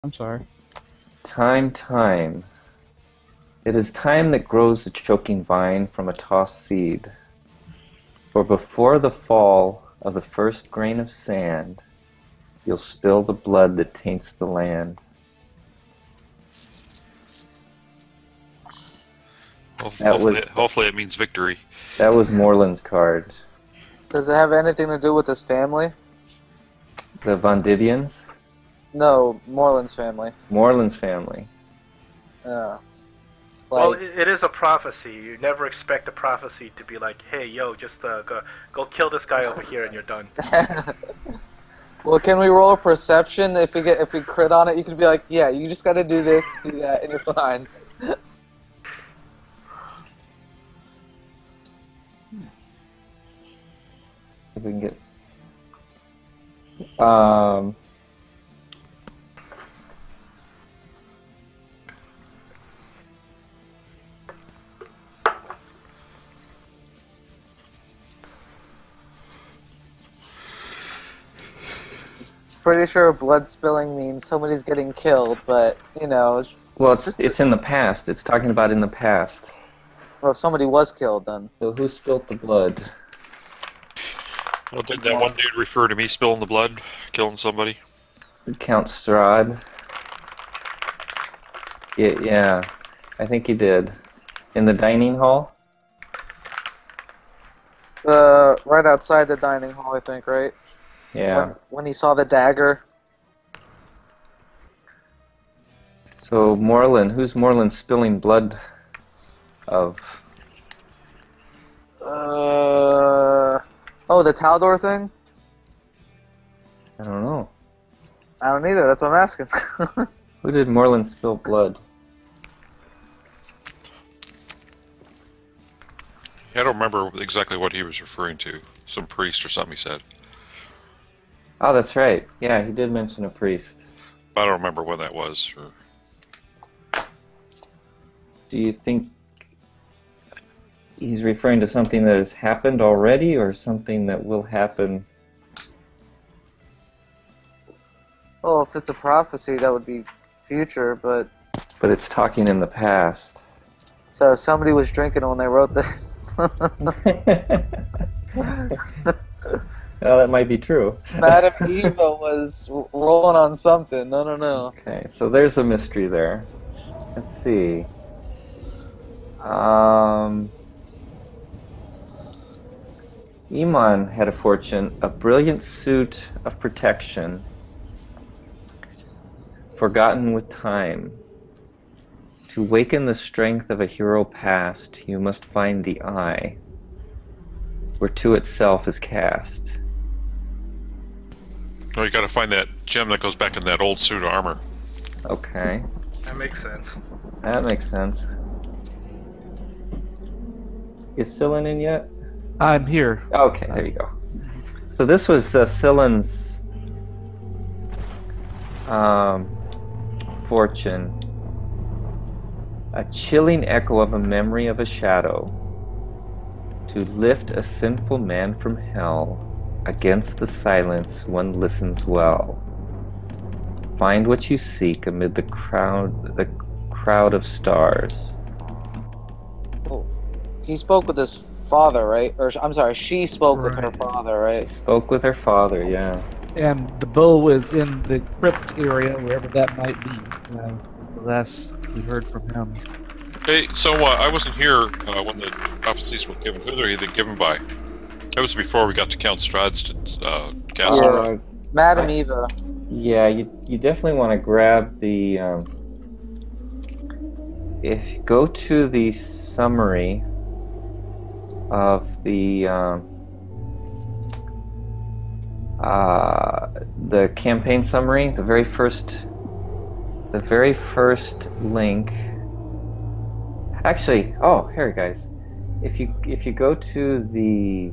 I'm sorry. Time, time. It is time that grows the choking vine from a tossed seed. For before the fall of the first grain of sand, you'll spill the blood that taints the land. That was Hopefully it means victory. that was Moreland's card. Does it have anything to do with his family? The Von Divians? No, Moreland's family. Moreland's family. Well, Like, it is a prophecy. You never expect a prophecy to be like, "Hey, yo, just go kill this guy over here, and you're done." well, can we roll a perception? If we crit on it, you could be like, yeah, you just got to do this, do that, and you're fine. If we can get. Pretty sure blood spilling means somebody's getting killed, but you know, Well, it's in the past. It's talking about in the past. well, somebody was killed then. So who spilt the blood? Well, did that one dude refer to me spilling the blood, killing somebody? Count Strahd. Yeah, I think he did. In the dining hall? Right outside the dining hall, I think, right? Yeah. When he saw the dagger. So Moreland, who's Moreland spilling blood of? Oh, the Taldor thing? I don't know. I don't either, that's what I'm asking. Who did Moreland spill blood? I don't remember exactly what he was referring to. Some priest or something he said. Oh, that's right. Yeah, he did mention a priest. But I don't remember when that was. Do you think he's referring to something that has happened already or something that will happen? Well, if it's a prophecy, that would be future, but... But it's talking in the past. So somebody was drinking when they wrote this. Well, that might be true. Madam Eva was rolling on something. No. Okay, so there's a mystery there. Let's see. Iman had a fortune, a brilliant suit of protection, forgotten with time. To waken the strength of a hero past, you must find the eye, where to itself is cast. Oh, you gotta find that gem that goes back in that old suit of armor. Okay, That makes sense. that makes sense. Is Scylla in yet? I'm here. Okay, there you go. So this was Scylla's fortune. A chilling echo of a memory of a shadow. To lift a sinful man from hell. Against the silence one listens well. Find what you seek amid the crowd of stars. Oh, he spoke with his father, right? Or, I'm sorry, she spoke with her Right. father, right? Spoke with her father, yeah. And the bow was in the crypt area, wherever that might be. The last we heard from him. Hey, so I wasn't here when the prophecies were given. Who were they given by? That was before we got to Count Strahd's castle. Yeah. Madam Eva. Yeah, you definitely want to grab the. If you go to the summary of the campaign summary, the very first link. Actually, oh, here, guys. If you go to the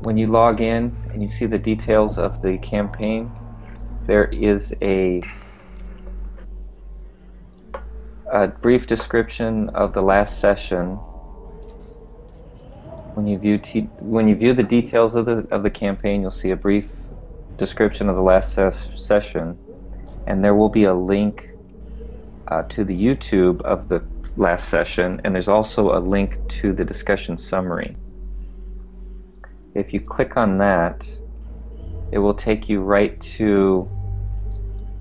when you log in and you see the details of the campaign, there is a brief description of the last session. When you view the details of the campaign, you'll see a brief description of the last session, and there will be a link to the YouTube of the last session, and there's also a link to the discussion summary. If you click on that, it will take you right to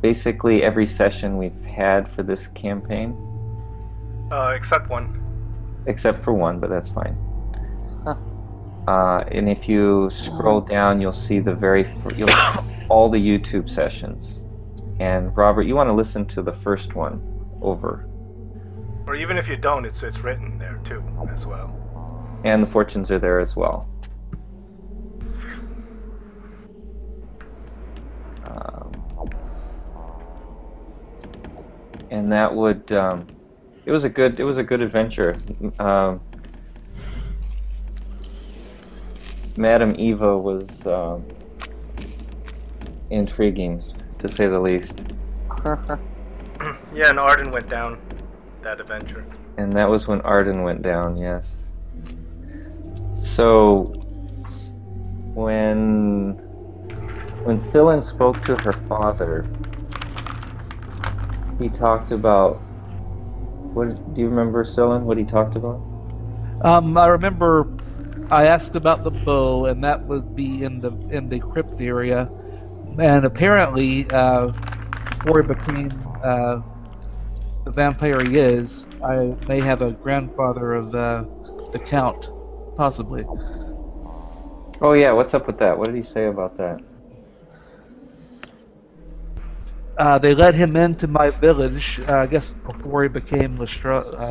basically every session we've had for this campaign. Except one. Except for one, but that's fine. And if you scroll down, you'll see all the YouTube sessions. And Robert, you want to listen to the first one over. Or even if you don't, it's written there too, as well. And the fortunes are there as well. And that would it was a good adventure. Madam Eva was intriguing, to say the least. Yeah, and Arden went down that adventure. And that was when Arden went down, yes. So when Scylla spoke to her father, he talked about do you remember, Scylla, what he talked about? I remember I asked about the bow, and that would be in the crypt area. And apparently, before he became the vampire he is, I may have a grandfather of the Count, possibly. Oh yeah, what's up with that? What did he say about that? They let him into my village, I guess before he became Strahd.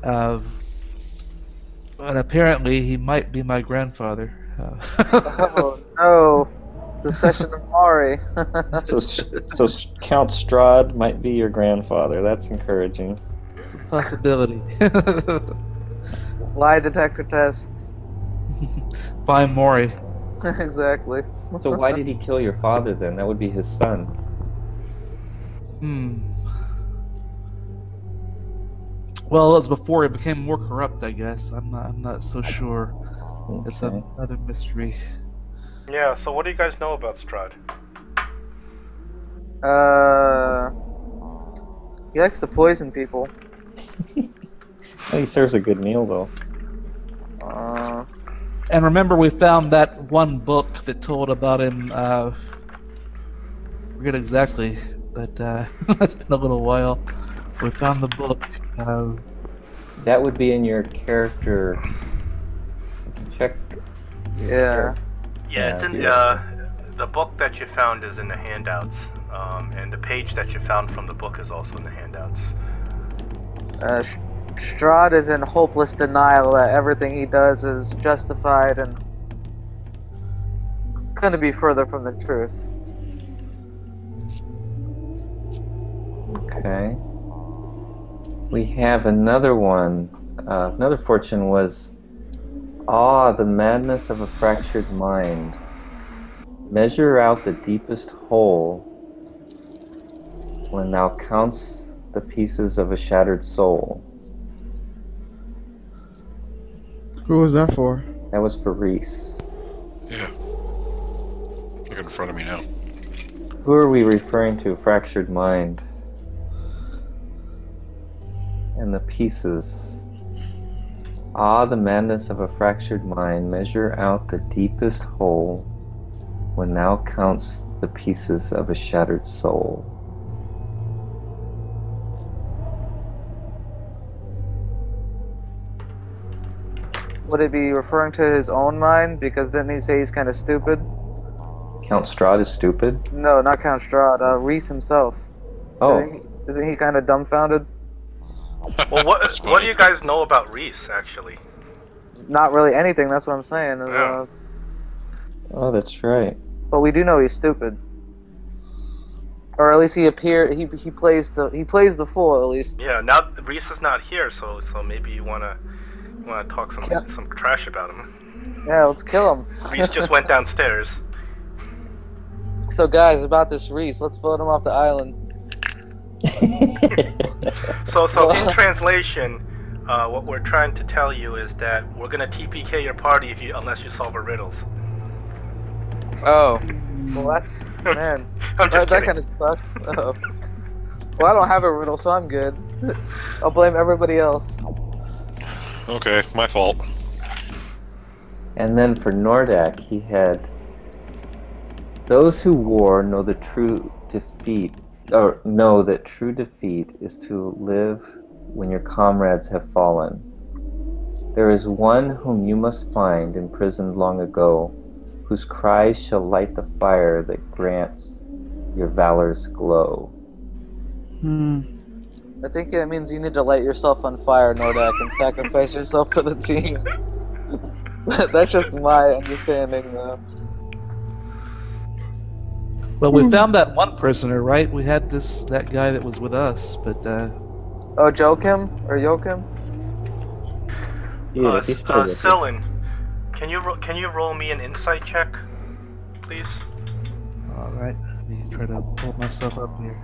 And apparently he might be my grandfather. Oh no, it's a session of Mari. So Count Strahd might be your grandfather. That's encouraging. It's a possibility. Lie detector test. Find Mori. Exactly. So why did he kill your father then? That would be his son. Well, it was before he became more corrupt, I guess. I'm not so sure. Okay. It's another mystery. Yeah, so what do you guys know about Strahd? He likes to poison people. He serves a good meal though. And remember, we found that one book that told about him. I forget exactly, but it's been a little while. We found the book. That would be in your character. Check. Yeah. Yeah, it's in the book that you found is in the handouts, and the page that you found from the book is also in the handouts. Strahd is in hopeless denial that everything he does is justified and couldn't be further from the truth. Okay. We have another one. Another fortune was, the madness of a fractured mind. Measure out the deepest hole when thou countst the pieces of a shattered soul. Who was that for? That was for Reese. Yeah. Look in front of me now. Who are we referring to? Fractured mind. And the pieces. The madness of a fractured mind. Measure out the deepest hole when thou countst the pieces of a shattered soul. Would it be referring to his own mind? Because didn't he say he's kind of stupid? Count Strahd is stupid? No, not Count Strahd. Reese himself. Oh. Isn't he kind of dumbfounded? Well, what do you guys know about Reese, actually? Not really anything. That's what I'm saying. Yeah. Oh, that's right. But we do know he's stupid. Or at least he plays the fool at least. Yeah. Now Reese is not here, so maybe you wanna talk some trash about him. Yeah, let's kill him. Reese just went downstairs. So guys, about this Reese, let's vote him off the island. So in translation, what we're trying to tell you is that we're gonna TPK your party unless you solve our riddles. Oh, well that's man. I'm just That kidding. kind of sucks. Oh. Well, I don't have a riddle, so I'm good. I'll blame everybody else. Okay, my fault. And then for Nordak, he had those who war know the true defeat, or know that true defeat is to live when your comrades have fallen. There is one whom you must find imprisoned long ago, whose cries shall light the fire that grants your valor's glow. I think it means you need to light yourself on fire, Nordak, and sacrifice yourself for the team. That's just my understanding, though. Well, we found that one prisoner, right? We had that guy that was with us, but Oh, Joachim or Joachim? Yeah, he's still with us. Sylvan, can you roll me an insight check, please? all right. Let me try to pull myself up here.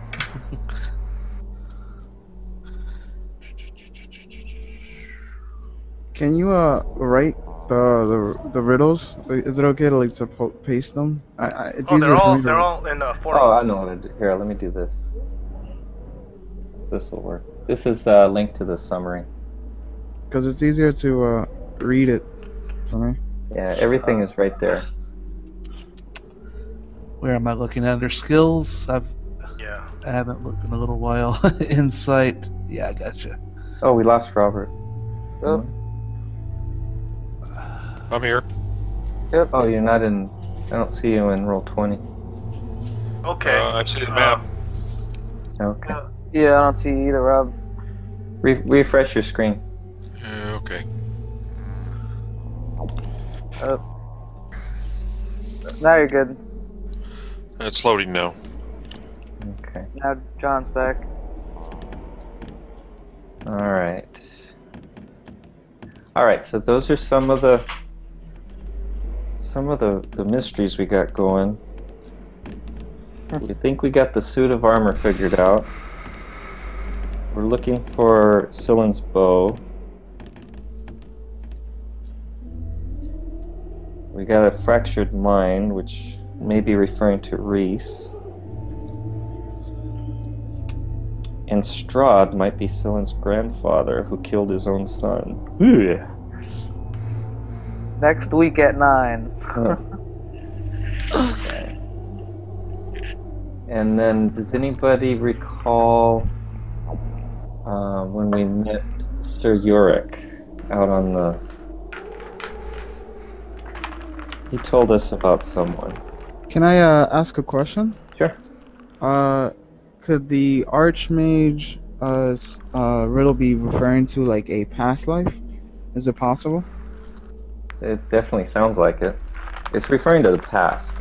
Can you write the riddles? Is it okay to paste them? It's Oh, easier they're for all me to. they're all in the forum. Oh, I know what to do. Here, let me do this. This will work. This is a link to the summary. Because it's easier to read it for me. Yeah, everything is right there. Where am I looking under skills? I haven't looked in a little while. Insight. Yeah, I gotcha. Oh, we lost Robert. Oh, I'm here. Oh, you're not in. I don't see you in roll 20. Okay. I see the map. Okay. yeah, I don't see you either, Rob. Refresh your screen. Okay. Now you're good. It's loading now. Okay. Now John's back. All right. All right. So those are some of the mysteries we got going. We think we got the suit of armor figured out. We're looking for Sylvan's bow. We got a fractured mind, which may be referring to Reese. And Strahd might be Sylvan's grandfather who killed his own son. Ugh. Next week at 9. Okay. And then, does anybody recall when we met Sir Yorick out on the... He told us about someone. Can I ask a question? Sure. Could the Archmage riddle be referring to like a past life? Is it possible? It definitely sounds like it. It's referring to the past.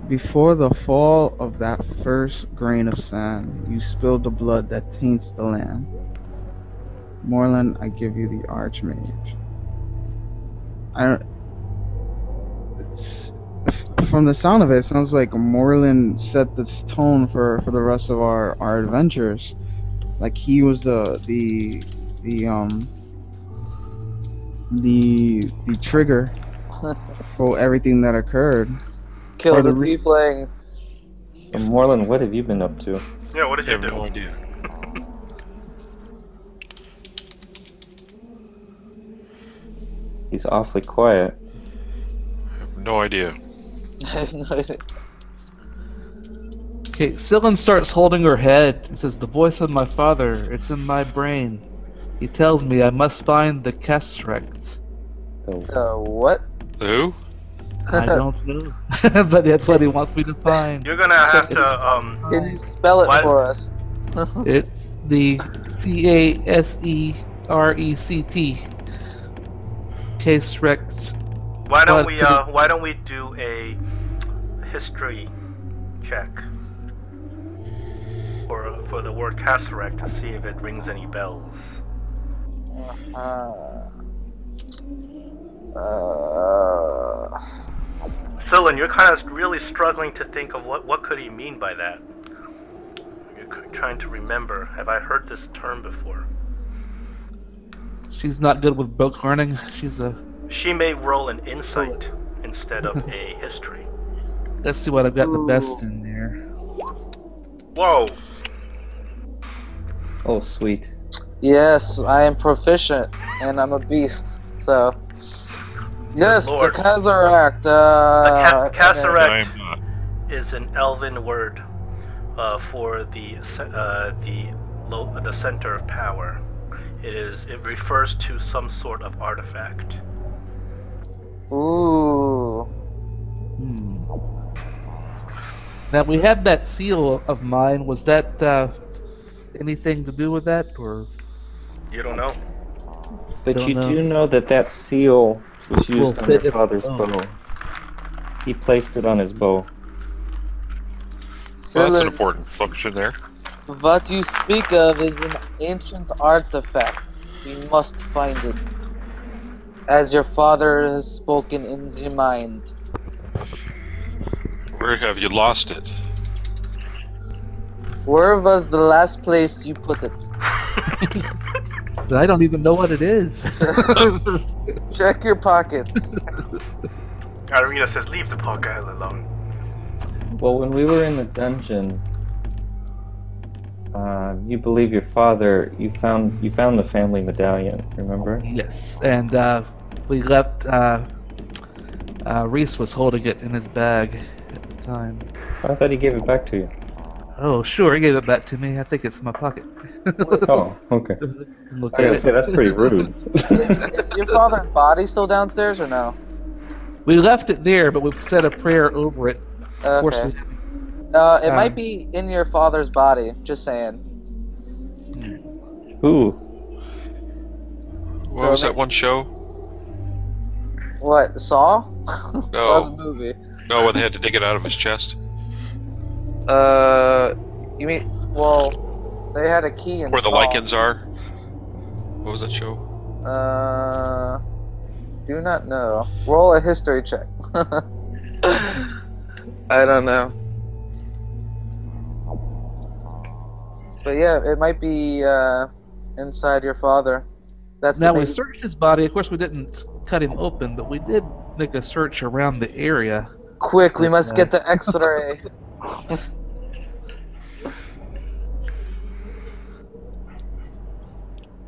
Before the fall of that first grain of sand, you spilled the blood that taints the land. Moreland, I give you the Archmage. From the sound of it, it sounds like Moreland set this tone for the rest of our adventures. Like he was the trigger for everything that occurred. Kill the replaying. So Moreland, what have you been up to? Yeah, what did I you have do? no idea. He's awfully quiet. I have no idea. I have no idea. Okay, Sylvan starts holding her head and says, "The voice of my father, it's in my brain. He tells me I must find the Kesrect." What? Who? I don't know. But that's what he wants me to find. You're gonna have to Can you spell it What? for us? It's the Caserect. Kesrect. why don't But- we do a history check for the word Kasserek to see if it rings any bells. Sylvan, you're kind of really struggling to think of what could he mean by that. You're trying to remember. Have I heard this term before? She's not good with book learning. She's a She may roll an insight instead of a history. Let's see what I've got the best in there. Whoa! Oh, sweet. Yes, I am proficient, and I'm a beast. So, yes, the Lord. Kazaract. The Kazaract I am not. is an elven word for the center of power. It refers to some sort of artifact. Ooh. Now we had that seal of mine. Was that anything to do with that, or? You don't know? But Don't you know. do know that that seal was used Will on your fit- father's oh. bow. He placed it on his bow. Well, that's an Silly. important function there. What you speak of is an ancient artifact. We must find it. As your father has spoken in the mind. Where have you lost it? Where was the last place you put it? I don't even know what it is. Check your pockets. Arena says, leave the poor guy alone. Well, when we were in the dungeon, you believe your father. You found the family medallion. Remember? Yes, and we left. Reese was holding it in his bag at the time. I thought he gave it back to you. Oh, sure, he gave it back to me. I think it's in my pocket. Oh, okay. Look I at gotta it. say that's pretty rude. Is your father's body still downstairs or no? We left it there, but we said a prayer over it. Of course, Okay. we, It might be in your father's body. Just saying. Ooh, What was that one show? What? Saw? That was a No, movie. no, when they had to dig it out of his chest. You mean? Well, they had a key in Where the Saw. lichens are. What was that show? Do not know. Roll a history check. I don't know. But yeah, it might be inside your father. That's now the we baby. searched his body. Of course, we didn't cut him open, but we did make a search around the area. Quick, we must get the X-ray.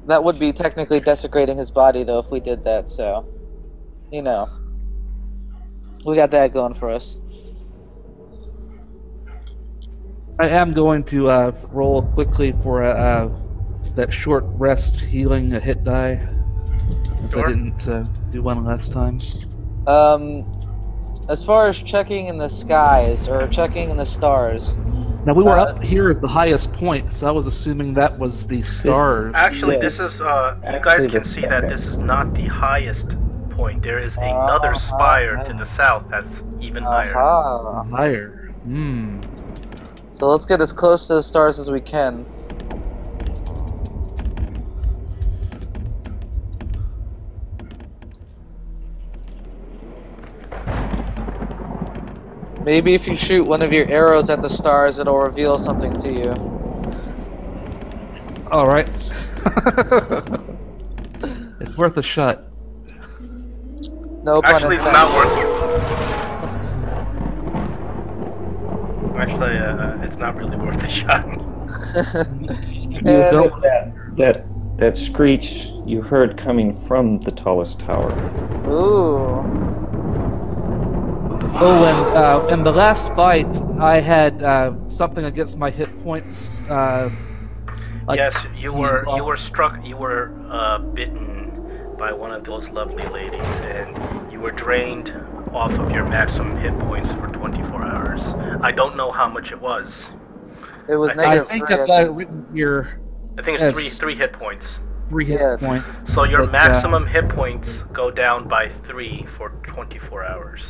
That would be technically desecrating his body, though, if we did that. So, you know, we got that going for us. I am going to roll quickly for that short rest healing a hit die, since Sure. I didn't do one last time. As far as checking in the skies or checking in the stars, Now we were up here at the highest point, so I was assuming that was the stars. Actually, Yeah. this is, you Actually, guys can the see that second. this is not the highest point. There is another spire to the south that's even higher. aha. Higher. Hmm. So let's get as close to the stars as we can. Maybe if you shoot one of your arrows at the stars, it'll reveal something to you. All right. It's worth a shot. No pun Actually, it's intended. not worth it. Actually, it's not really worth a shot. You And- don't. that screech you heard coming from the tallest tower. Ooh. Oh, and in the last fight, I had something against my hit points. Like Yes, you were lost- struck. You were bitten by one of those lovely ladies, and you were drained off of your maximum hit points for 24 hours. I don't know how much it was. It was I I negative think 3. I've got it written here. I think Yes. it's three hit points. 3 hit Yeah. point. So your But, maximum hit points go down by 3 for 24 hours.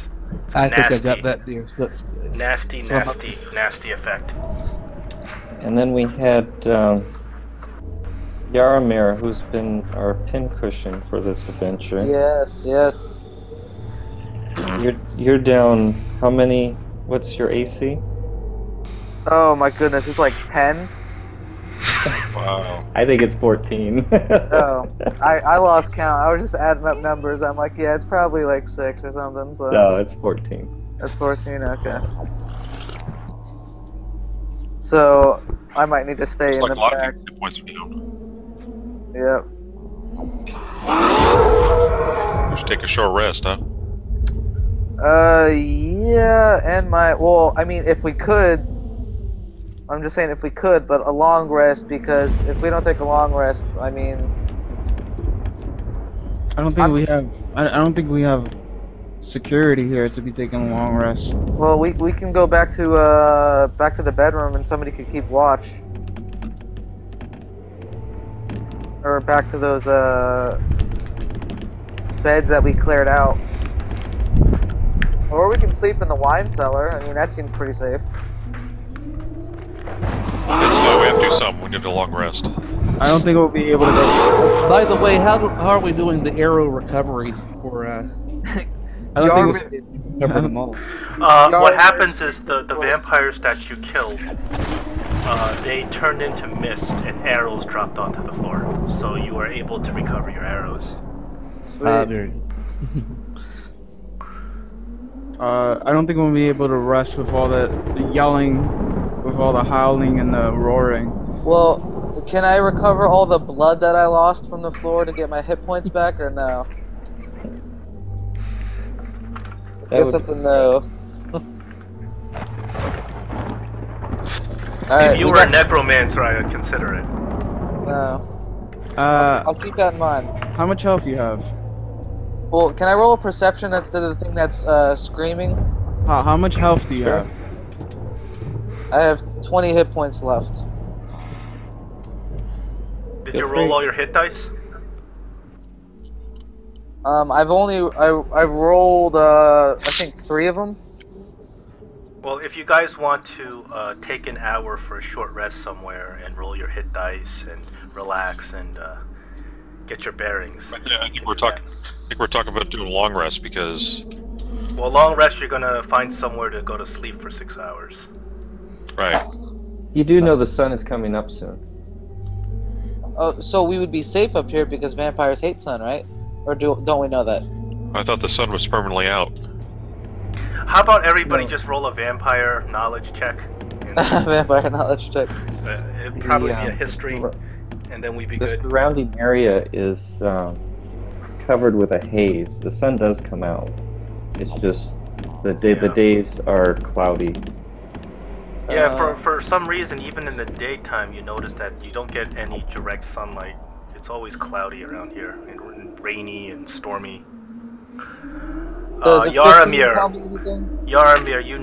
It's a I think I got nasty- that there. So that's good. Nasty, So I'm- nasty, nasty effect. And then we had Yaramir, who's been our pincushion for this adventure. Yes, yes. You're down. How many? What's your AC? Oh my goodness, it's like 10. Wow. I think it's 14. Oh, I lost count. I was just adding up numbers. I'm like, yeah, it's probably like 6 or something. So No, it's 14. that's 14. Okay. So I might need to stay Looks in like the a lot back. of hit points are down. Yep. You should take a short rest, huh? Yeah, and I mean, if we could, I'm just saying if we could, but a long rest, because if we don't take a long rest, I mean, I don't think we have. I don't think we have security here to be taking a long rest. well, we can go back to the bedroom and somebody could keep watch, or back to those beds that we cleared out, or we can sleep in the wine cellar. I mean, that seems pretty safe. We have to do something. We need a long rest. I don't think we'll be able to go. By the way, how are we doing the arrow recovery for? I don't think it's. Recover them all. What happens is the vampires that you killed, they turned into mist and arrows dropped onto the floor. So you are able to recover your arrows. Sweet. Very. I don't think we'll be able to rest with all the yelling, with all the howling and the roaring. Well, can I recover all the blood that I lost from the floor to get my hit points back, or no? I guess that's a no. Alright, If you were a necromancer, I would consider it. No. I'll keep that in mind. How much health you have? Well, can I roll a perception as to the thing that's screaming? How much health do you Sure. have? I have 20 hit points left. Did Feel you roll free. all your hit dice? I've rolled I think 3 of them. Well, if you guys want to take an hour for a short rest somewhere and roll your hit dice and relax and get your bearings. I think we're talking. I think we're talking about doing a long rest because. Well, long rest, you're gonna find somewhere to go to sleep for 6 hours. Right. You do know the sun is coming up soon. Oh, so we would be safe up here because vampires hate sun, right? Or don't we know that? I thought the sun was permanently out. How about everybody just roll a vampire knowledge check? Vampire knowledge check. It'd probably be Yeah. a history, and then we'd be The good. surrounding area is covered with a haze. The sun does come out. It's just the days are cloudy. Yeah, for some reason, even in the daytime, you notice that you don't get any direct sunlight. It's always cloudy around here, and rainy and stormy. Does a 15 tell me Yaramir, anything? Yaramir, you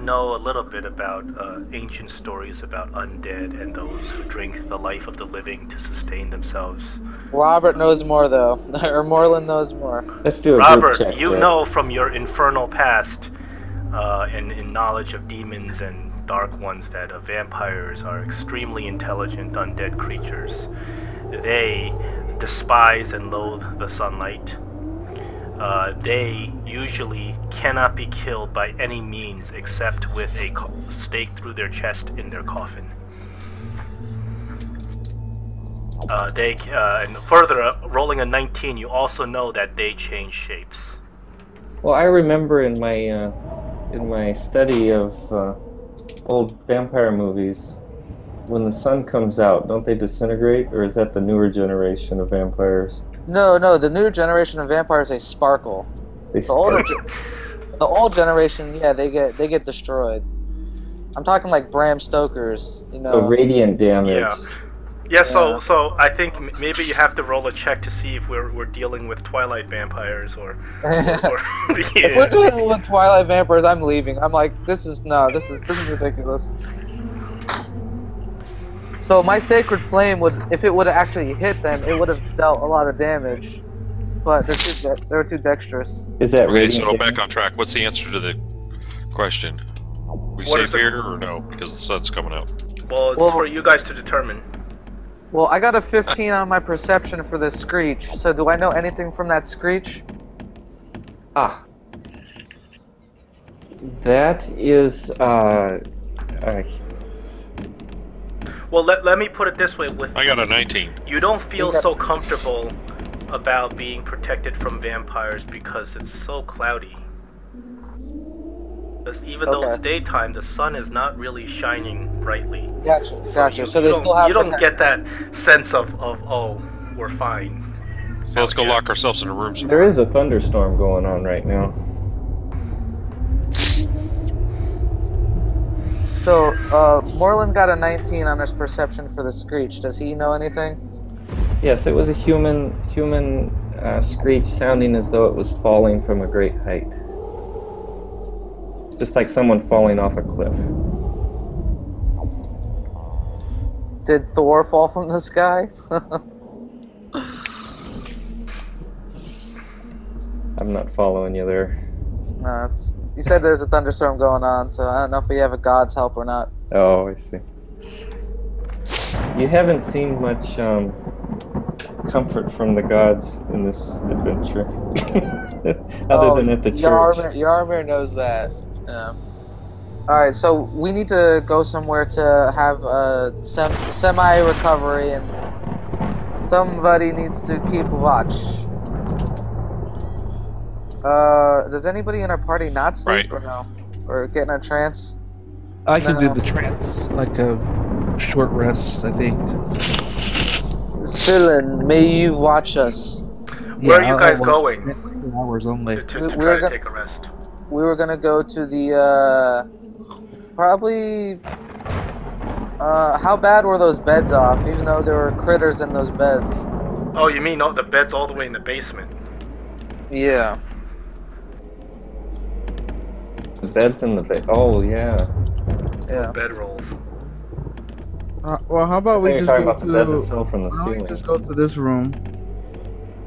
know a little bit about ancient stories about undead and those who drink the life of the living to sustain themselves. Robert knows more though, or Moreland knows more. Let's do a Robert, group check. you Rick. know from your infernal past, and in knowledge of demons and dark ones, that vampires are extremely intelligent undead creatures. They despise and loathe the sunlight. They usually cannot be killed by any means except with a stake through their chest in their coffin. And further, rolling a 19, you also know that they change shapes. Well, I remember in my study of old vampire movies, when the sun comes out, don't they disintegrate, or is that the newer generation of vampires? No, the new generation of vampires, they sparkle. They The old generation, yeah, they get destroyed. I'm talking like Bram Stoker's, you know. So radiant damage. Yeah. So I think maybe you have to roll a check to see if we're dealing with Twilight vampires or If we're dealing with Twilight vampires, I'm leaving. I'm like, this is ridiculous. So my Sacred Flame if it would have actually hit them, it would have dealt a lot of damage. But they're too dexterous. Is that Okay, radiant so damage? back on track. What's the answer to the question? We What safe is it? here or no? Because the sun's coming out. Well, it's for you guys to determine. Well, I got a 15 on my perception for this screech. So do I know anything from that screech? Ah. That is Well, let me put it this way: with I got a 19. you don't feel so comfortable about being protected from vampires because it's so cloudy. Because even though it's daytime, the sun is not really shining brightly. Gotcha. So they still have. You don't get that sense of oh, we're fine. So let's go lock ourselves in a room somewhere. There is a thunderstorm going on right now. So, Moreland got a 19 on his perception for the screech. Does he know anything? Yes, it was a human screech sounding as though it was falling from a great height. Just like someone falling off a cliff. Did Thor fall from the sky? I'm not following you there. No, you said there's a thunderstorm going on, so I don't know if we have a god's help or not. Oh, I see. You haven't seen much comfort from the gods in this adventure. Other than at the church. Yarmir knows that. Yeah. Alright, so we need to go somewhere to have a semi-recovery, and somebody needs to keep watch. Does anybody in our party not sleep or no? Or get in a trance? I can do the trance, like a short rest, I think. Sillin, may you watch us. Where are you guys going? Next 2 hours only. To try to take a rest. We were gonna go to the, probably, how bad were those beds off, even though there were critters in those beds? Oh, you mean the beds all the way in the basement? Yeah. The bed's in the bed. Oh, yeah. Yeah. Bedrolls. Well, how about we You're just talking go about the bed that to? fell from the Why don't we ceiling. just go to this room?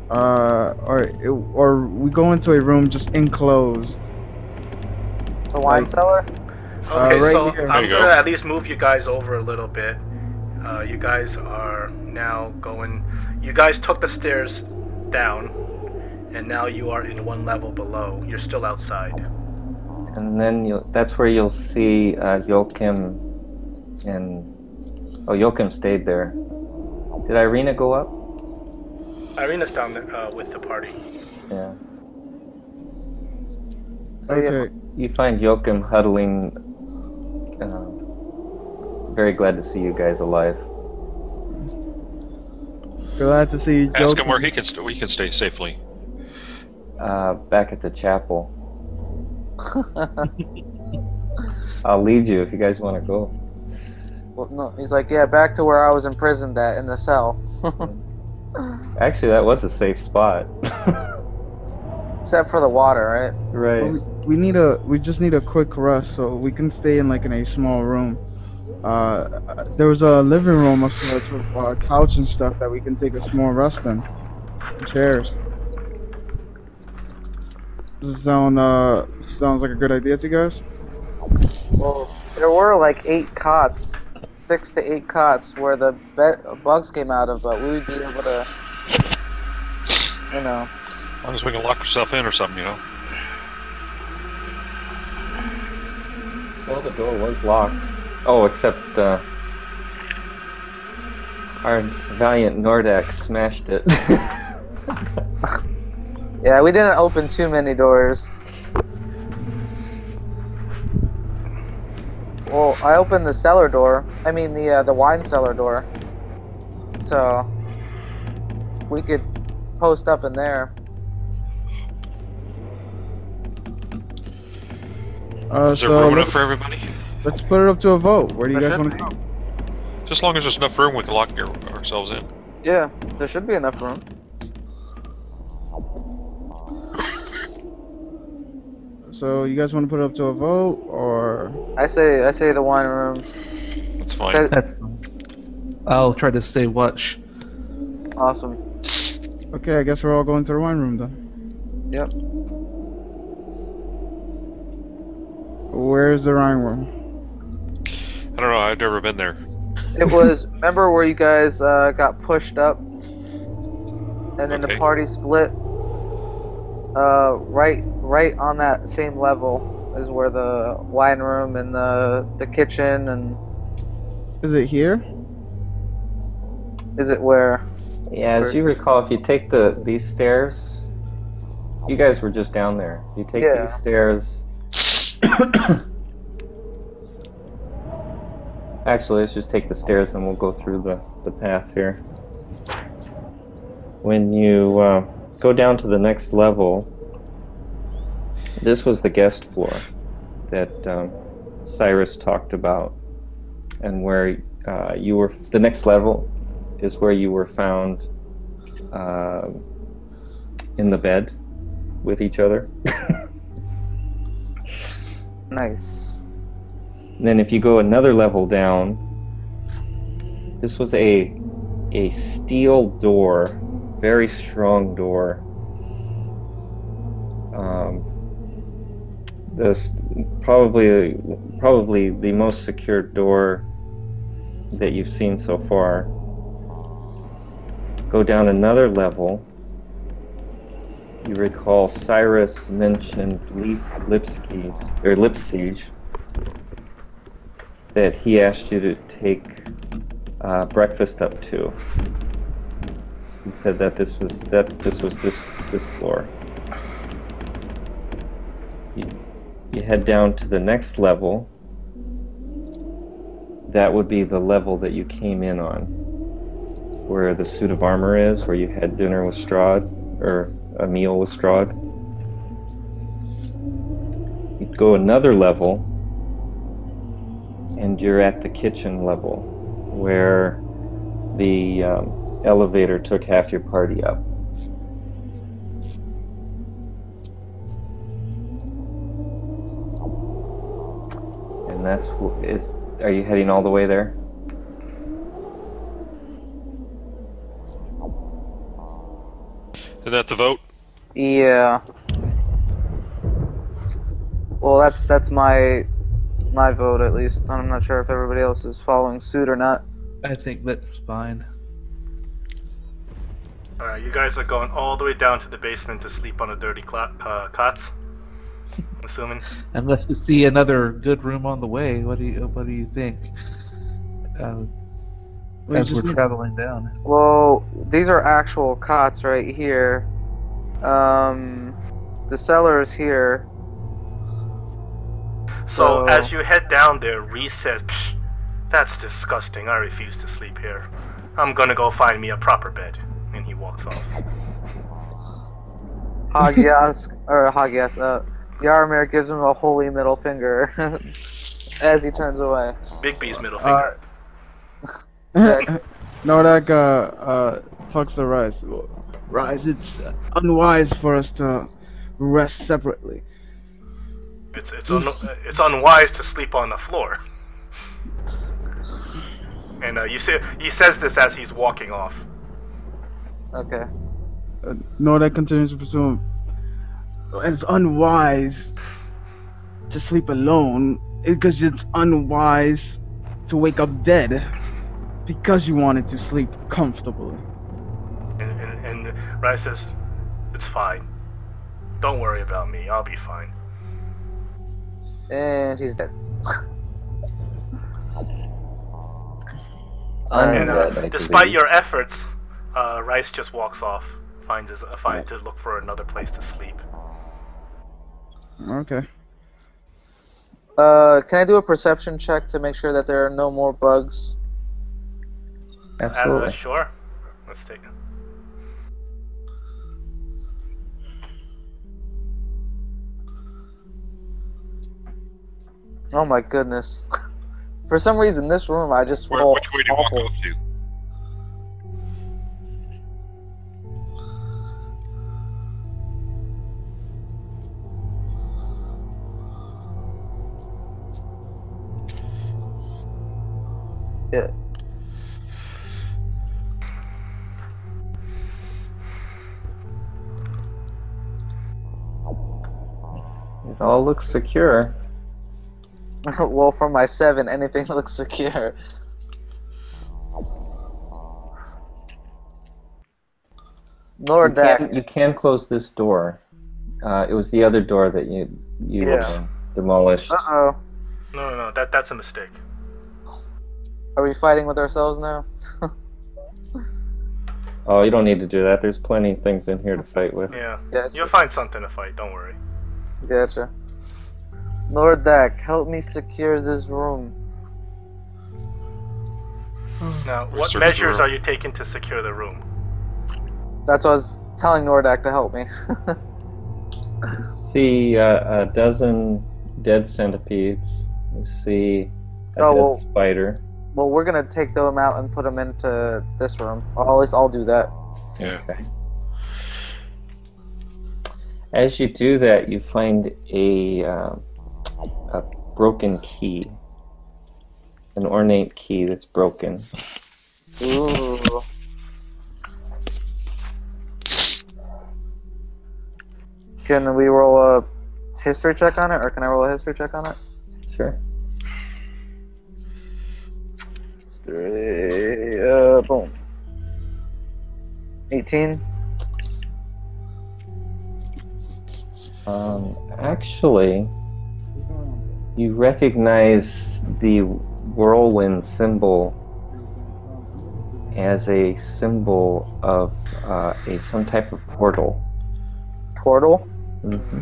Or we go into a room just enclosed. The wine cellar? Okay, right so here. I'm There you gonna go. at least move you guys over a little bit. You guys are now going. You guys took the stairs down, and now you are in one level below. You're still outside. And then that's where you'll see Joachim and... Oh, Joachim stayed there. Did Irina go up? Irina's down there with the party. Yeah. So Okay. You find Joachim huddling, very glad to see you guys alive. Glad to see you. Ask him where he can stay safely. Back at the chapel. I'll lead you if you guys want to go. Well, no, he's like, yeah, back to where I was imprisoned at, in the cell. Actually, that was a safe spot. Except for the water, right? Right. We just need a quick rest so we can stay in like in a small room. There was a living room of sorts with a couch and stuff that we can take a small rest in. Chairs. Does it sounds like a good idea to you guys? Well, there were like 8 cots, 6 to 8 cots where the bugs came out of, but we would be able to, you know. As long as we can lock ourselves in or something, you know. Well, the door was locked. Oh, except our valiant Nordak smashed it. Yeah, we didn't open too many doors. Well, I opened the cellar door. I mean the wine cellar door. So we could post up in there. Is there So room enough for everybody? let's put it up to a vote. Where do you There guys should want to go? Just as long as there's enough room, we can lock ourselves in. Yeah, there should be enough room. So you guys want to put it up to a vote, or I say the wine room. That's fine. Okay. That's fine. I'll try to stay watch. Awesome. okay? I guess we're all going to the wine room then. Yep. Where's the wine room? I don't know. I've never been there. It was, remember where you guys got pushed up and then the Okay. party split? Right on that same level is where the wine room and the kitchen and... Is it here? Is it where? Yeah, as you recall, if you take these stairs, you guys were just down there. You take Yeah. these stairs. Actually, let's just take the stairs and we'll go through the path here. When you go down to the next level, this was the guest floor that Cyrus talked about, and where you were. The next level is where you were found in the bed with each other. Nice. And then if you go another level down, this was a steel door, very strong door. This probably the most secure door that you've seen so far. Go down another level. You recall Cyrus mentioned lip siege, that he asked you to take breakfast up to. He said that this was this floor. You head down to the next level. That would be the level that you came in on, where the suit of armor is, where you had dinner with Strahd, or a meal with Strahd. You'd go another level, and you're at the kitchen level, where the elevator took half your party up. And are you heading all the way there? Is that the vote? Yeah. Well, that's my vote at least. I'm not sure if everybody else is following suit or not. I think that's fine. Alright, you guys are going all the way down to the basement to sleep on the dirty cots? I'm assuming? Unless we see another good room on the way, what do you think? As we're traveling down. Well, these are actual cots right here. The cellar is here. So as you head down there, Reese says, "Psh, that's disgusting. I refuse to sleep here. I'm gonna go find me a proper bed." And he walks off. Yarmir gives him a holy middle finger as he turns away. Big B's middle finger. Nordak talks to Rise. Rise, it's unwise for us to rest separately. It's unwise to sleep on the floor. And he says this as he's walking off. Okay. Nordak continues to pursue him. It's unwise to sleep alone because it's unwise to wake up dead because you wanted to sleep comfortably. And Rai says, "It's fine. Don't worry about me. I'll be fine." And he's dead. And despite your efforts, Rice just walks off, finds to look for another place to sleep. Okay. Can I do a perception check to make sure that there are no more bugs? Absolutely. Sure. Let's take it. Oh my goodness. For some reason, this room I just roll Which way do you want to go to? Yeah. It all looks secure. Well, from my 7, anything looks secure. Nordak. You can close this door. It was the other door that you demolished. Uh-oh. No, that's a mistake. Are we fighting with ourselves now? Oh, you don't need to do that. There's plenty of things in here to fight with. Yeah. Gotcha. You'll find something to fight, don't worry. Gotcha. Lord Dak, help me secure this room. Now, We what searched the measures room. are you taking to secure the room? That's what I was telling Nordak to help me. See a dozen dead centipedes. You see a Oh, dead well- spider. Well, we're gonna take them out and put them into this room. Or at least I'll do that. Yeah. Okay. As you do that, you find a broken key, an ornate key that's broken. Ooh. Can we roll a history check on it, or can I roll a history check on it? Sure. Boom. 18. Actually, you recognize the whirlwind symbol as a symbol of some type of portal. Portal. Mm-hmm.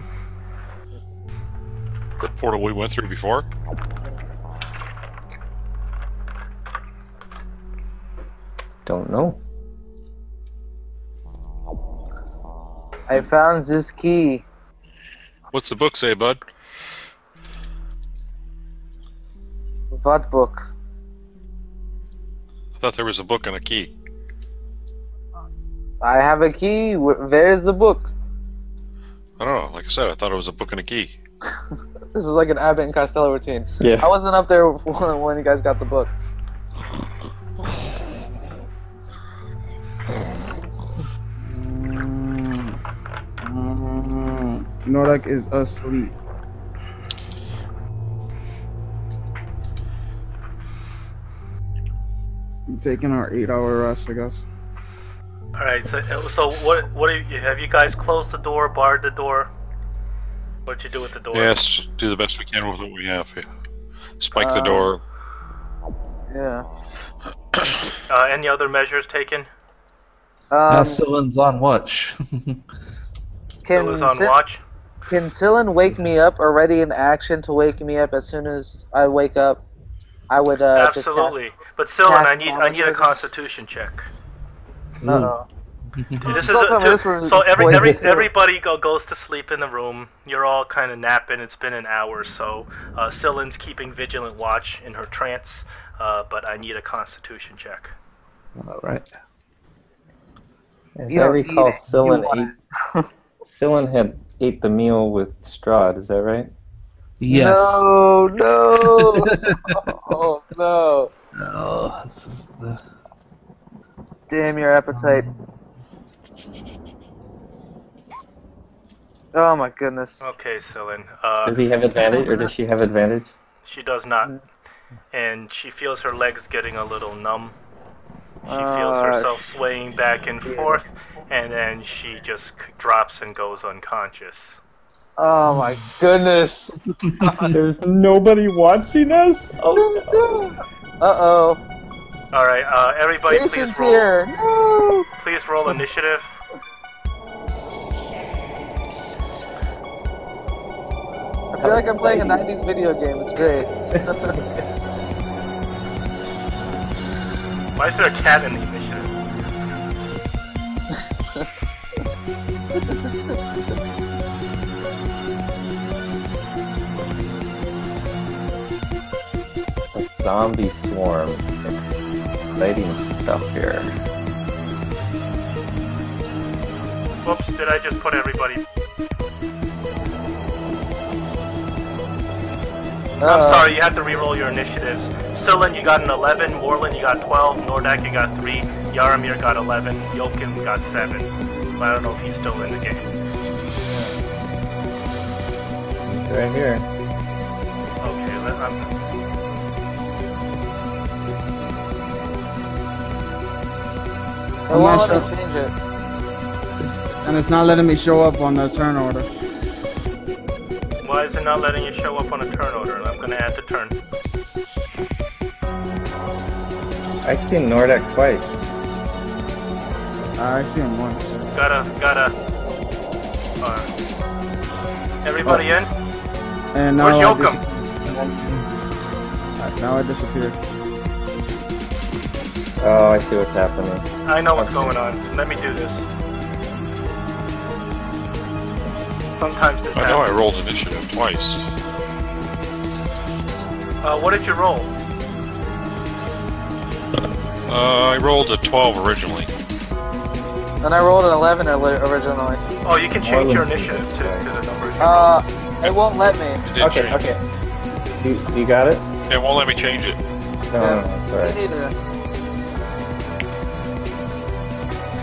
The portal we went through before? Don't know. I found this key. What's the book say, bud? What book? I thought there was a book and a key. I have a key. Where's the book? I don't know. Like I said, I thought it was a book and a key. This is like an Abbott and Costello routine. Yeah. I wasn't up there when you guys got the book. Nordak is asleep. I'm taking our 8-hour rest, I guess. All right. So what have you guys closed the door, barred the door? What'd you do with the door? Yes, do the best we can with what we have. Yeah. Spike the door. Yeah. Any other measures taken? Cyllen's on watch. It was on watch. Can Cyllen wake me up or ready in action to wake me up as soon as I wake up? I would Absolutely. But Cyllen, cast I need a monitors. Constitution check. Uh-oh. This is Don't tell me this room is so poisoned. everybody goes to sleep in the room. You're all kind of napping. It's been an hour, so Cyllen's keeping vigilant watch in her trance. But I need a Constitution check. All right. As You I don't recall, eat it, you Cyllen had ate the meal with Strahd. Is that right? Yes. No, no. Oh, no. Oh, this is the. Damn your appetite. Oh my goodness. Okay, Cyllen. Does he have advantage, or does she have advantage? She does not, and she feels her legs getting a little numb. She feels herself swaying back and forth, and then she just drops and goes unconscious. Oh my goodness. There's nobody watching us? Oh, Uh-oh. All right, everybody, Jason's please roll. here. No. Please roll initiative. I feel like I'm playing a 90s video game. It's great. Why is there a cat in the initiative? a zombie swarm. Exciting stuff here. Whoops, did I just put everybody... I'm sorry, you have to re-roll your initiatives. Cyllen, you got an 11. Morlin, you got 12. Nordak, you got 3. Yaramir got 11. Yokin got 7. But I don't know if he's still in the game. Right here. Okay, I won't let me change it. And it's not letting me show up on the turn order. why is it not letting you show up on a turn order? And I'm going to add the turn. I've seen Nordak twice. I see him once. Gotta. Everybody in? And now Where's I Yoakum? Now I disappeared. Oh, I see what's happening. I know what's going on. Let me do this. Sometimes this I know I happens. rolled initiative twice. What did you roll? I rolled a 12 originally. And I rolled an 11 originally. Oh, you can change your initiative to the numbers you rolled. It won't let me. It did Okay, change. okay. You got it? It won't let me change it. No, Me sorry. neither.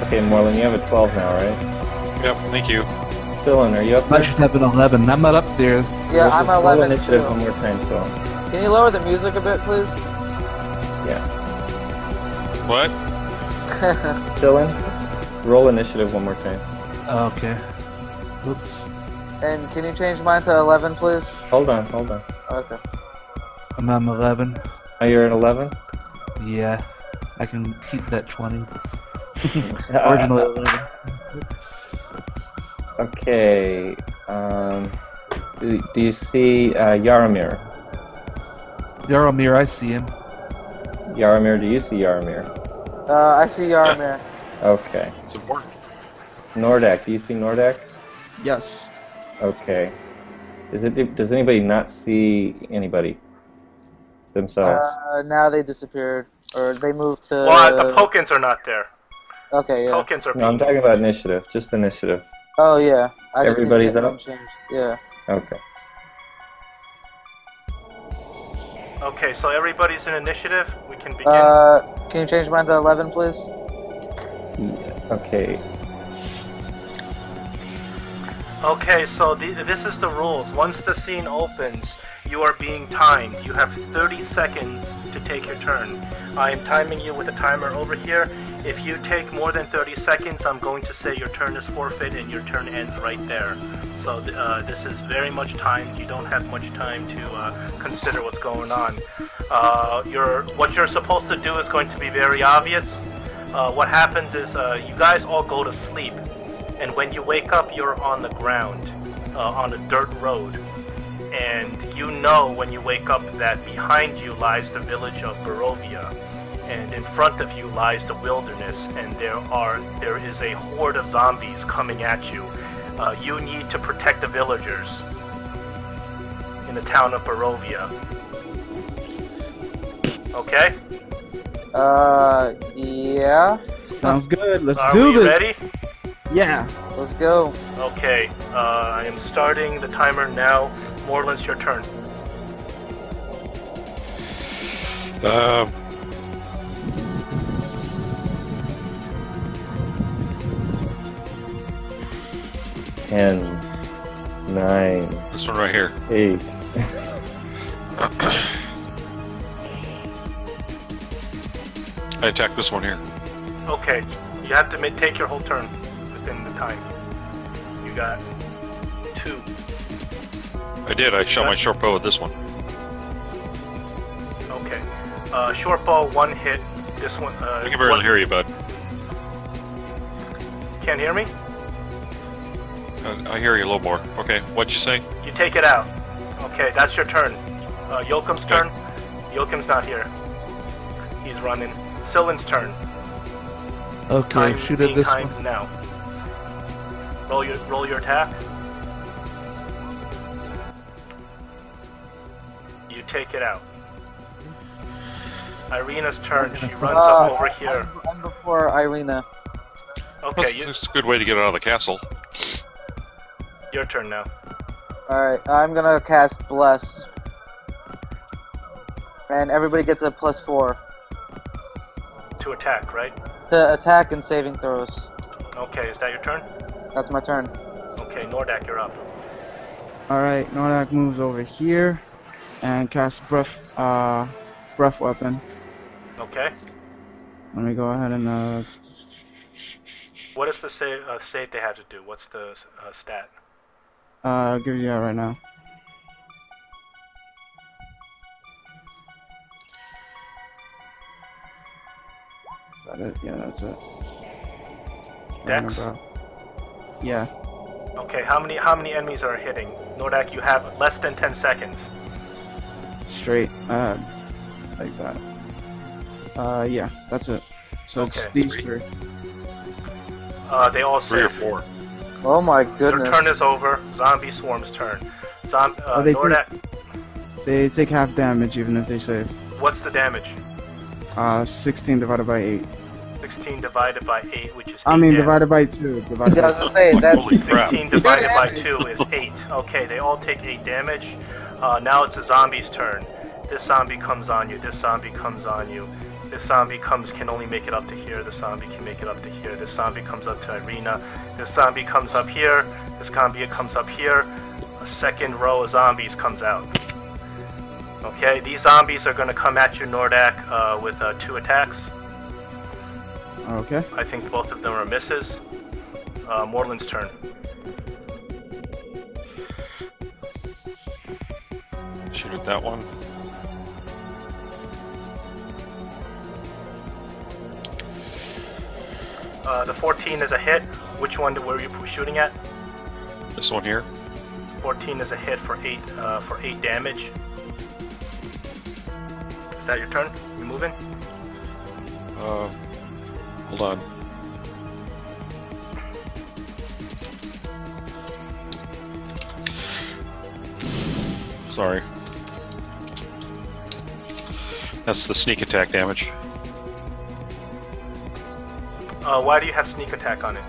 Okay, Moreland, you have a 12 now, right? Yep, thank you. Dylan, are you up I there? should have an 11. I'm not up there. Yeah, I'm at Roll 11 initiative too. one more time, Dylan. Can you lower the music a bit, please? Yeah. What? Dylan, roll initiative one more time. Okay. Oops. And can you change mine to 11, please? Hold on. Okay. I'm on 11. Oh, you're at 11? Yeah. I can keep that 20. Originally 11. Okay. Do you see Yaramir? Yaromir, I see him. Yaramir, do you see Yaramir? I see Yaramir. Okay. It's important. Nordak, do you see Nordak? Yes. Okay. Does anybody not see anybody themselves? Now they disappeared. Or they moved to... Well, the Pokans are not there. Okay, yeah. Pokans are No, I'm being talking about initiative. Just initiative. Oh, yeah. I just need to Everybody's get up? them changed. Yeah. Okay. Okay, so everybody's in initiative. We can begin. Can you change mine to 11, please? Okay. Okay, so this is the rules. Once the scene opens, you are being timed. You have 30 seconds to take your turn. I am timing you with a timer over here. If you take more than 30 seconds, I'm going to say your turn is forfeit and your turn ends right there. So this is very much timed. You don't have much time to consider what's going on. What you're supposed to do is going to be very obvious. What happens is you guys all go to sleep. And when you wake up, you're on the ground, on a dirt road. And you know when you wake up that behind you lies the village of Barovia. And in front of you lies the wilderness, and there is a horde of zombies coming at you. You need to protect the villagers in the town of Barovia. Okay? Yeah. Sounds good. Let's Are do we this. ready? Yeah. Let's go. Okay, I am starting the timer now. Moreland's your turn. Ten, 9, This one right here. 8. I attacked this one here. Okay, you have to take your whole turn within the time. You got 2. I did. I shot my short bow at this one. Okay. Short ball, 1 hit. This one. I can barely hear you, bud. Can't hear me? I hear you a little more. Okay, what'd you say? You take it out. Okay, that's your turn. Yoakum's turn. Yoakum's not here. He's running. Silen's turn. Okay, Time shoot being at this timed one. now. Roll your attack. You take it out. Irina's turn. She runs up over here. I'm before Irina. Okay, That's a good way to get out of the castle. your turn now. Alright, I'm gonna cast Bless. And everybody gets a +4 To attack, right? to attack and saving throws. Okay, is that your turn? That's my turn. Okay, Nordak, you're up. Alright, Nordak moves over here and casts breath weapon. Okay. Let me go ahead and What is the save they have to do? What's the stat? I'll give you that right now. Is that it? Yeah, that's it. Dex? Yeah. Okay, how many enemies are hitting? Nordak, you have less than 10 seconds. Straight like that. Yeah, that's it. So Okay. it's these three. They all Three or save. four. Oh my Their goodness. turn is over. Zombie Swarm's turn. They Nordak, They take half damage even if they save. what's the damage? 16 divided by 8. 16 divided by 8, which is 8 I mean, damage. divided by 2. I Divided by was gonna say that. Holy crap. 16 divided by 2 is 8. Okay, they all take 8 damage. Now it's the zombie's turn. This zombie comes on you. This zombie comes on you. This zombie can only make it up to here. This zombie can make it up to here. This zombie comes up to Irina. This zombie comes up here. This zombie comes up here. A second row of zombies comes out. Okay, these zombies are going to come at you, Nordak, with 2 attacks. Okay. I think both of them are misses. Morland's turn. Shoot at that one. The 14 is a hit. Which one were you shooting at? This one here. 14 is a hit for 8 damage. Is that your turn? You moving? Hold on. Sorry. That's the sneak attack damage. Why do you have sneak attack on it?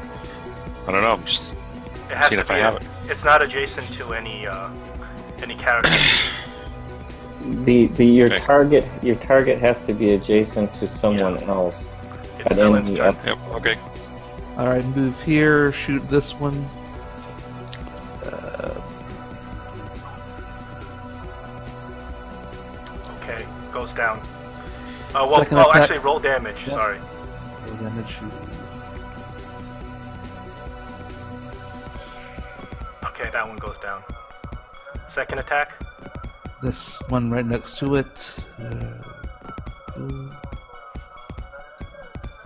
I don't know. I'm just It has seeing to if I be have it. It's not adjacent to any character. Your Okay. target has to be adjacent to someone else. It's An Zelen's enemy turn. up. Yep. Okay. All right, move here. Shoot this one. Okay, goes down. Second attack. Actually, roll damage. Yep. Sorry. Roll damage. Okay, that one goes down. Second attack. This one right next to it.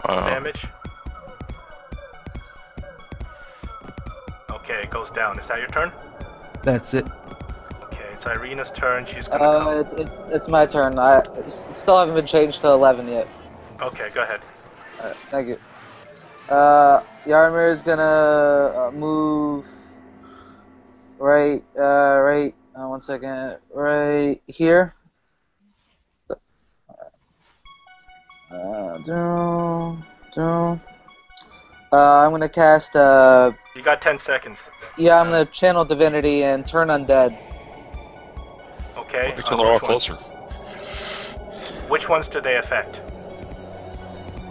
Damage. Okay, it goes down. Is that your turn? That's it. Okay, it's Irina's turn. She's gonna come. It's my turn. I still haven't been changed to 11 yet. Okay, go ahead. Alright, thank you. Yarmir is gonna move right, 1 second, right here. I'm gonna cast, You got 10 seconds. yeah, I'm gonna channel divinity and turn undead. Okay. Until they're all which ones? closer. Which ones do they affect?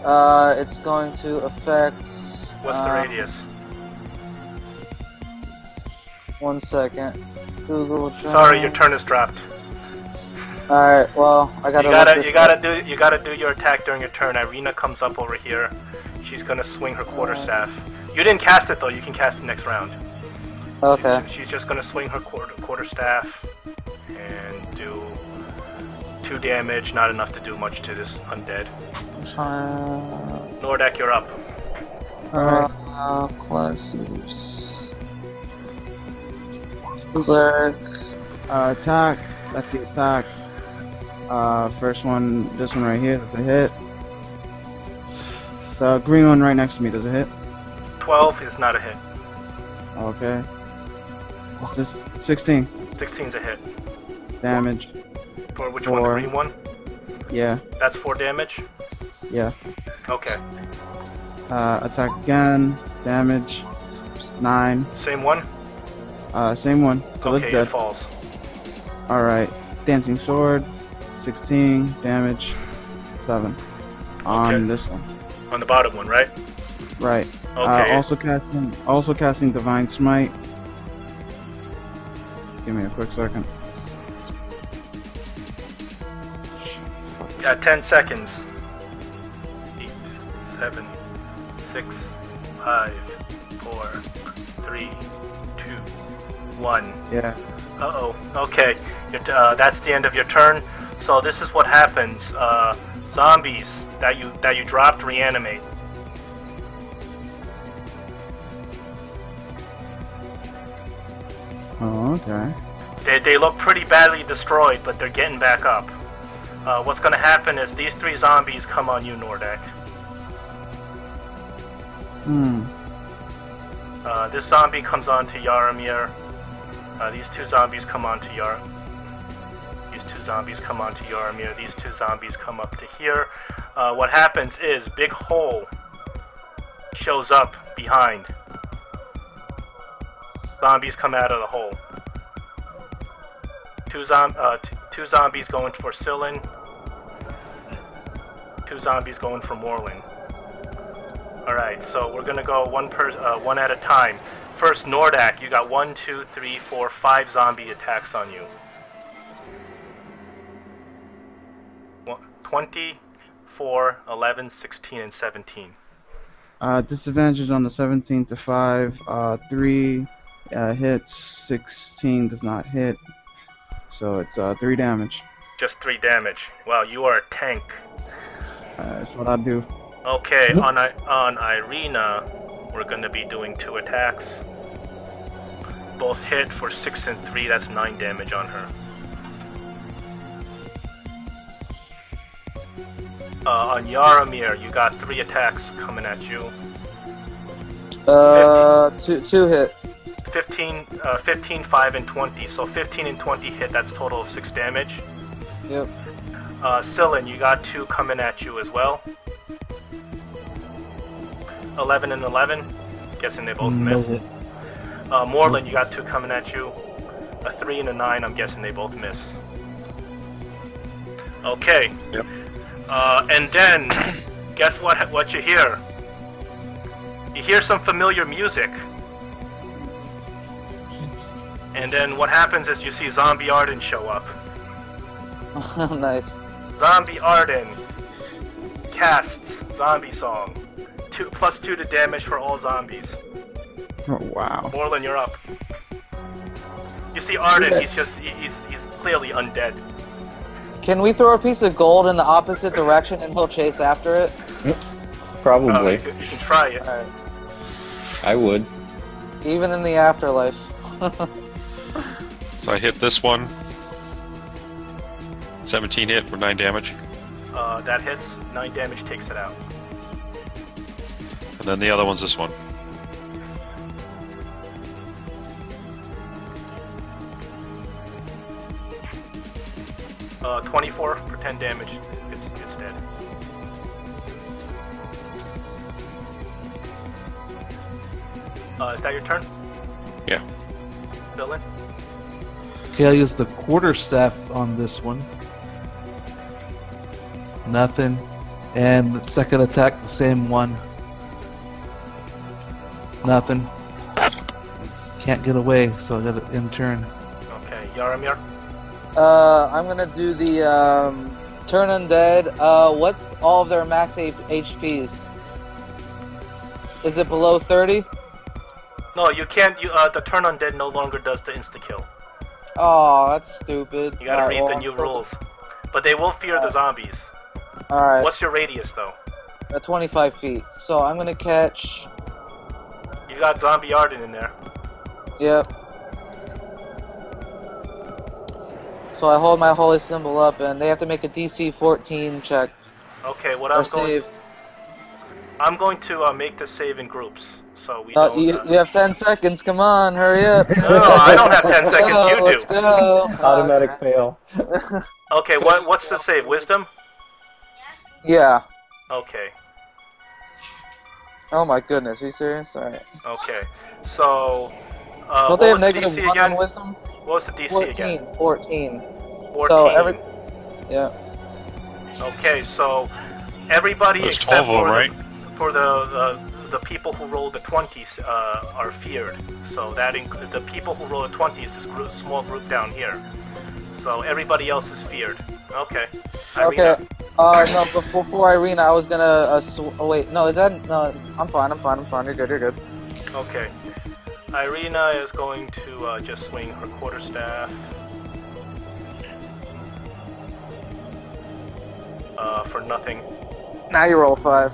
It's going to affect. What's the radius? 1 second. Google. Sorry, your turn is dropped. All right. Well, I gotta. You gotta do your attack during your turn. Irina comes up over here. She's gonna swing her quarterstaff. You didn't cast it though. You can cast it next round. Okay. She's just gonna swing her quarterstaff and do 2 damage. Not enough to do much to this undead. Nordak, you're up. Classes. Cleric. Attack. That's the attack. First one, this one right here, that's a hit. The green one right next to me, does it hit? 12 is not a hit. Okay. What's this? 16 16's a hit. damage. For which one? The 4. green one? Yeah, That's 4 damage? yeah. Okay. Attack again. Damage. 9. Same one? Same one. So it's Okay, it dead. falls. Alright. Dancing sword. 16 damage. 7. On Okay. this one. On the bottom one, right? Right. Okay. Also casting divine smite. Give me a quick second. Yeah, 10 seconds. 8, 7, 6, 5, 4, 3, 2, 1. Yeah. Uh-oh. Okay. That's the end of your turn. So this is what happens. Zombies that you dropped reanimate. Okay. They look pretty badly destroyed, but they're getting back up. What's going to happen is these 3 zombies come on you, Nordak. This zombie comes on to Yaramir. These 2 zombies come on to These 2 zombies come on to Yaramir. These 2 zombies come up to here. What happens is big hole shows up behind. Zombies come out of the hole. 2 zombies going for Sillin. 2 zombies going for Morlin. Alright, so we're gonna go one at a time. First, Nordak, you got 1, 2, 3, 4, 5 zombie attacks on you. 20, 4, 11, 16, and 17. Disadvantage on the 17 to 5. 3 hits. 16 does not hit. So it's 3 damage. Just 3 damage. Wow, you are a tank. That's what I do. Okay, on Irina, we're gonna be doing 2 attacks. Both hit for 6 and 3, that's 9 damage on her. On Yaramir, you got 3 attacks coming at you. 2 hit. 15, 5, and 20. So 15 and 20 hit, that's a total of 6 damage. Yep. Sillin, you got 2 coming at you as well. 11 and 11. Guessing they both miss. Morlin, you got 2 coming at you. A 3 and a 9, I'm guessing they both miss. Okay. Yep. And then, guess what you hear? You hear some familiar music. And then what happens is you see Zombie Arden show up. Nice. Zombie Arden casts Zombie Song. +2 to damage for all zombies. Oh, wow. Morlin, you're up. You see Arden, he's clearly undead. Can we throw a piece of gold in the opposite direction and he'll chase after it? Probably. You can try it. Alright. I would. Even in the afterlife. So I hit this one. 17 hit for 9 damage. That hits. 9 damage takes it out. And then the other one's this one. Uh, 24 for 10 damage. It's dead. Is that your turn? Yeah. Dylan? Okay, I'll use the quarterstaff on this one. Nothing. And the second attack, the same one. Nothing. Can't get away, so I got it in turn. Okay, Yaramir? I'm gonna do the turn undead. What's all of their max HPs? Is it below 30? No, you can't. The turn undead no longer does the insta kill. Oh, that's stupid. You gotta read the new rules. But they will fear the zombies. Alright. What's your radius though? 25 feet. So I'm gonna catch. You got Zombie Arden in there. Yep. So I hold my holy symbol up, and they have to make a DC 14 check. Okay, what I'm going to make the save in groups, so we don't. You have 10 seconds. Come on, hurry up. No, I don't have 10 seconds. You do. Let's go. Automatic fail. Okay, what's the save? Wisdom? Yeah. Okay. Oh my goodness, are you serious? Alright. Okay. So, don't they have what was the negative DC 1 again? on wisdom? What was the DC 14. again? 14. 14. So yeah. Okay, so everybody There's except 12 of them, right? for the people who rolled the 20s are feared. So that the people who roll the 20s is small group down here. So everybody else is feared. Okay. Irina. Okay. No, before Irina, I was gonna. Oh wait, no, is that no? I'm fine. You're good. Okay. Irina is going to just swing her quarterstaff. For nothing. Now you roll 5.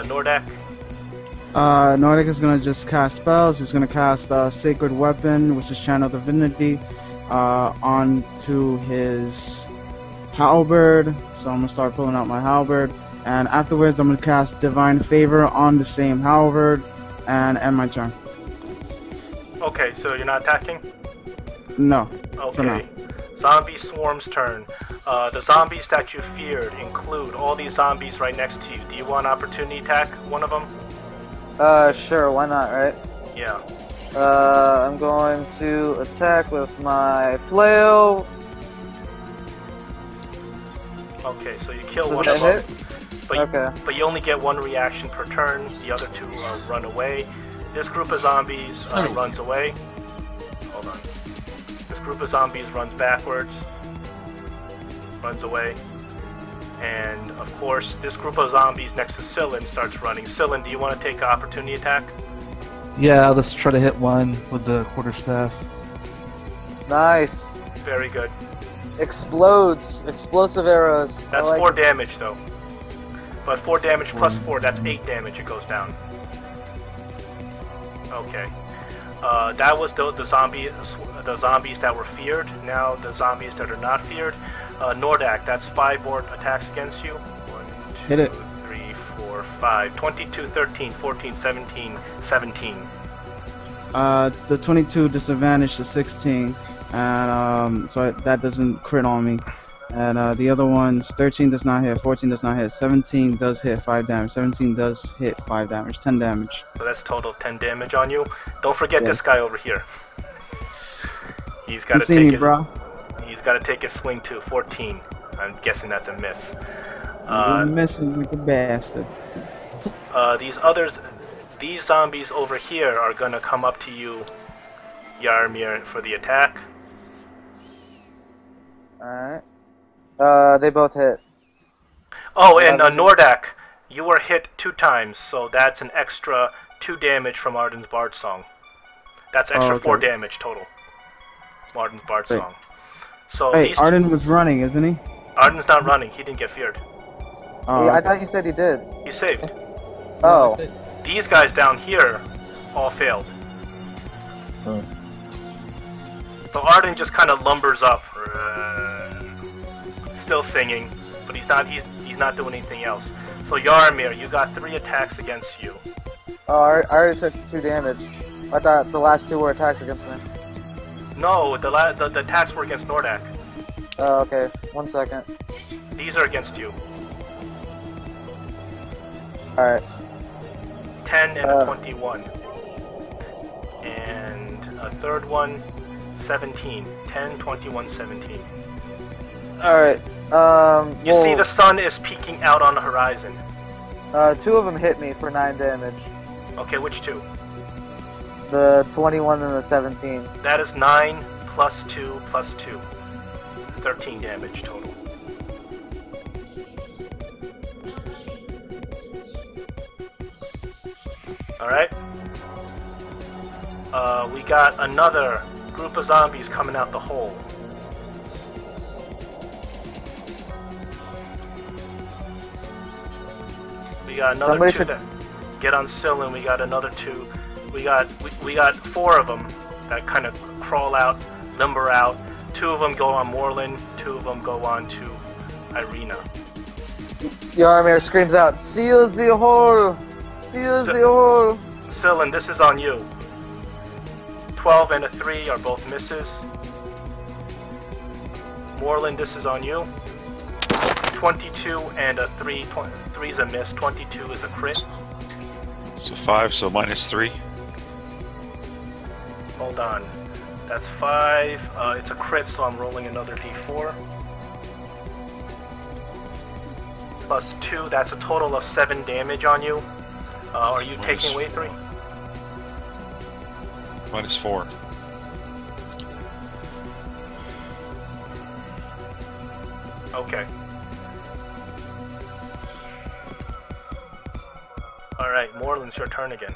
Nordak. Nordic is gonna just cast spells. He's gonna cast Sacred Weapon, which is Channel Divinity, onto his halberd. So I'm gonna start pulling out my halberd, and afterwards I'm gonna cast Divine Favor on the same halberd, and end my turn. Okay, so you're not attacking? No. For now. Okay. Zombie Swarm's turn. The zombies that you feared include all these zombies right next to you. Do you want opportunity attack one of them? Sure, why not, right? Yeah. I'm going to attack with my flail. Okay, so you kill Does one that of them. hit? But, Okay. but you only get one reaction per turn. The other two run away. This group of zombies runs away. Hold on. This group of zombies runs backwards. Runs away. And, of course, this group of zombies next to Sillin starts running. Sillin, do you want to take an opportunity attack? Yeah, let's try to hit one with the quarterstaff. Nice. Very good. Explodes. Explosive arrows. I That's like 4 it. damage, though. But 4 damage plus 4, that's 8 damage it goes down. Okay. That was the zombies that were feared. Now the zombies that are not feared. Nordak, that's 5 more attacks against you. 1, 2, Hit it. 3, 4, 5. 22, 13, 14, 17, 17. The 22 disadvantage to 16, and so that doesn't crit on me. And the other ones, 13 does not hit, 14 does not hit, 17 does hit 5 damage, 17 does hit 5 damage, 10 damage. So that's a total of 10 damage on you. Don't forget Yes. this guy over here. He's got You to see take me, his. bro? He's got to take his swing too. 14. I'm guessing that's a miss. You're missing like a bastard. These zombies over here are gonna come up to you, Yarmir, for the attack. Alright. They both hit. Oh, and Nordak, you were hit 2 times, so that's an extra 2 damage from Arden's Bard Song. That's extra okay. 4 damage total. Arden's Bard Wait. Song. So Hey, these Arden was running, isn't he? Arden's not running. He didn't get feared. Oh, Yeah, I thought you said he did. He saved. Oh. These guys down here all failed. Oh. So Arden just kind of lumbers up, still singing, but he's not doing anything else. So Yarmir, you got 3 attacks against you. Oh, I already took 2 damage. I thought the last 2 were attacks against me. No, the attacks were against Nordak. Oh, okay. 1 second. These are against you. Alright. 10 and a 21. And a third one, 17. 10, 21, 17. Alright. You see the sun is peeking out on the horizon. 2 of them hit me for 9 damage. Okay, which 2? The 21 and the 17. That is 9 plus 2 plus 2. 13 damage total. Alright. We got another group of zombies coming out the hole. We got another Somebody 2 should- that get on Sillin. We got another 2. We got 4 of them that kind of crawl out, number out. 2 of them go on Moreland. 2 of them go on to Irina. Yarmir screams out, "Seal the hole! Seal the hole!" Sillin, this is on you. 12 and a 3 are both misses. Moreland, this is on you. 22 and a 3. 3 is a miss. 22 is a crit. So 5, so -3. Hold on. That's 5. It's a crit, so I'm rolling another d4. Plus 2, that's a total of 7 damage on you. Are you taking away 3? -4. Okay. Alright, Moreland's your turn again.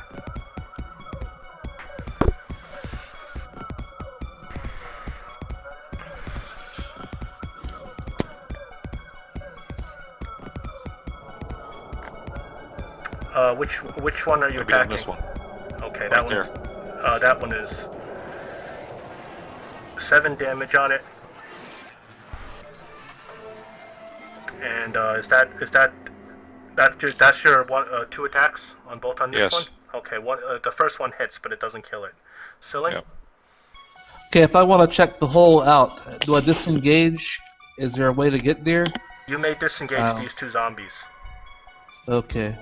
Which one are you It'll be on attacking? this one. Okay, Right that one is 7 damage on it. And that's your one, 2 attacks on both on this Yes. one? Okay, the first one hits, but it doesn't kill it. Silly? Yep. Okay, if I want to check the hole out, do I disengage? Is there a way to get there? You may disengage these 2 zombies. Okay.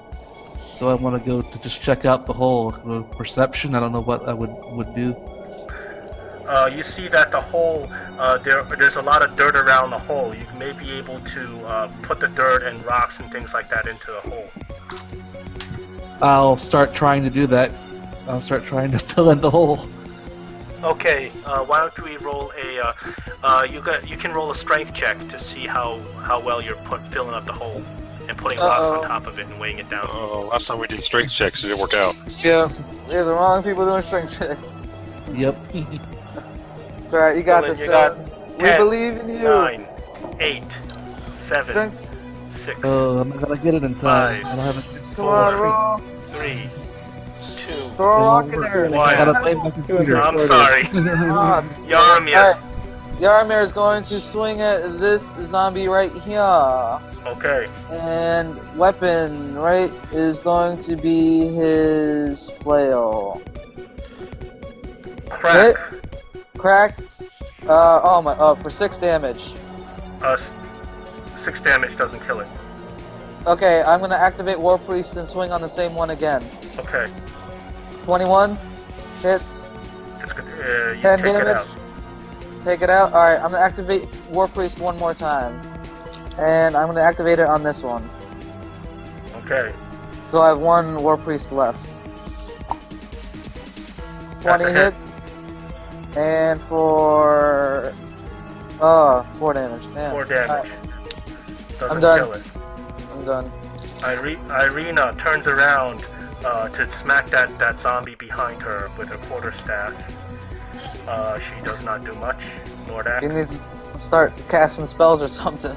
So I want to go to just check out the hole. Perception, I don't know what I would do. You see that the hole, there's a lot of dirt around the hole. You may be able to put the dirt and rocks and things like that into the hole. I'll start trying to do that. I'll start trying to fill in the hole. Okay, why don't we roll a, you can roll a strength check to see how well you're filling up the hole and putting rocks on top of it and weighing it down. Last time we did strength checks, it didn't work out. Yeah, they're the wrong people doing strength checks. Yep. It's alright, you got this, sir. We 10, believe in you. 9, 8, 7, Strength. 6, I'm not gonna get it in time. 5, I don't have it. Come on, roll. 3, 2, Throw a rock in there. Why? I gotta blame my computer. I'm sorry. Come on. Yaramir. Alright. Yaramir is going to swing at this zombie right here. Okay. And weapon, right, is going to be his flail. Crack. Crack. For 6 damage. 6 damage doesn't kill it. Okay, I'm gonna activate War Priest and swing on the same one again. Okay. 21 hits. It's good. You 10 take it damage. out. Take it out. Alright, I'm gonna activate War Priest one more time. And I'm gonna activate it on this one. Okay. So I have 1 War Priest left. 20 hits. And for 4 damage. Damn. 4 damage. Doesn't I'm done. kill it. I'm done. Irina turns around to smack that zombie behind her with her quarterstaff. She does not do much. Nordak. You need to start casting spells or something.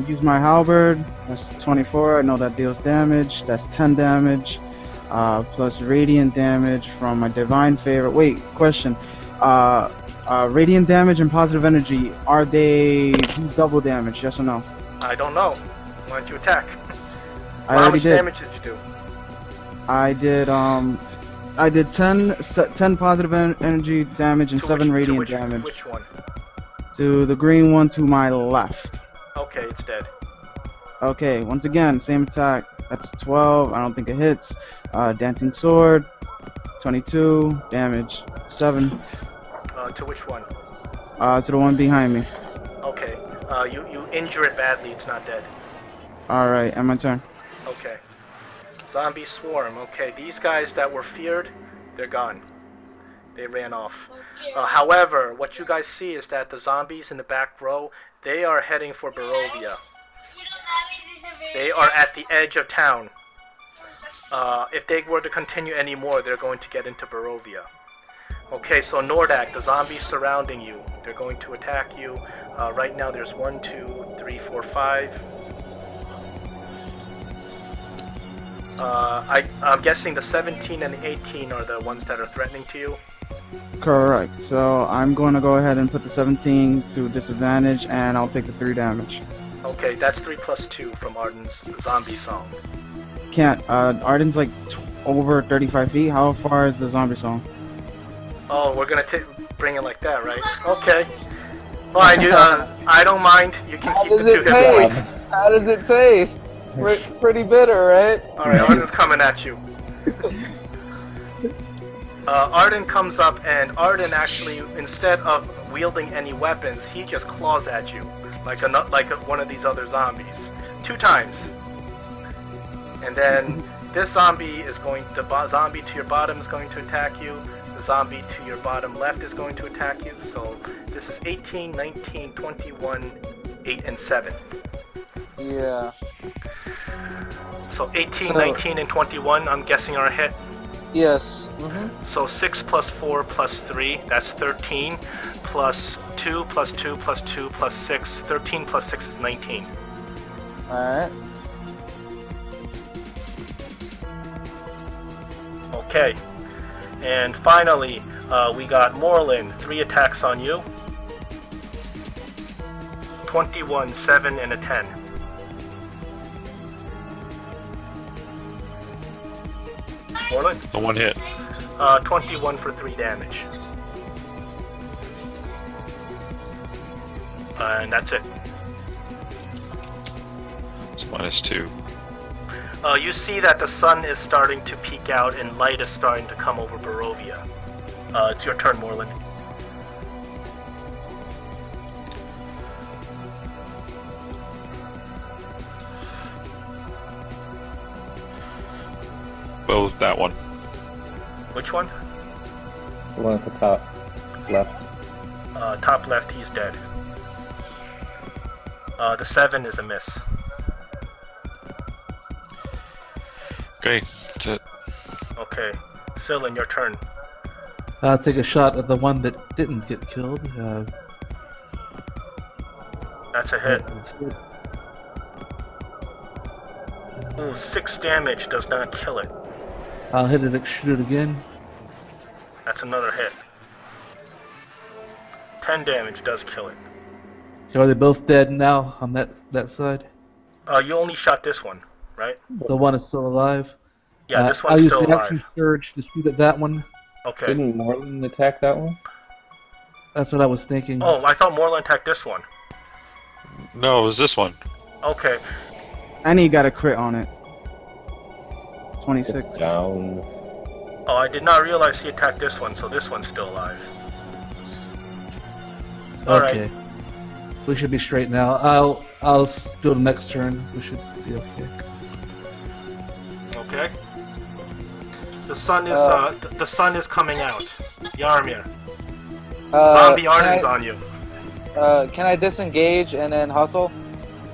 Use my halberd. That's 24. I know that deals damage. That's 10 damage. Plus radiant damage from my divine favor. Wait, question. Radiant damage and positive energy, are they double damage? Yes or no? I don't know. Why don't you attack? How much damage did you do? I did 10 positive energy damage and 7 radiant damage. Which one? To the green one to my left. Okay, it's dead. Okay, once again, same attack. That's 12. I don't think it hits. Dancing sword, 22 damage, 7. To which one? To the one behind me. Okay. You injure it badly. It's not dead. All right, and my turn. Okay. Zombie swarm. Okay, these guys that were feared, they're gone. They ran off. However, what you guys see is that the zombies in the back row, they are heading for Barovia. They are at the edge of town. If they were to continue anymore, they're going to get into Barovia. Okay, so Nordak, the zombies surrounding you, they're going to attack you. Right now there's 1, 2, 3, 4, 5. I'm guessing the 17 and the 18 are the ones that are threatening to you. Correct. So I'm going to go ahead and put the 17 to disadvantage, and I'll take the 3 damage. Okay, that's 3 plus 2 from Arden's zombie song. Can't. Arden's like over 35 feet. How far is the zombie song? Oh, we're gonna bring it like that, right? Okay. Fine, I don't mind. You can keep the 2 hit points. How does it taste? Pretty bitter, right? Alright, Arden's coming at you. Arden comes up, and Arden actually, instead of wielding any weapons, he just claws at you, like one of these other zombies, 2 times. And then this zombie is the zombie to your bottom is going to attack you. The zombie to your bottom left is going to attack you. So this is 18, 19, 21, 8, and 7. Yeah. So 18, 19, and 21, I'm guessing are a hit. Yes. So 6 plus 4 plus 3, that's 13. Plus 2 plus 2 plus 2 plus 6, 13 plus 6 is 19. Alright. Okay. And finally, we got Moreland. 3 attacks on you. 21, 7, and a 10. Moreland? The one hit. 21 for 3 damage. And that's it. It's -2. You see that the sun is starting to peek out and light is starting to come over Barovia. It's your turn, Moreland. Well, that one. Which one? The one at the top left. Top left, he's dead. The 7 is a miss. Okay, that's it. Okay. Sylvan, your turn. I'll take a shot at the one that didn't get killed. That's a hit. That's good. Ooh, 6 damage does not kill it. I'll hit it, shoot it again. That's another hit. 10 damage does kill it. Are they both dead now on that side? You only shot this one, right? The one is still alive. Yeah, this I'll one's use still the alive. action surge to shoot at that one. Okay. Didn't Moreland attack that one? That's what I was thinking. Oh, I thought Moreland attacked this one. No, it was this one. Okay. And he got a crit on it. 26. It's down. Oh, I did not realize he attacked this one, so this one's still alive. Alright. Okay. We should be straight now. I'll do the next turn. We should be okay. Okay. The sun is coming out. Yarmir. Zombie Arden's on you. Can I disengage and then hustle?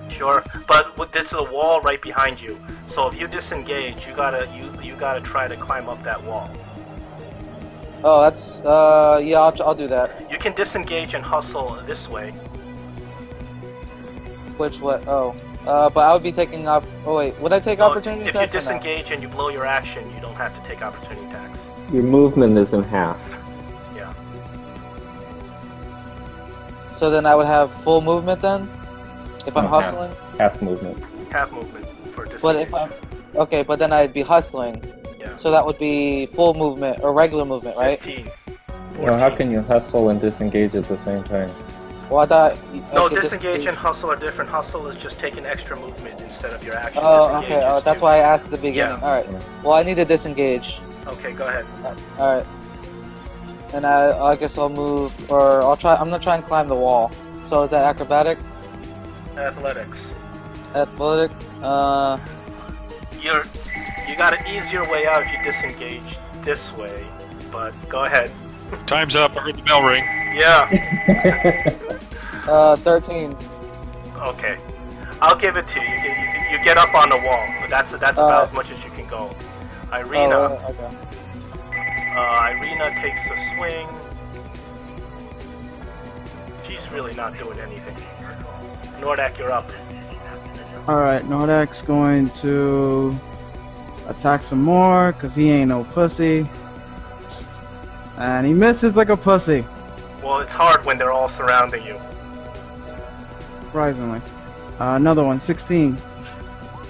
Sure, but this is a wall right behind you. So if you disengage, you gotta try to climb up that wall. Oh, that's yeah. I'll do that. You can disengage and hustle this way. Which what? Oh, but I would be taking up. Oh wait, would I take opportunity If you attacks? Or no? disengage and you blow your action, you don't have to take opportunity attacks. Your movement is in half. Yeah. So then I would have full movement then, if I'm No, hustling. Half movement. Half movement for disengage. But if I'm okay, but then I'd be hustling. Yeah. So that would be full movement or regular movement, right? 15. Well, how can you hustle and disengage at the same time? Well, I thought. No, okay, disengage and hustle are different. Hustle is just taking extra movement instead of your action. Oh, Disengage okay. Oh, is that's to- why I asked at the beginning. Yeah. All right. Well, I need to disengage. Okay, go ahead. All right. And I guess I'll move, or I'll try. I'm gonna try and climb the wall. So is that acrobatic? Athletics. Athletic? You got an easier way out if you disengage this way, but go ahead. Time's up. I heard the bell ring. Yeah. 13. Okay. I'll give it to you. You get up on the wall, but that's about as much as you can go. Irina. Oh, okay. Irina takes a swing. She's really not doing anything. Nordak, you're up. Alright, Nordak's going to attack some more, because he ain't no pussy. And he misses like a pussy, Well, it's hard when they're all surrounding you. surprisingly. Another one, 16.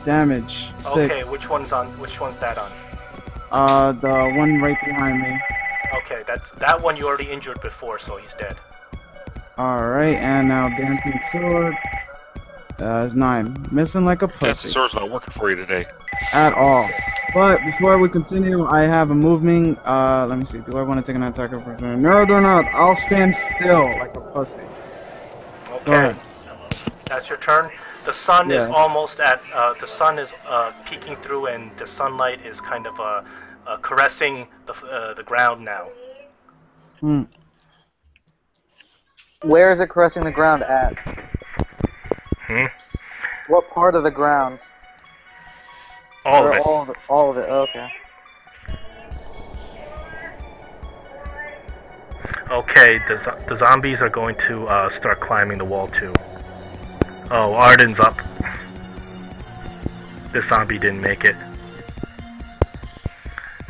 Damage, 6. Okay, which one's that on? The one right behind me. Okay, that one you already injured before, so he's dead. Alright, and now Dancing Sword. Is 9. Missing like a Dancing pussy. sword's not working for you today. At all. But before we continue, I have a moving. Let me see. Do I want to take an attack of opportunity? No, do not. I'll stand still like a pussy. Go Okay, ahead. that's your turn. The sun Yeah. is almost at. The sun is peeking through, and the sunlight is kind of caressing the ground now. Hmm. Where is it caressing the ground at? Hmm? What part of the ground? All Or of it. all of it. Okay. Okay, the zombies are going to start climbing the wall too. Oh, Arden's up. This zombie didn't make it.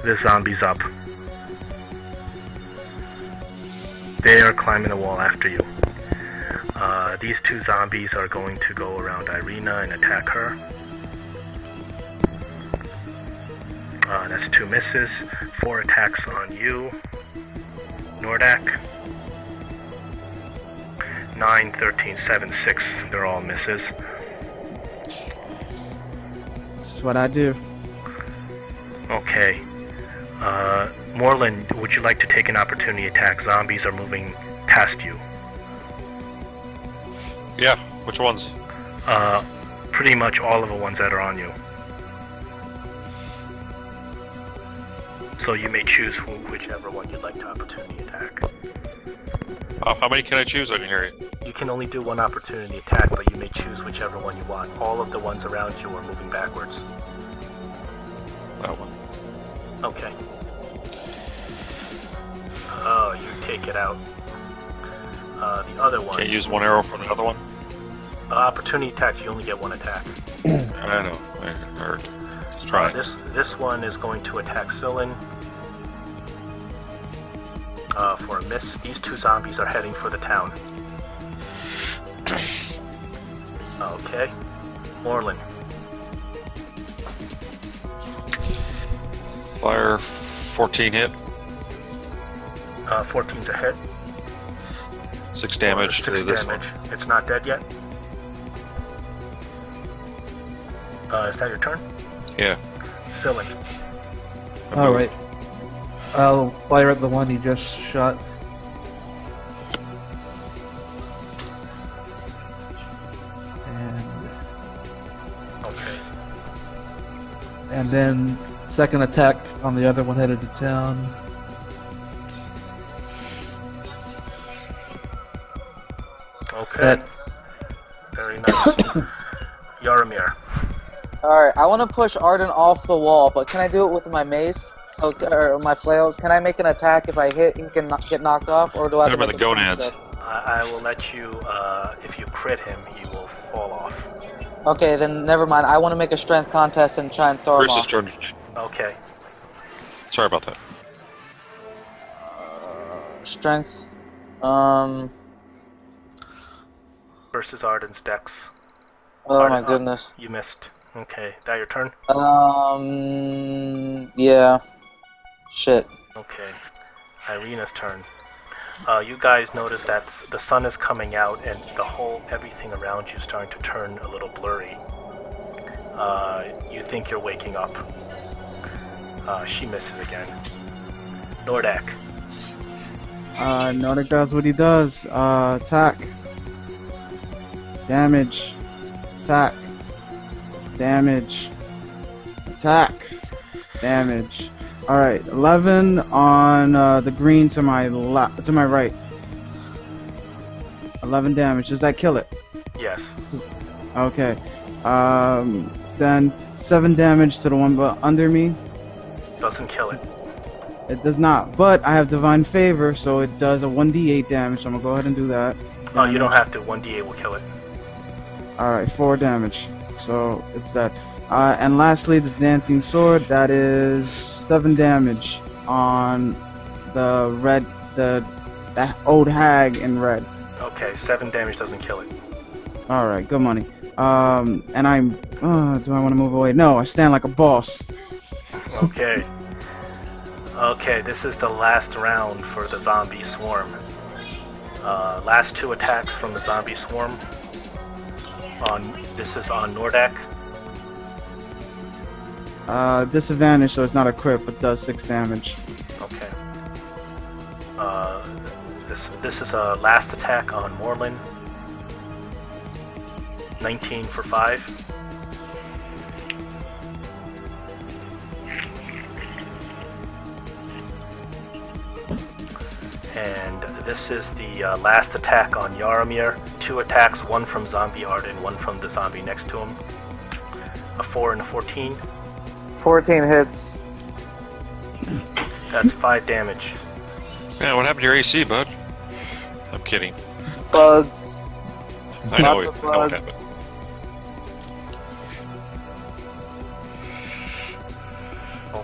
This zombie's up. They are climbing the wall after you. These two zombies are going to go around Irina and attack her. That's 2 misses. 4 attacks on you, Nordak. 9, 13, 7, 6. They're all misses. That's what I do. Okay. Moreland, would you like to take an opportunity attack? Zombies are moving past you. Yeah, which ones? Pretty much all of the ones that are on you. So you may choose whichever one you'd like to opportunity attack. How many can I choose? I didn't hear you. You can only do one opportunity attack, but you may choose whichever one you want. All of the ones around you are moving backwards. That one. Okay. Oh, you take it out. The other one. Can't use one arrow for another one? Opportunity attack, you only get 1 attack. I know. I heard. Let's try it. This one is going to attack Sillin. For a miss. These 2 zombies are heading for the town. Okay. Moreland. Fire 14 hit. 14's a hit. 6 damage 6 to this damage. one. It's not dead yet. Is that your turn? Yeah. Sillin. All right. I'll fire at the one he just shot. Okay. And then second attack on the other one headed to town. Okay. That's Very nice. Yaramir. Alright, I want to push Arden off the wall, but can I do it with my mace? Or my flail? Can I make an attack if I hit, he can get knocked off? Or do I have Hit to him in make the a gonads. check? I will let you, if you crit him, he will fall off. Okay, then never mind. I want to make a strength contest and try and throw him Bruce's off. turn. Okay. Sorry about that. Strength. Versus Arden's dex. Oh Arden, my goodness. You missed. Okay. That your turn? Yeah. Shit. Okay. Irina's turn. You guys notice that the sun is coming out and everything around you is starting to turn a little blurry. You think you're waking up. She misses again. Nordak. Nordic does what he does. Attack. Damage. Attack. Damage. Attack. Damage. Alright, 11 on the green to my right. 11 damage. Does that kill it? Yes. Okay. Then 7 damage to the one under me. Doesn't kill it. It does not, but I have Divine Favor, so it does a 1d8 damage, so I'm gonna go ahead and do that. Oh, you don't have to. 1d8 will kill it. Alright, 4 damage. So, it's that. And lastly, the Dancing Sword, that is 7 damage on the red, that old hag in red. Okay, 7 damage doesn't kill it. Alright, good money. And I'm, do I want to move away? No, I stand like a boss. Okay. Okay, this is the last round for the zombie swarm. Last 2 attacks from the zombie swarm. This is on Nordak. Disadvantage, so it's not a crit, but does 6 damage. Okay. This is a last attack on Moreland. 19 for 5. And this is the last attack on Yaramir. 2 attacks, one from zombie Arden, one from the zombie next to him. A 4 and a 14. 14 hits. That's 5 damage. Man, what happened to your AC, bud? I'm kidding. Bugs. I know, Lots of I know what bugs. happened.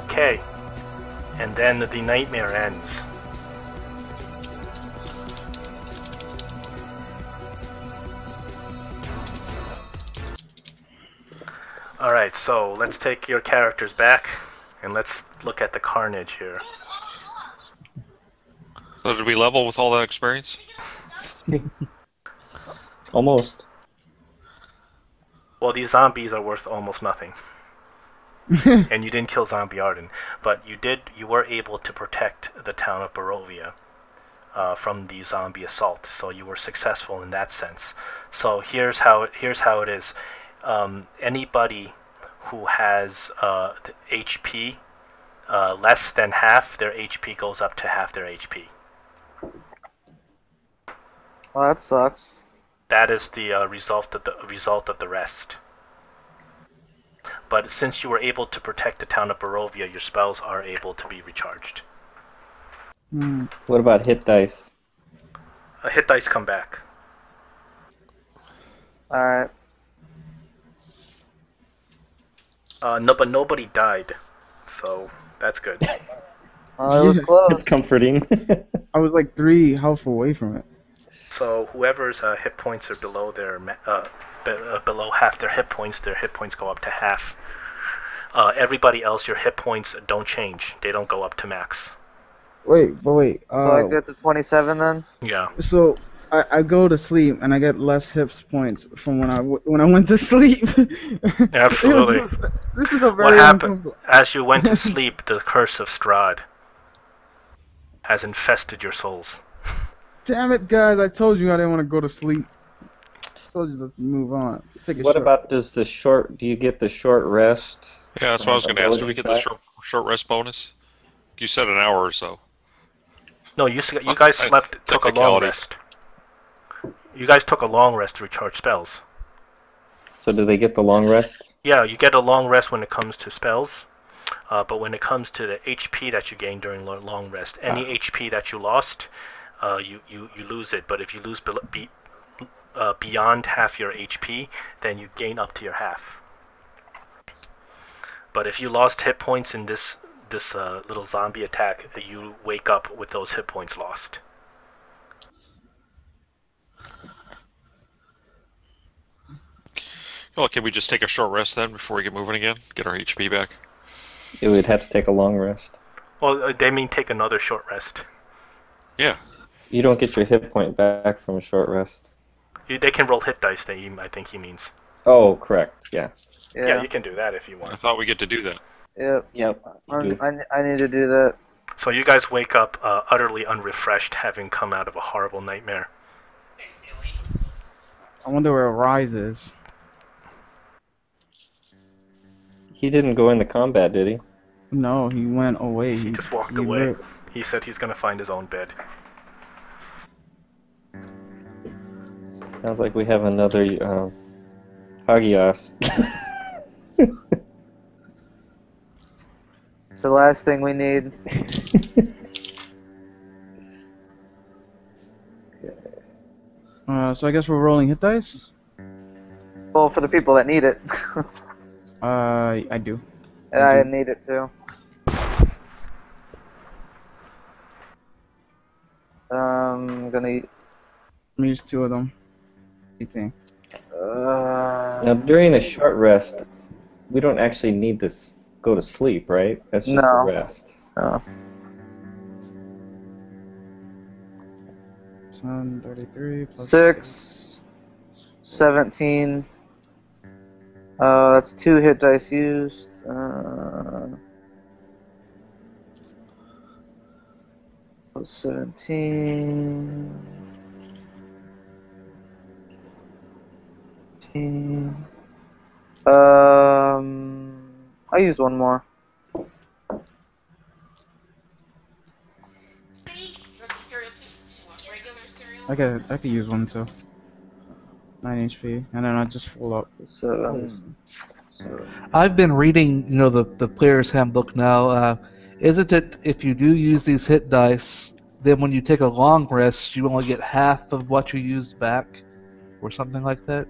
Okay. And then the nightmare ends. Alright, so let's take your characters back and let's look at the carnage here. So did we level with all that experience? Almost. Well, these zombies are worth almost nothing. And you didn't kill Zombie Arden, but you were able to protect the town of Barovia from the zombie assault, so you were successful in that sense. So here's how it is. Anybody who has HP less than half their HP goes up to half their HP. Well, that sucks. That is the result of the rest. But since you were able to protect the town of Barovia, your spells are able to be recharged. What about hit dice? Hit dice come back. Alright. No, but nobody died, so that's good. Oh, it was It's close. comforting. I was like 3 health away from it. So whoever's hit points are below below half their hit points go up to half. Everybody else, your hit points don't change; they don't go up to max. Wait. So I get to 27 then? Yeah. So I go to sleep and I get less hit points from when I went to sleep. Absolutely. This is a very What happened uncomfortable. as you went to sleep? The curse of Strahd has infested your souls. Damn it, guys! I told you I didn't want to go to sleep. I told you let's move on. Take a What short- about do you get the short rest? Yeah, that's what I was going to ask. Do we get the short rest bonus? You said an hour or so. No, you guys took a long Technicality. rest. You guys took a long rest to recharge spells. So do they get the long rest? Yeah, you get a long rest when it comes to spells, but when it comes to the HP that you gain during long rest, any HP that you lost, you lose it. But if you lose beyond half your HP, then you gain up to your half. But if you lost hit points in this little zombie attack, you wake up with those hit points lost. Well, can we just take a short rest then before we get moving again? Get our HP back? It would have to take a long rest. Well, they mean take another short rest. Yeah. You don't get your hit point back from a short rest. They can roll hit dice, I think he means. Oh, correct. Yeah. Yeah, you can do that if you I want. thought we get to do that. Yep. Yep. You do. I need to do that. So you guys wake up utterly unrefreshed, having come out of a horrible nightmare. I wonder where Rise is. He didn't go into combat, did he? No, he went away. He just walked he away. lived. He said he's gonna find his own bed. Sounds like we have another Hagios. It's the last thing we need. So I guess we're rolling hit dice. Well, for the people that need it. I do. I need it too. I'm gonna. Let me use 2 of them. Okay. Now, during a short rest, we don't actually need to go to sleep, right? That's just No. a rest. Oh. 33 plus 6, 17. That's 2 hit dice used. Plus 17. 15. I use 1 more. I could use 1 too. 9 HP, and then I just full up. 7. I've been reading, the player's handbook now. Isn't it if you do use these hit dice, then when you take a long rest, you only get half of what you used back, or something like that?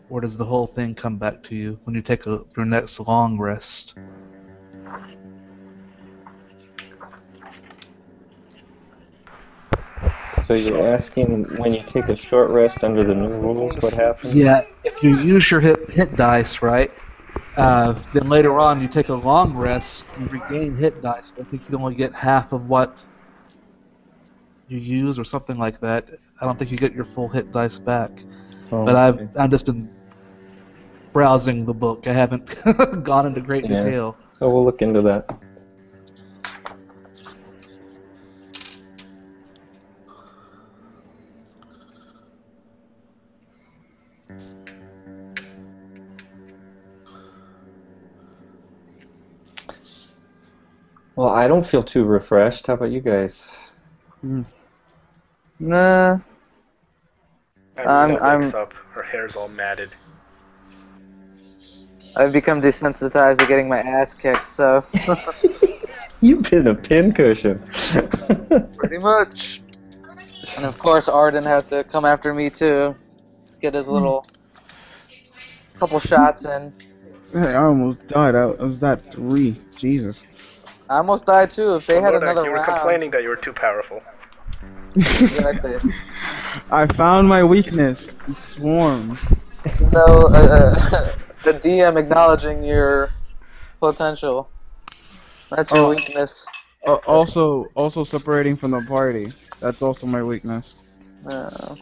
Or does the whole thing come back to you when you take your next long rest? So you're asking when you take a short rest under the new rules, what happens? Yeah, if you use your hit dice, right, then later on you take a long rest, you regain hit dice, but I think you only get half of what you use or something like that. I don't think you get your full hit dice back. Oh, But okay. I've just been browsing the book. I haven't gone into great Yeah. detail. So we'll look into that. Well, I don't feel too refreshed. How about you guys? Nah. Irina wakes up, her hair's all matted. I've become desensitized to getting my ass kicked, so You've been a pincushion. pretty much. And of course, Arden had to come after me too, to get his little couple shots in. Hey, I almost died. I was at 3. Jesus. I almost died too. If they had Lordak, another you were round, complaining that you were too powerful. exactly. I found my weakness. Swarms. No, the DM acknowledging your potential. That's your Oh. weakness. Also separating from the party. That's also my weakness. I'm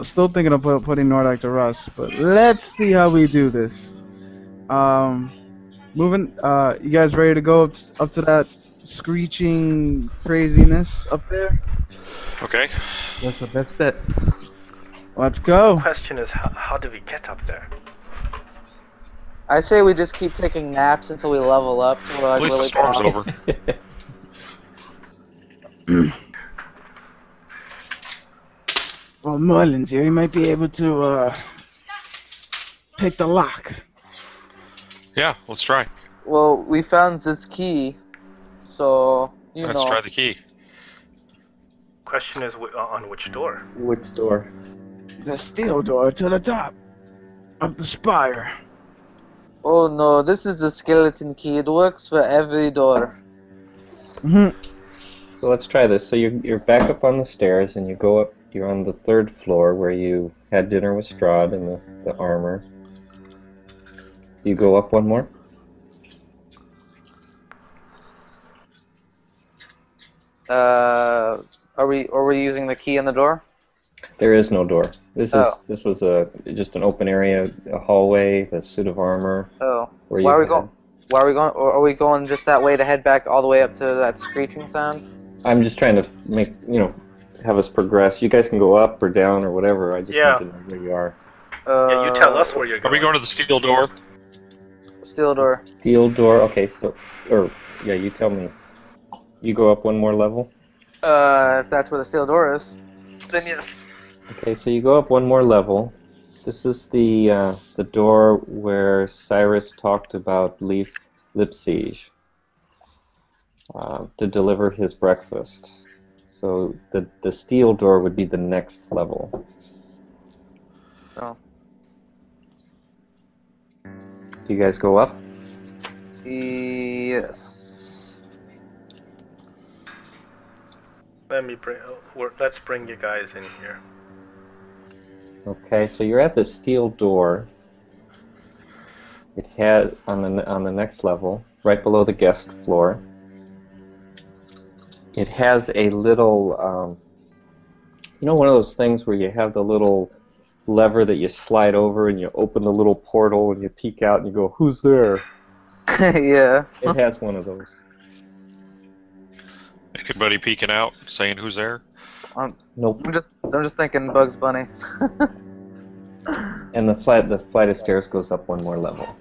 still thinking of putting Nordak to rust, but let's see how we do this. Moving. You guys ready to go up to that screeching craziness up there? Okay. That's the best bet. Let's go. The question is, how do we get up there? I say we just keep taking naps until we level up to where like At least the really storm's powerful. over. Well, Merlin's here. He might be able to pick the lock. Yeah, let's try. Well, we found this key, so you Let's know. try the key. Question is on which door? Which door? The steel door to the top of the spire. Oh no, this is the skeleton key. It works for every door. Mm-hmm. So let's try this. So you're back up on the stairs, and you go up. You're on the 3rd floor where you had dinner with Strahd and the armor. You go up one more. Are we using the key in the door? There is no door. This was just an open area, a hallway, the suit of armor. Oh. Where Why you are we going? Why are we going? Or are we going just that way to head back all the way up to that screeching sound? I'm just trying to make have us progress. You guys can go up or down or whatever. I just Yeah. want to know where you are. Yeah, you tell us where you're Are going. we going to the steel door? Steel door. Steel door. Okay, yeah, you tell me. You go up one more level. If that's where the steel door is, then yes. Okay, so you go up one more level. This is the door where Cyrus talked about lip siege to deliver his breakfast. So the steel door would be the next level. Oh. Do you guys go up? Yes. Let's bring you guys in here. Okay, so you're at the steel door. It has on the next level, right below the guest floor. It has a little, one of those things where you have the little lever that you slide over and you open the little portal and you peek out and you go, "Who's there?" Yeah. It has one of those. Anybody peeking out, saying who's there? Nope. I'm just thinking Bugs Bunny. And the flight of stairs goes up one more level.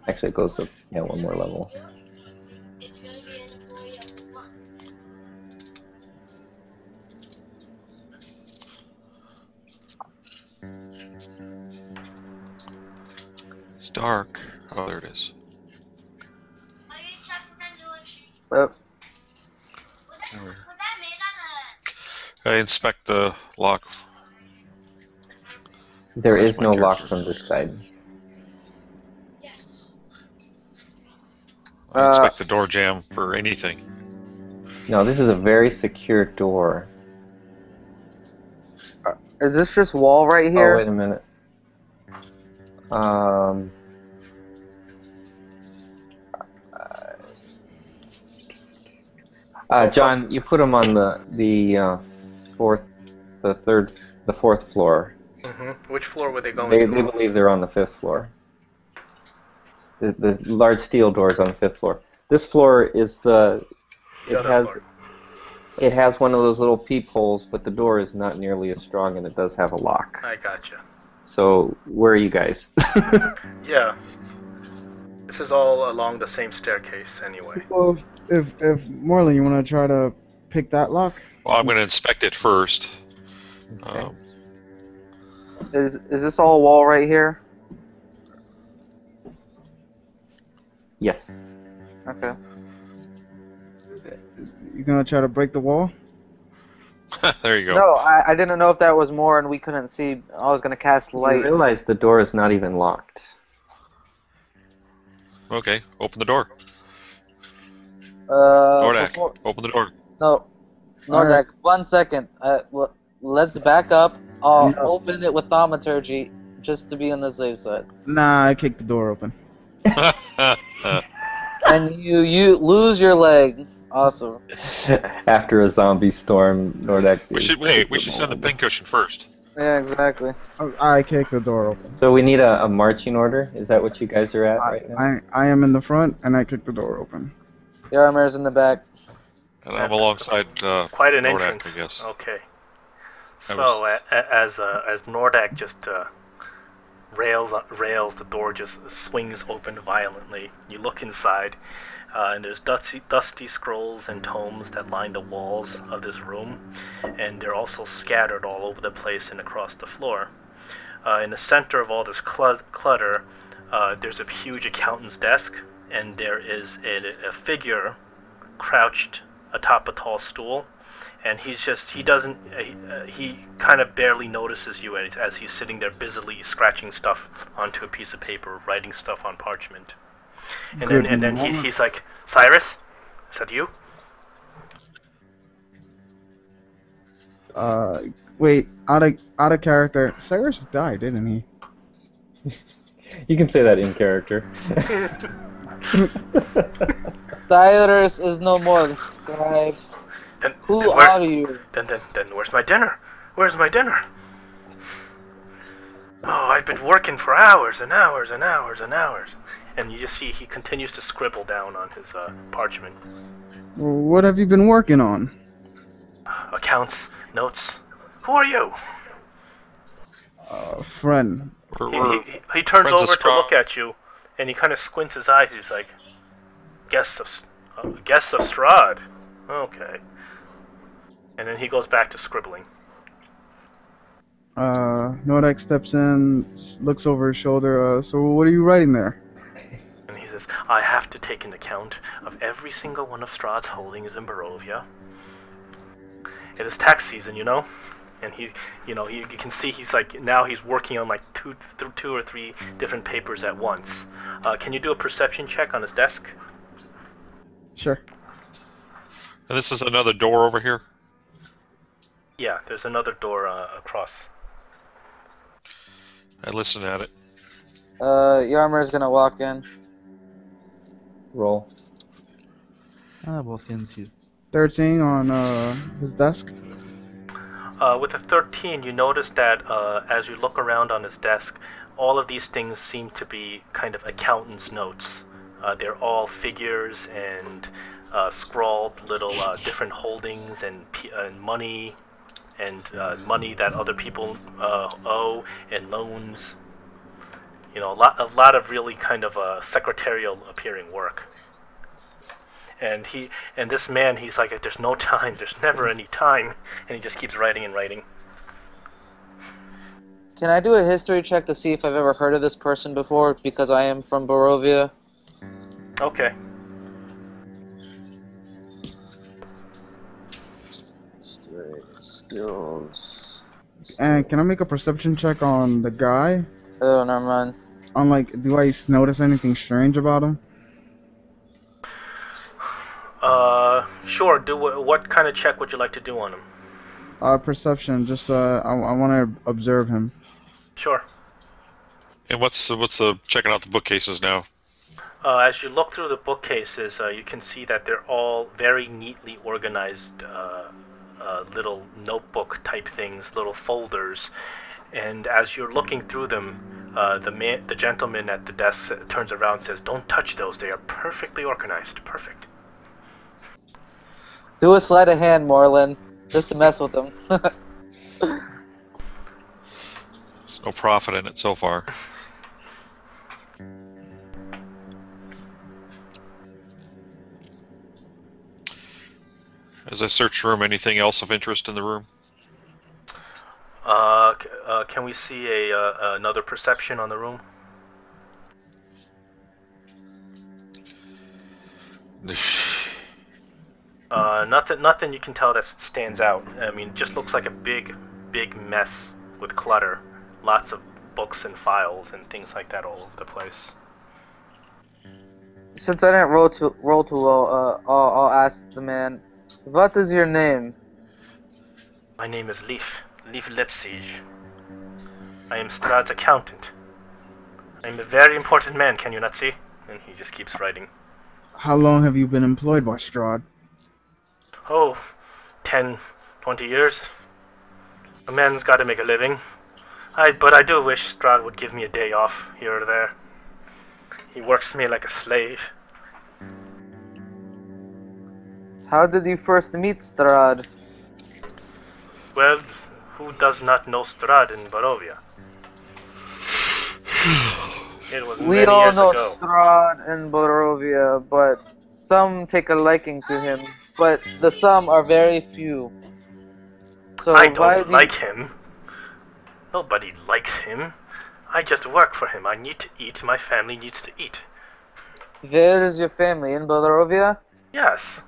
Actually, it goes up, one more level. It's dark. Oh, there it is. Yep. I inspect the lock. There is my no lock character. from this side. I inspect the door jamb for anything. No, this is a very secure door. Is this just wall right Oh, here? wait a minute. John, you put them on the fourth, the fourth floor. Which floor were they going They to? believe they're on the fifth floor. The large steel doors on the fifth floor. This floor is The other floor. It has one of those little peepholes, but the door is not nearly as strong, and it does have a lock. I gotcha. So where are you guys? Yeah. This is all along the same staircase anyway. Well, if Morley, you want to try to pick that lock? Well, I'm going to inspect it first. Okay. Is this all wall right here? Yes. Okay. You gonna try to break the wall? There you go. No, I didn't know if that was more and we couldn't see. I was gonna cast You light. realize the door is not even locked. Okay, open the door. Nordak, Nordak, open the door. No, Nordak. One second. Let's back up. I'll open it with thaumaturgy just to be on the safe side. Nah, I kicked the door open. And you lose your leg. Awesome. After a zombie storm, Nordak. We should send the pincushion first. Yeah, exactly. I kicked the door open. So we need a marching order? Is that what you guys are at right now? I am in the front, and I kicked the door open. Yarmir's in the back. And I'm alongside Quite an Nordak, entrance. I guess. Okay. That So as Nordak just rails, the door just swings open violently. You look inside, and there's dusty scrolls and tomes that line the walls of this room, and they're also scattered all over the place and across the floor. In the center of all this clutter, there's a huge accountant's desk, and there is a figure crouched atop a tall stool. And he kind of barely notices you as he's sitting there busily scratching stuff onto a piece of paper, writing stuff on parchment. And then he's like, Cyrus, is that you? Wait, out of character. Cyrus died, didn't he? You can say that in character. Cyrus is no more, scribe. Who are you? Then where's my dinner? Where's my dinner? Oh, I've been working for hours and hours and hours and hours. And you just see he continues to scribble down on his parchment. What have you been working on? Accounts, notes. Who are you? Friend. He turns over to look at you, and he kind of squints his eyes. He's like, guest of Strahd. Okay. And then he goes back to scribbling. Nordak steps in, looks over his shoulder. So what are you writing there? And he says, I have to take an account of every single one of Strahd's holdings in Barovia. It is tax season, you know? And you can see he's like, now he's working on like two or three different papers at once. Can you do a perception check on his desk? Sure. And this is another door over here? Yeah, there's another door across. I listen at it. Yarmir's gonna walk in. Roll. I walk into. 13 on his desk. With a 13, you notice that as you look around on his desk, all of these things seem to be kind of accountant's notes. They're all figures and scrawled little different holdings and money and money that other people owe and loans. You know, a lot of really kind of secretarial appearing work. And this man, he's like, there's no time, there's never any time, and he just keeps writing and writing. Can I do a history check to see if I've ever heard of this person before, because I am from Barovia? Okay. Skills. And can I make a perception check on the guy? Oh, never mind. On like, do I notice anything strange about him? Sure. What kind of check would you like to do on him? Perception. Just I want to observe him. Sure. And what's the checking out the bookcases now? As you look through the bookcases, you can see that they're all very neatly organized little notebook type things, little folders. And as you're looking through them, the gentleman at the desk turns around and says, "Don't touch those. They are perfectly organized. Perfect." Do a sleight of hand, Morlin, just to mess with them. There's no profit in it so far. As I search the room, anything else of interest in the room? Can we see another perception on the room? Nothing you can tell that stands out. I mean, it just looks like a big mess with clutter. Lots of books and files and things like that all over the place. Since I didn't roll too well, I'll ask the man, "What is your name?" My name is Leaf Lipsiege. I am Strahd's accountant. I am a very important man, can you not see? And he just keeps writing. How long have you been employed by Strahd? Oh, 10, 20 years. A man's got to make a living. But I do wish Strahd would give me a day off here or there. He works me like a slave. How did you first meet Strahd? Well, who does not know Strahd in Barovia? It was We many all years know ago. Strahd and Barovia, but some take a liking to him. But the some are very few. So I why don't do you- like him. Nobody likes him. I just work for him. I need to eat. My family needs to eat. Where is your family? In Barovia? Yes.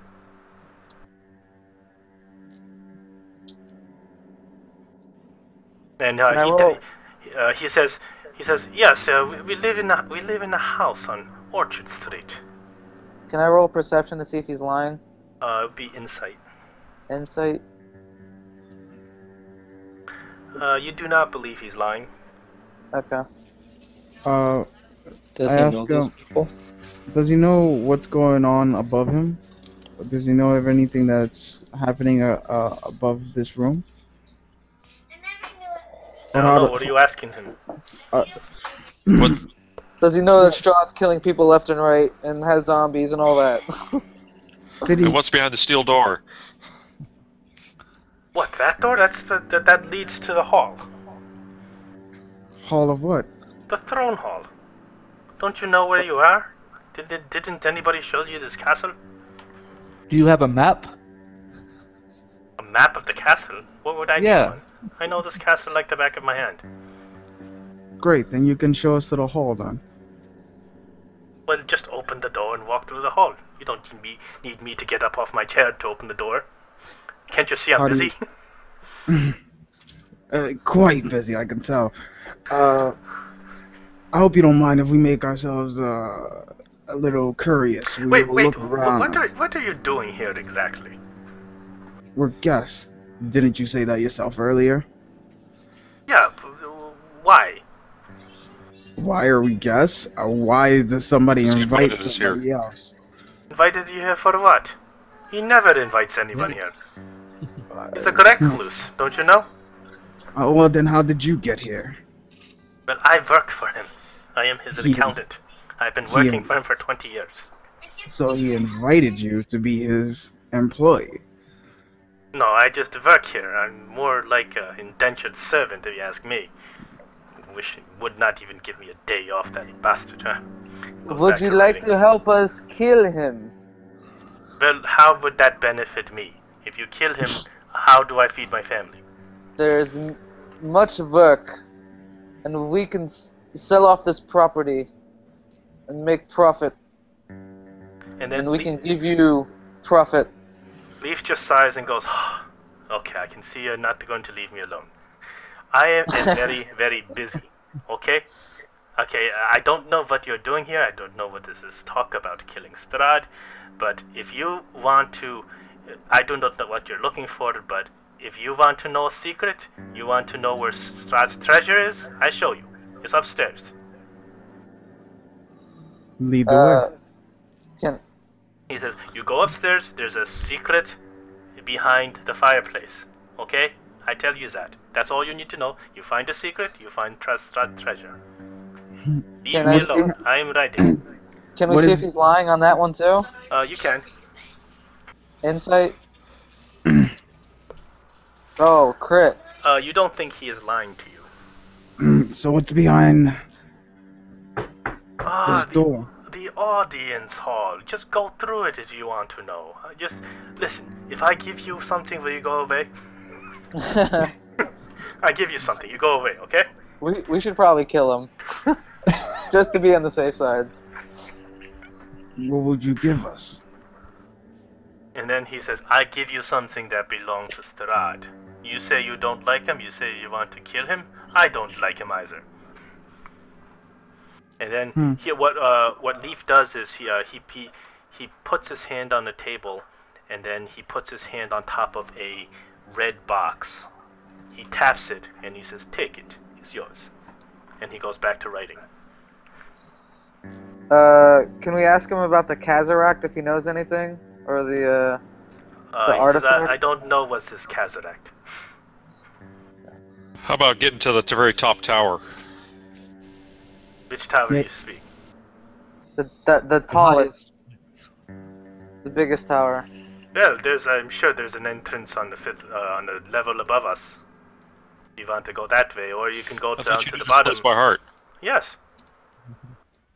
And Can I roll? he says, yes, we live in a house on Orchard Street. Can I roll perception to see if he's lying? Be insight. Insight? You do not believe he's lying. Okay. Does I he ask know those him- people? Does he know what's going on above him? Does he know of anything that's happening above this room? I don't know. What are you asking him? What? Does he know that Strahd's killing people left and right and has zombies and all that? Did he? And what's behind the steel door? What, that door? That leads to the hall. Hall of what? The throne hall. Don't you know where you are? Didn't anybody show you this castle? Do you have a map? A map of the castle? What would I need Yeah. one? I know this castle like the back of my hand. Great, then you can show us to the hall then. Well, just open the door and walk through the hall. You don't need me to get up off my chair to open the door. Can't you see I'm How do busy? Quite busy, I can tell. I hope you don't mind if we make ourselves a little curious. We Wait, will look around. what are you doing here exactly? We're guests. Didn't you say that yourself earlier? Yeah, why? Why are we guests? Why does somebody Because he invite invited us here. somebody else? Invited you here for what? He never invites anyone here. He's a recluse, don't you know? Well, then how did you get here? Well, I work for him. I am his He- accountant. I've been he- working for him for 20 years. So he invited you to be his employee. No, I just work here. I'm more like an indentured servant, if you ask me. Wish he would not even give me a day off, that bastard, huh? Goes Would back you to like writing. to help us kill him? Well, how would that benefit me? If you kill him, how do I feed my family? There's much work, and we can sell off this property and make profit, And then and we can give you profit. Leaf just sighs and goes, okay, I can see you're not going to leave me alone. I am very, very busy, okay? Okay, I don't know what you're doing here. I don't know what this is talk about killing Strahd, but if you want to, I do not know what you're looking for, but if you want to know a secret, you want to know where Strahd's treasure is, I show you. It's upstairs. Lead the way. Can He says, you go upstairs, there's a secret behind the fireplace. Okay? I tell you that. That's all you need to know. You find a secret, you find Strahd's treasure. Leave Can me I- alone. I am ready. can we What see is- if he's lying on that one too? You can. Insight. Oh, crit. You don't think he is lying to you. So what's behind Ah, this door? the audience hall. Just go through it if you want to know. Just listen. If I give you something, will you go away? I give you something. You go away, okay? we should probably kill him, just to be on the safe side. What would you give us? And then he says, I give you something that belongs to Strahd. You say you don't like him. You say you want to kill him. I don't like him either. And then what Leaf does is he puts his hand on the table, and then he puts his hand on top of a red box. He taps it and he says, "Take it. It's yours." And he goes back to writing. Can we ask him about the Kazaract if he knows anything, or the He says, artifact? I don't know what's this Kazaract. How about getting to the very top tower? Which tower do Yeah. you speak? The tallest, the biggest tower. Well, I'm sure there's an entrance on the on the level above us. You want to go that way, or you can go I down thought you to knew the this bottom. place by heart. Yes.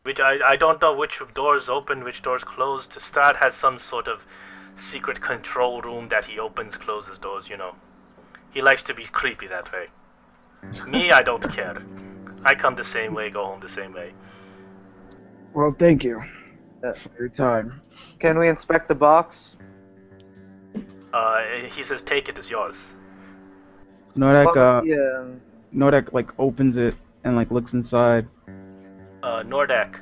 Which I don't know which doors open, which doors closed. Strahd has some sort of secret control room that he opens, closes doors, you know. He likes to be creepy that way. Me, I don't care. I come the same way, go home the same way. Well, thank you for your time. Can we inspect the box? He says, take it, it's yours. Nordak, Yeah. Nordak like opens it and like looks inside. Nordak,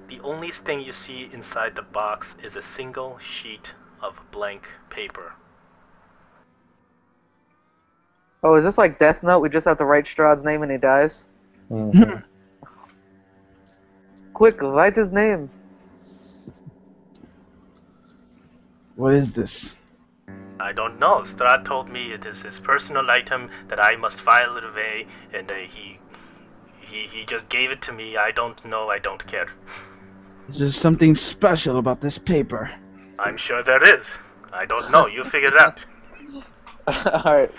the only thing you see inside the box is a single sheet of blank paper. Oh, is this like Death Note? We just have to write Strahd's name and he dies? Mhm. Quick, write his name. What is this? I don't know. Strahd told me it is his personal item that I must file it away, and he just gave it to me. I don't know. I don't care. Is there something special about this paper? I'm sure there is. I don't know. You figure it out. All right,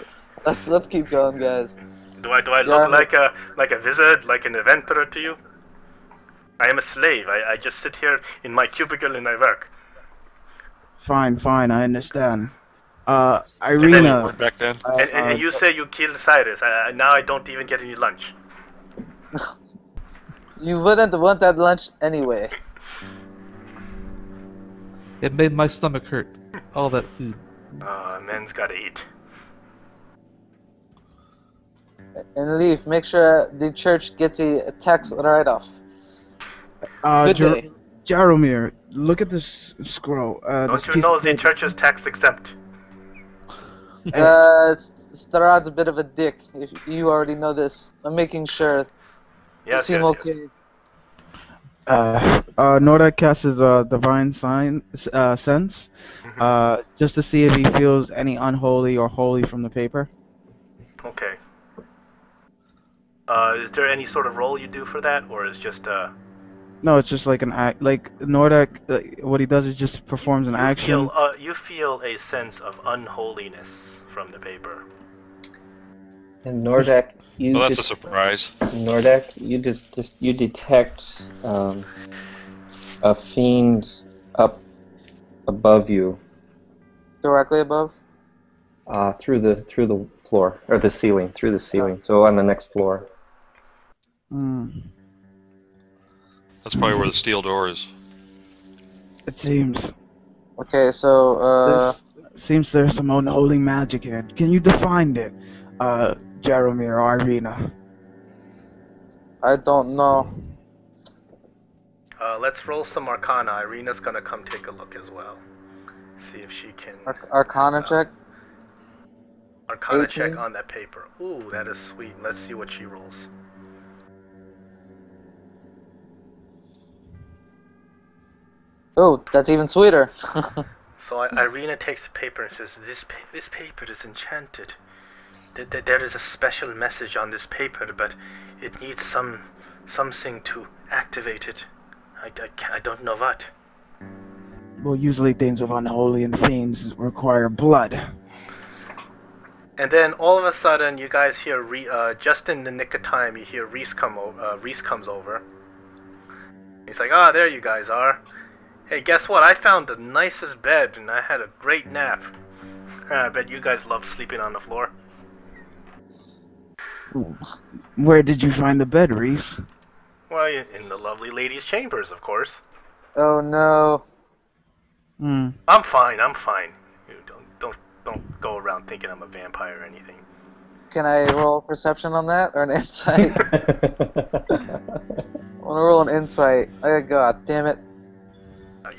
let's keep going, guys. Do I Yeah, look like a wizard, like an adventurer to you? I am a slave. I just sit here in my cubicle and I work. Fine, I understand. We're Irina, back then. And you say you killed Cyrus. Now I don't even get any lunch. You wouldn't want that lunch anyway. It made my stomach hurt. All that food. Men's gotta eat. And Leaf, make sure the church gets a tax write-off. Good day. Jaromir, look at this scroll. Don't This you piece know of the paper. church is tax exempt? Strahd's a bit of a dick. If you already know this, I'm making sure. Yes, you seem yes, okay. Nordak casts his divine sense, just to see if he feels any unholy or holy from the paper. Okay. Is there any sort of role you do for that, or is just No, it's just like an act. Like Nordak, what he does is just performs an action. you feel a sense of unholiness from the paper. And Nordak, you Well, that's a surprise. Nordak, you detect a fiend up above you, Directly above. through the floor or the ceiling, through the ceiling. So on the next floor. That's probably where the steel door is. It seems. Okay, so Seems there's some unholy magic here. Can you define it, Jaromir or Irina? I don't know. Let's roll some Arcana. Irina's gonna come take a look as well. See if she can. Arcana check. Arcana 18. check on that paper. Ooh, that is sweet. Let's see what she rolls. Oh, that's even sweeter. So Irina takes the paper and says, "This paper is enchanted. There is a special message on this paper, but it needs something to activate it. I don't know what." Well, usually things with unholy and fiends require blood. And then all of a sudden, you guys hear just in the nick of time, you hear Reese comes over. He's like, "Ah, there you guys are. Hey, guess what? I found the nicest bed, and I had a great nap. I bet you guys love sleeping on the floor." Where did you find the bed, Reese? Well, in the lovely lady's chambers, of course. Oh no. I'm fine. You don't go around thinking I'm a vampire or anything. Can I roll perception on that or an insight? I want to roll an insight. Oh god, damn it.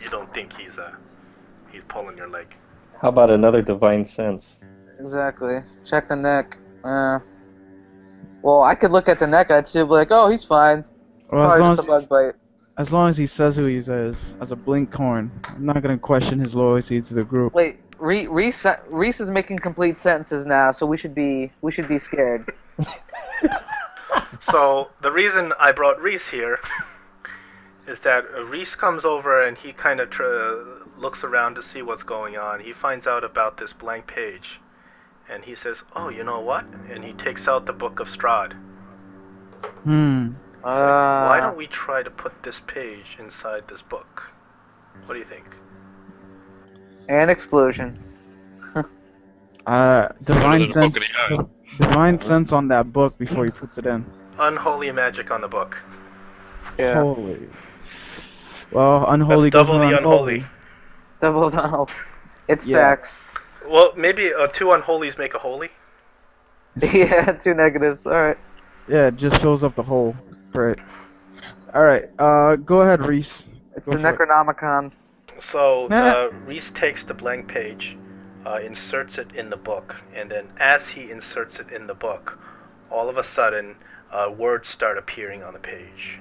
You don't think he's pulling your leg. How about another divine sense? Exactly. Check the neck. Well, I could look at the neck. I'd see, be like, oh, he's fine. Well, Probably just a bug bite. as long as he says who he is, as a blinkhorn, I'm not gonna question his loyalty to the group. Wait, Reese is making complete sentences now, so we should be scared. So the reason I brought Reese here is that Reese comes over and he kind of looks around to see what's going on. He finds out about this blank page, and he says, "Oh, you know what?" And he takes out the Book of Strahd. Why don't we try to put this page inside this book? What do you think? And explosion. Divine than a poke sense. in the eye. Divine sense on that book before he puts it in. Unholy magic on the book. Yeah. Holy. Well, unholy That's double goes the with unholy. Double down. It Yeah. stacks. Well, maybe two unholies make a holy. Yeah, 2 negatives. Alright. Yeah, it just fills up the hole. Right. Alright, go ahead, Reese. It's Go the for it. Necronomicon. So Reese takes the blank page, inserts it in the book, and then as he inserts it in the book, all of a sudden, words start appearing on the page.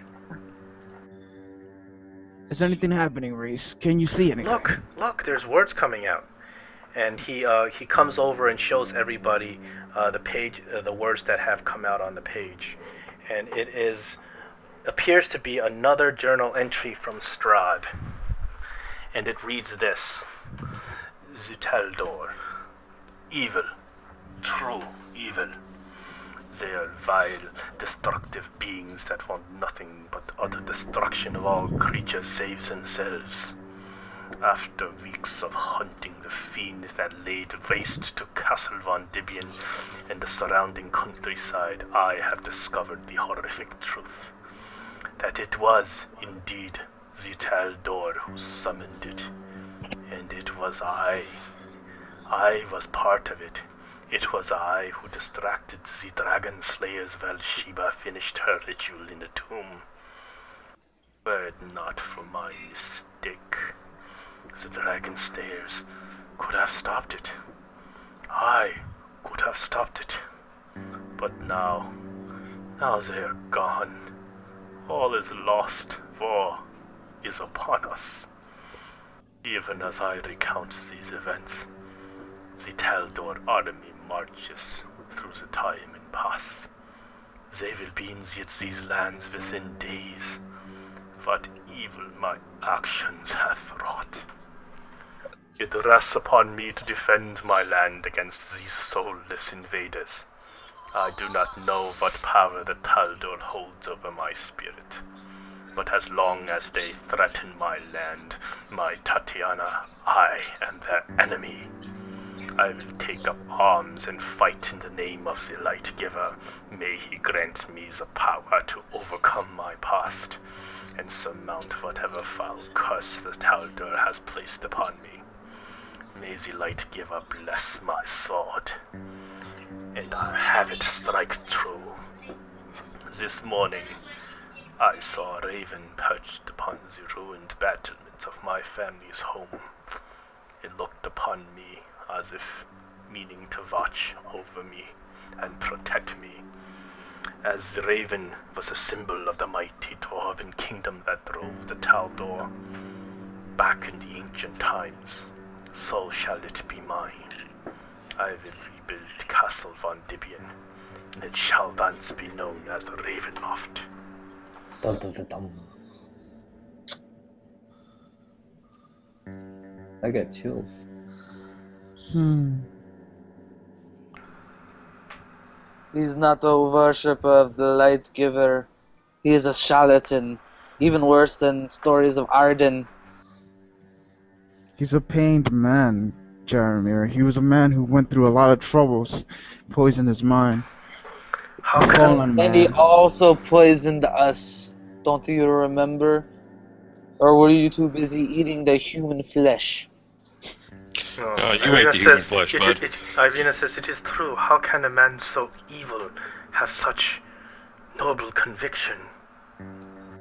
Is anything happening, Reese? Can you see anything? Look, there's words coming out. And he comes over and shows everybody the page, the words that have come out on the page. And it appears to be another journal entry from Strahd. And it reads this: Zutaldor. Evil. True evil. They are vile, destructive beings that want nothing but utter destruction of all creatures save themselves. After weeks of hunting the fiend that laid waste to Castle Von Dibian and the surrounding countryside, I have discovered the horrific truth. That it was, indeed, Zutaldor who summoned it. And it was I. I was part of it. It was I who distracted the dragon slayers while Sheba finished her ritual in the tomb. Were it not for my mistake, the dragon slayers could have stopped it. I could have stopped it. But now they are gone. All is lost. War is upon us. Even as I recount these events, the Taldor army marches through the time and past. They will be in these lands within days. What evil my actions have wrought. It rests upon me to defend my land against these soulless invaders. I do not know what power the Taldor holds over my spirit, but as long as they threaten my land, my Tatiana, I am their enemy. I will take up arms and fight in the name of the Light Giver. May he grant me the power to overcome my past and surmount whatever foul curse the Taldor has placed upon me. May the Light Giver bless my sword, and have it strike true. this morning, I saw a raven perched upon the ruined battlements of my family's home. It looked upon me as if meaning to watch over me and protect me, as the raven was a symbol of the mighty dwarven kingdom that drove the Taldor back in the ancient times. So shall it be mine. I will rebuild Castle Von Dibian, and it shall once be known as Ravenloft. Dum, dum, dum, dum. I got chills. He's not a worshipper of the light giver. He is a charlatan, even worse than stories of Arden. He's a pained man, Jeremy. He was a man who went through a lot of troubles, poisoned his mind. How can Fallen And he man. also poisoned us. Don't you remember? Or were you too busy eating the human flesh? You ate the human flesh, bud. Irina says, it is true. How can a man so evil have such noble conviction?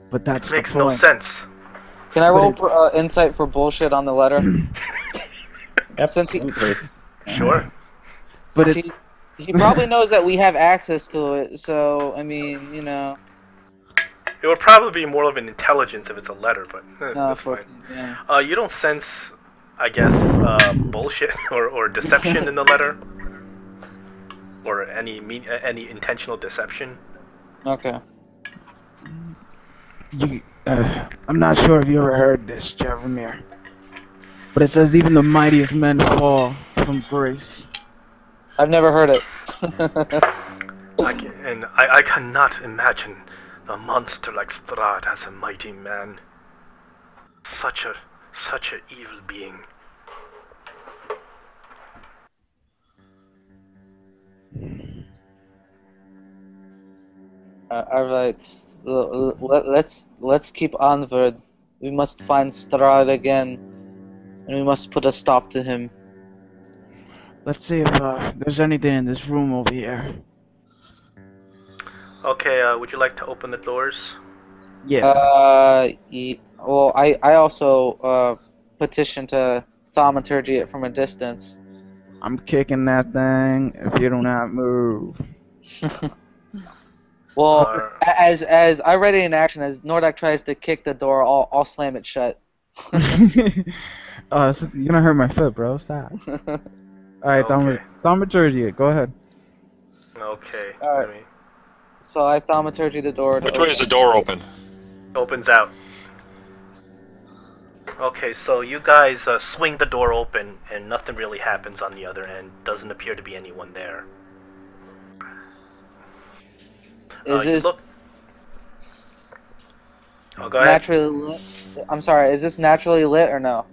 But that's It makes the no point. sense. Can I roll for insight for bullshit on the letter? Absolutely. Sure. But Since he probably knows that we have access to it, so, I mean, you know. It would probably be more of an intelligence if it's a letter, but that's fine. Yeah. You don't sense, I guess, bullshit or deception in the letter? Or any intentional deception? Okay. I'm not sure if you ever heard this, Jeremy. But it says even the mightiest men fall from grace. I've never heard it. I cannot imagine a monster like Strahd as a mighty man. Such a evil being. Alright, let's keep onward. We must find Strahd again, and we must put a stop to him. Let's see if there's anything in this room over here. Okay, would you like to open the doors? Yeah. Well, I also petition to thaumaturgy it from a distance. I'm kicking that thing if you do not move. Well, as I read it in action, as Nordak tries to kick the door, I'll slam it shut. You're gonna hurt my foot, bro. Stop. Alright, Okay. thaumaturgy it. Go ahead. Okay. Alright. So I thaumaturgy the door. Which way is the door open? Opens out. Okay, so you guys swing the door open, and nothing really happens on the other end. Doesn't appear to be anyone there. Is this Oh, go ahead. naturally lit? I'm sorry. Is this naturally lit or no?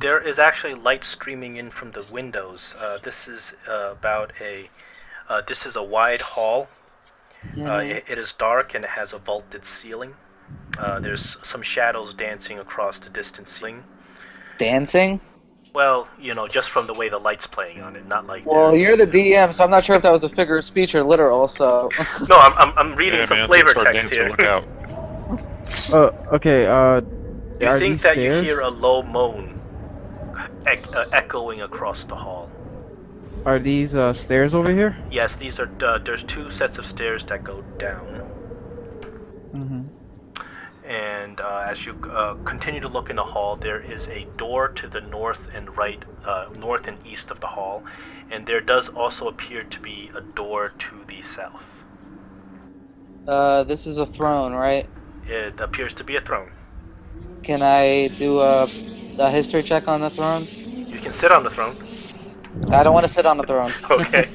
There is actually light streaming in from the windows. This is this is a wide hall. It is dark and it has a vaulted ceiling. There's some shadows dancing across the distant ceiling. Dancing? Well, you know, just from the way the light's playing on it, not like. Well, you're the DM, so I'm not sure if that was a figure of speech or literal. So. No, I'm reading some man, flavor start text dancing, here. Look out. Okay, You are think these that stairs? you hear a low moan echoing across the hall. Are these stairs over here? Yes, these are. There's two sets of stairs that go down. And as you continue to look in the hall, there is a door to the north and north and east of the hall, and there does also appear to be a door to the south. This is a throne, right? It appears to be a throne. Can I do a history check on the throne? You can sit on the throne. I don't want to sit on the throne. Okay.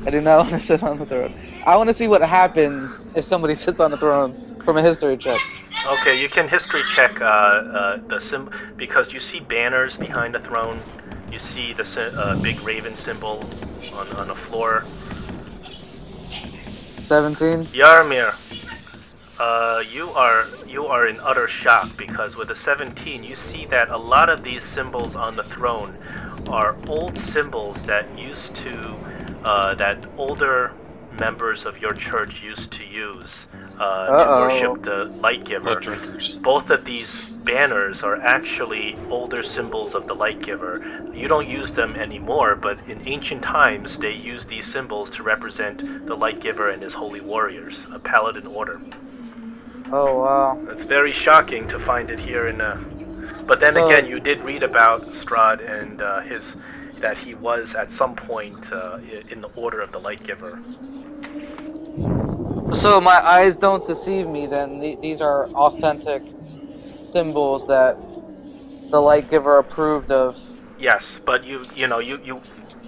I do not want to sit on the throne. I want to see what happens if somebody sits on the throne from a history check. Okay, you can history check because you see banners behind the throne. You see the big raven symbol on the floor. 17. Yarmir, you are in utter shock because with a 17, you see that a lot of these symbols on the throne are old symbols that used to that older members of your church used to use to Uh-oh. worship the light giver. Blood drinkers. Both of these banners are actually older symbols of the light giver. You don't use them anymore, but in ancient times they used these symbols to represent the light giver and his holy warriors, a paladin order. Oh wow. It's very shocking to find it here in But then So- again, you did read about Strahd and that he was at some point in the order of the light giver. So my eyes don't deceive me then. These are authentic symbols that the light giver approved of. Yes, but you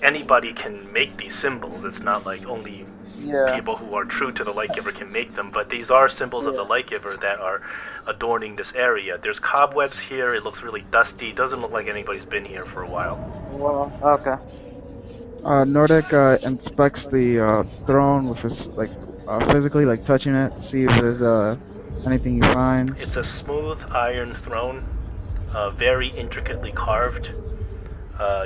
anybody can make these symbols. It's not like only Yeah. people who are true to the light giver can make them, but these are symbols of the Yeah. light giver that are adorning this area. There's cobwebs here. It looks really dusty. Doesn't look like anybody's been here for a while. Well, okay. Nordic inspects the throne with his physically touching it, see if there's anything he finds. It's a smooth iron throne, very intricately carved.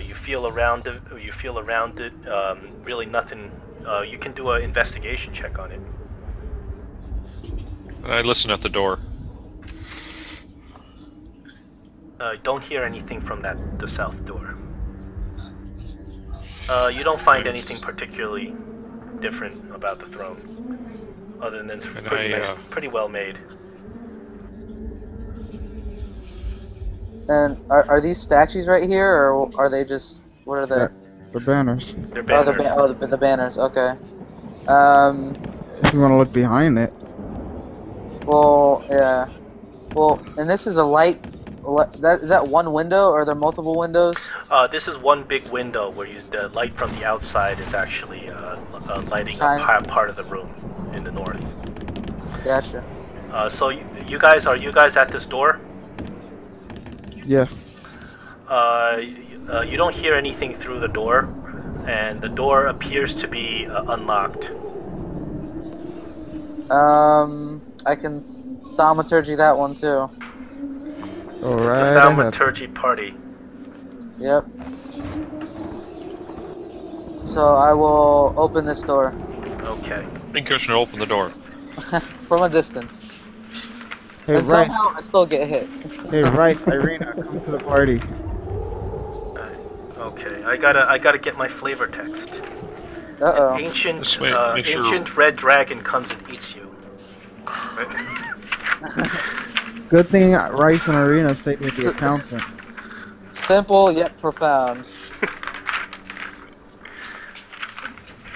You feel around it. Really nothing. You can do an investigation check on it. I listen at the door. Don't hear anything from the south door. You don't find anything particularly different about the throne, other than it's pretty well made. And are these statues right here, or are they just, what are they? The banners. They're Oh, banners. the banners. Okay. If you want to look behind it. Well, yeah. Well, and this is a light. Is that one window, or are there multiple windows? This is one big window where the light from the outside is actually lighting Shine. up part of the room in the north. Gotcha. So you guys at this door? Yeah. You don't hear anything through the door, and the door appears to be unlocked. I can thaumaturgy that one too. All It's right. a thaumaturgy party. Yep. So I will open this door Okay. Pincushion, open the door. from a distance, Hey, and Rice. somehow I still get hit. Hey, Rice. Irina, come to the party. Okay. I gotta get my flavor text. Uh-oh. Ancient Just make sure- ancient red dragon comes and eats you. Good thing Rice and Irina stayed with the accountant. Simple yet profound.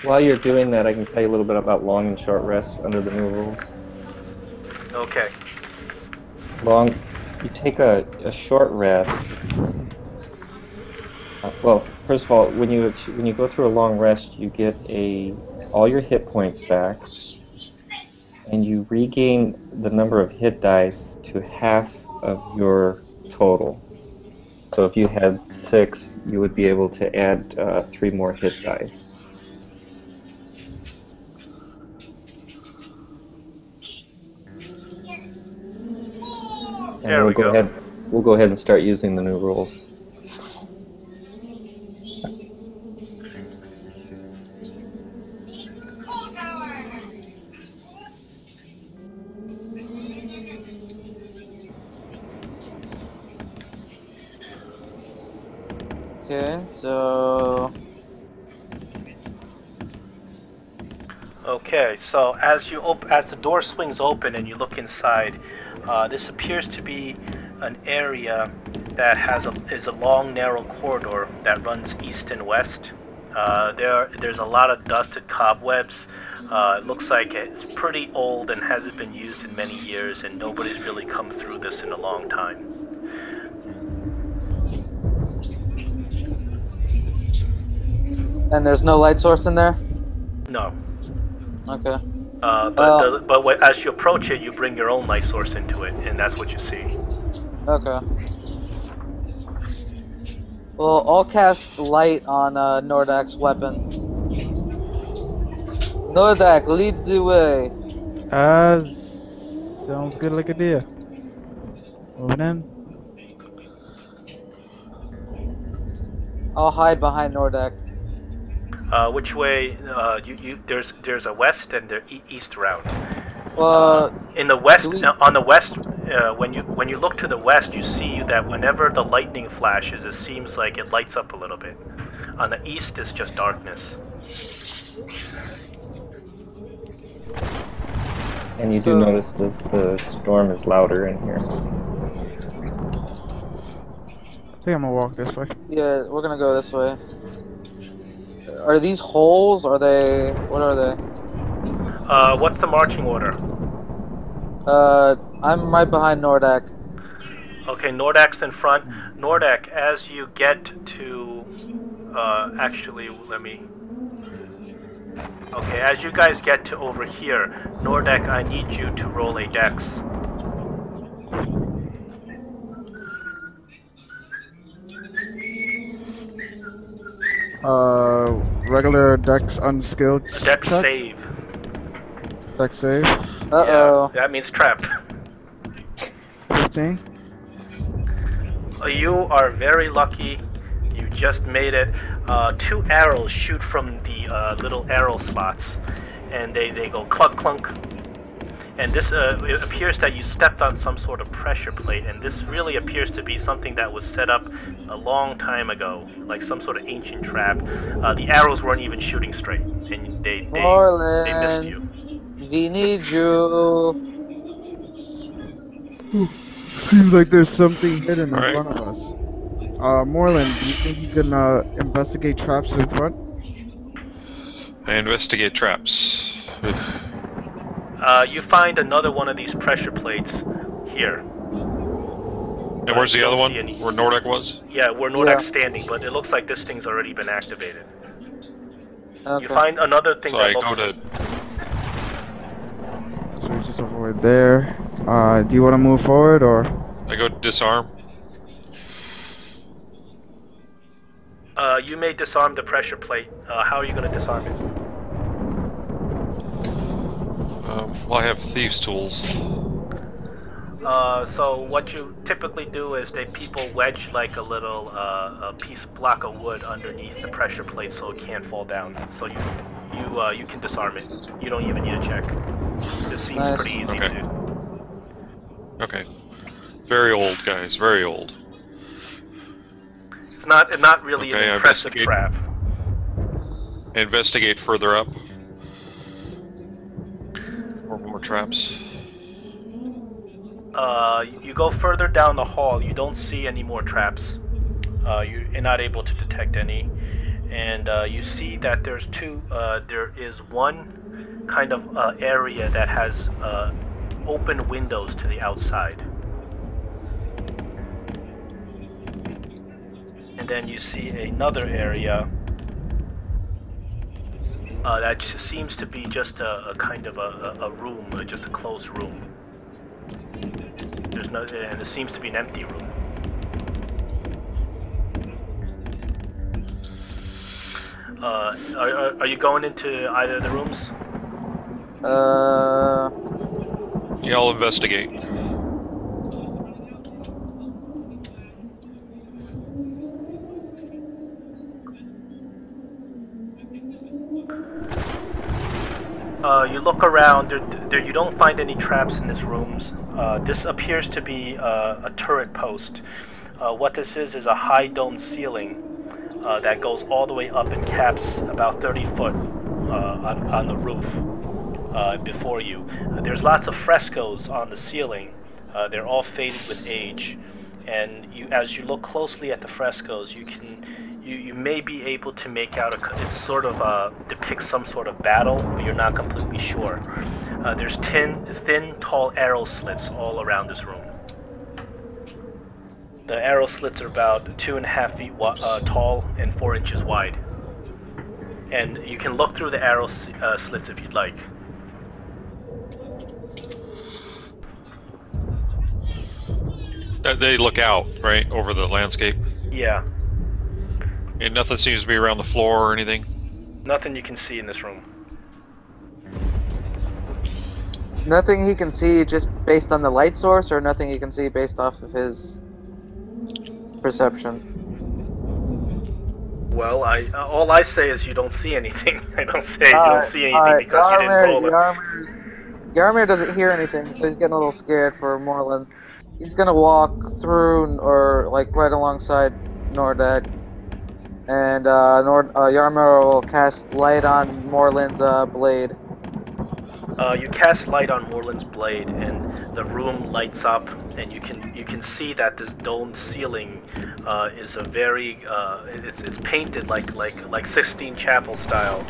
While you're doing that, I can tell you a little bit about long and short rests under the new rules. Okay. You take a short rest. Well, first of all, when you go through a long rest, you get all your hit points back, and you regain the number of hit dice to half of your total. So if you had 6, you would be able to add 3 more hit dice. And There we go. We'll go ahead and start using the new rules. Okay, so Okay, so as the door swings open and you look inside, this appears to be an area that is a long, narrow corridor that runs east and west. There's a lot of dusted cobwebs. It looks like it's pretty old and hasn't been used in many years, and nobody's really come through this in a long time. and there's no light source in there. No. Okay. But as you approach it, you bring your own light source into it, and that's what you see. Okay. Well, I'll cast light on Nordak's weapon. Nordak, lead the way. Sounds good like a deal. Moving in. I'll hide behind Nordak. Which way? There's a west and the east route. In the west, on the west, when you look to the west, you see that whenever the lightning flashes, it seems like it lights up a little bit. On the east, it's just darkness. And you do notice that the storm is louder in here. I think I'm gonna walk this way. Yeah, we're gonna go this way. Are these holes? Are they? What are they? What's the marching order? I'm right behind Nordak. Okay, Nordak's in front. Nordak, as you get to, actually, let me. Okay, as you guys get to over here, Nordak, I need you to roll a dex. Regular dex unskilled Dex check? save. Dex save. Uh-oh. Yeah, that means trap. 15. You are very lucky. You just made it. 2 arrows shoot from the little arrow slots, and they go clunk clunk. And this it appears that you stepped on some sort of pressure plate, and this really appears to be something that was set up a long time ago, like some sort of ancient trap. The arrows weren't even shooting straight, and they missed you. We need you. Seems like there's something hidden in Alright. front of us. Moreland, do you think you can investigate traps in front? I investigate traps. You find another one of these pressure plates here. And where's the You other don't one? see any. Where Nordak was? Yeah, where Nordak's standing, but it looks like this thing's already been activated. Okay. You find another thing So that I looks... go to. So we just avoid there. Do you want to move forward or? I go to disarm. You may disarm the pressure plate. How are you going to disarm it? Well, I have thieves' tools. So what you typically do is people wedge like a little a block of wood underneath the pressure plate so it can't fall down. So you can disarm it. You don't even need a check. This seems Nice. pretty easy Okay. too. Okay. Very old, guys. Very old. It's not really Okay, an I impressive investigate. trap. Investigate further up. More traps. You go further down the hall. You don't see any more traps. You're not able to detect any, and you see that there is one kind of area that has open windows to the outside, and then you see another area that seems to be just a kind of a room, just a closed room. There's no, and it seems to be an empty room. Are you going into either of the rooms? Yeah, I'll investigate. You look around. You don't find any traps in these rooms. This appears to be a turret post. What this is a high dome ceiling that goes all the way up and caps about 30 foot on the roof before you. There's lots of frescoes on the ceiling. They're all faded with age, and as you look closely at the frescoes, you may be able to make out it sort of depicts some sort of battle, but you're not completely sure. There's thin, tall arrow slits all around this room. The arrow slits are about 2.5 feet tall and 4 inches wide. And you can look through the arrow slits if you'd like. They look out, right, over the landscape. Yeah, And nothing seems to be around the floor or anything. nothing you can see in this room. Nothing he can see just based on the light source, or nothing he can see based off of his perception? Well, all I say is you don't see anything. I don't say you don't see anything Alright, because you didn't roll it. Yarmir doesn't hear anything, so he's getting a little scared for Moreland. He's gonna walk through, or like right alongside Nordak, and Yarmir will cast light on Moreland's blade. You cast light on Moreland's blade, and the room lights up, and you can see that this domed ceiling is a very it's painted like Sistine Chapel style,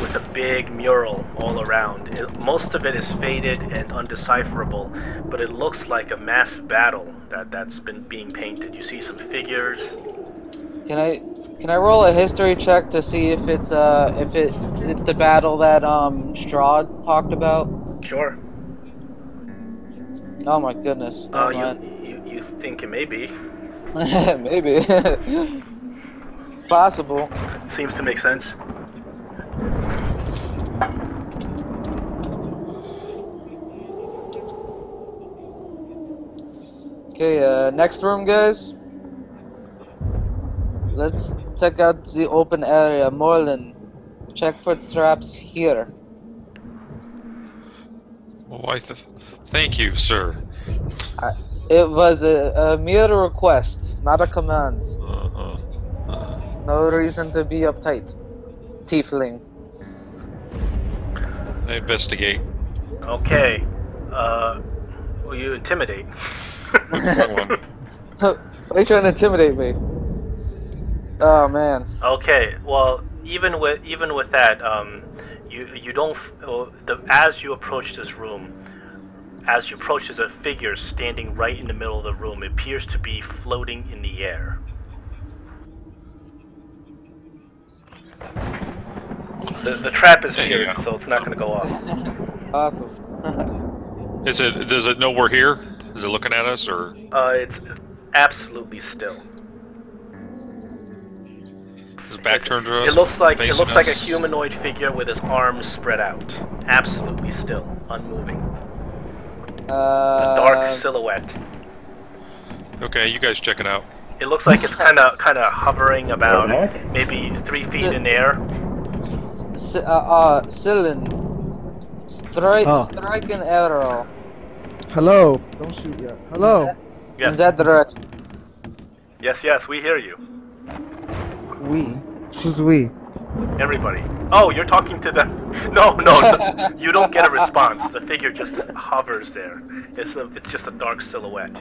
with a big mural all around. Most of it is faded and undecipherable, but it looks like a massive battle that's been being painted. You see some figures. Can I roll a history check to see if it's the battle that Strahd talked about? Sure. Oh my goodness. Never mind. You think it may be? Maybe. Possible. Seems to make sense. Okay, next room, guys. Let's check out the open area. Moreland, check for traps here. Well, thank you, sir. It was a mere request, not a command. No reason to be uptight, tiefling. I investigate. Okay. Will you intimidate? Why are you trying to intimidate me? Oh man. Okay. Well, even with that, you don't. As you approach this room, as you approach, there's a figure standing right in the middle of the room. It appears to be floating in the air. The trap is here, so it's not going to go off. Awesome. Does it know we're here? Is it looking at us, or? It's absolutely still. His back turned to us. It looks like a us? humanoid figure with his arms spread out, absolutely still, unmoving. A dark silhouette. Okay, you guys check it out. It looks like it's kind of hovering about maybe 3 feet in air. Silin, strike an arrow. Hello. Don't shoot yet. Hello. Yes. In that direction. Yes, we hear you. We. Who's we? Everybody. Oh, you're talking to them. No, you don't get a response. The figure just hovers there. It's just a dark silhouette.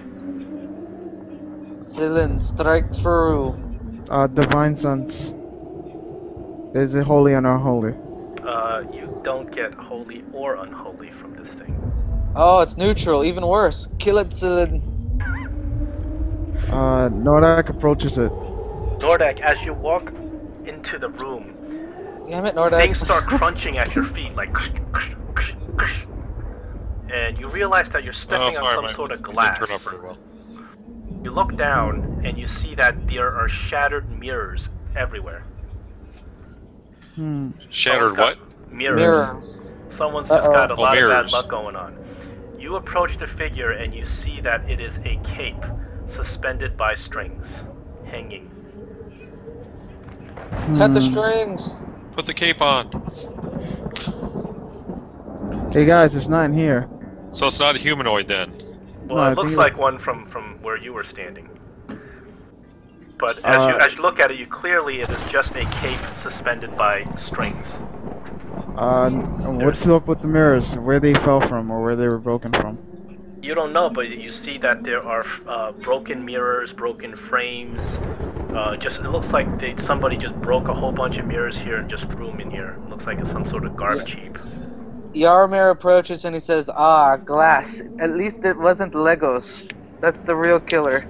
Silin, strike through. Divine sense. Is it holy or unholy? You don't get holy or unholy from this thing. Oh, it's neutral. Even worse. Kill it, Silin. Nordak approaches it. Nordak, as you walk into the room, Damn it, Nordak. things start crunching at your feet, like, and you realize that you're stepping on some sort of glass. Didn't turn out very well. You look down and you see that there are shattered mirrors everywhere. Shattered what? Mirrors. Someone's just got a lot of bad mirrors. luck going on. You approach the figure and you see that it is a cape suspended by strings, hanging. Cut the strings. Put the cape on. Hey guys, there's nothing here. So it's not a humanoid then. Well, No, it I looks think like one from where you were standing. But as you look at it, clearly it is just a cape suspended by strings. What's up with the mirrors? Where they fell from, or where they were broken from? You don't know, but you see that there are broken mirrors, broken frames. It looks like somebody just broke a whole bunch of mirrors here and just threw them in here. It looks like it's some sort of garbage heap. Yarmir approaches and he says, "Ah, glass. At least it wasn't Legos. That's the real killer."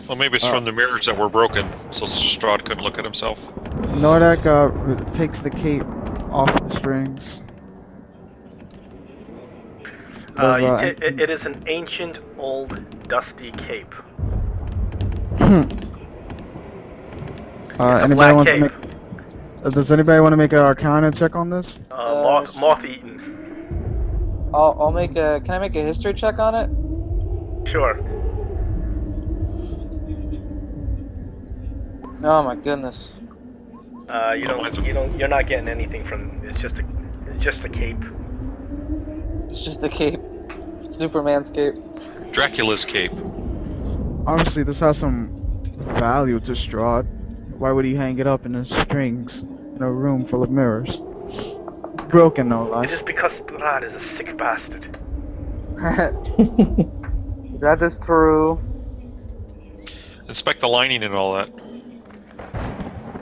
Well, maybe it's from the mirrors that were broken, so Strahd couldn't look at himself. Nordak takes the cape off the strings. It is an ancient, old, dusty cape. Anybody wants to make? Does anybody want to make an Arcana check on this? Moth-eaten. I'll make a. Can I make a history check on it? Sure. Oh my goodness. You're not getting anything from. It's just a cape. It's just a cape. Superman's cape. Dracula's cape. Obviously, this has some value to Strahd. Why would he hang it up in the strings in a room full of mirrors? Broken, no less. It is because Strahd is a sick bastard. Is that this true? Inspect the lining and all that.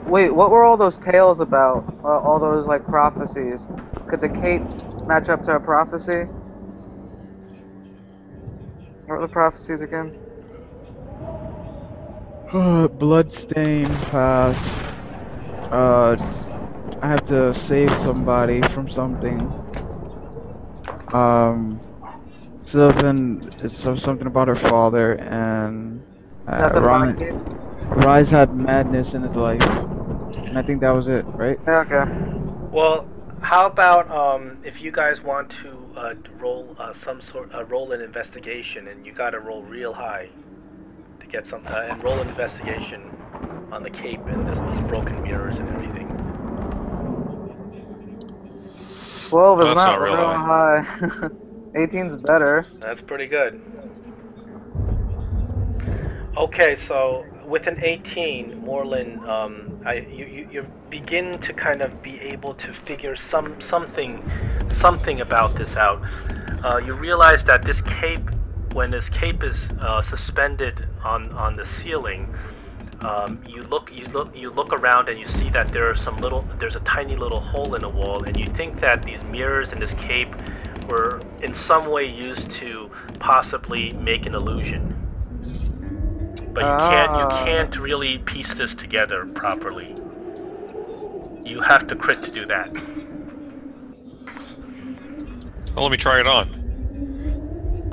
Wait, what were all those tales about? All those like prophecies. Could the cape match up to a prophecy? What were the prophecies again? Bloodstain pass. I have to save somebody from something. Sylvan, it's something about her father, and Is that the mind cape? Rise had madness in his life, and I think that was it, right? Yeah, okay. Well, how about if you guys want to roll roll an investigation, and you got to roll real high to get some, and roll an investigation on the cape and these broken mirrors and everything. 12 is That's not not real real high. 18's better. That's pretty good. Okay, so with an 18, Moreland, you begin to kind of be able to figure something about this out. You realize that this cape, when this cape is suspended on the ceiling, you look around and you see that there's a tiny little hole in the wall, and you think that these mirrors and this cape were in some way used to possibly make an illusion. But you can't really piece this together properly. You have to crit to do that. Well, let me try it on.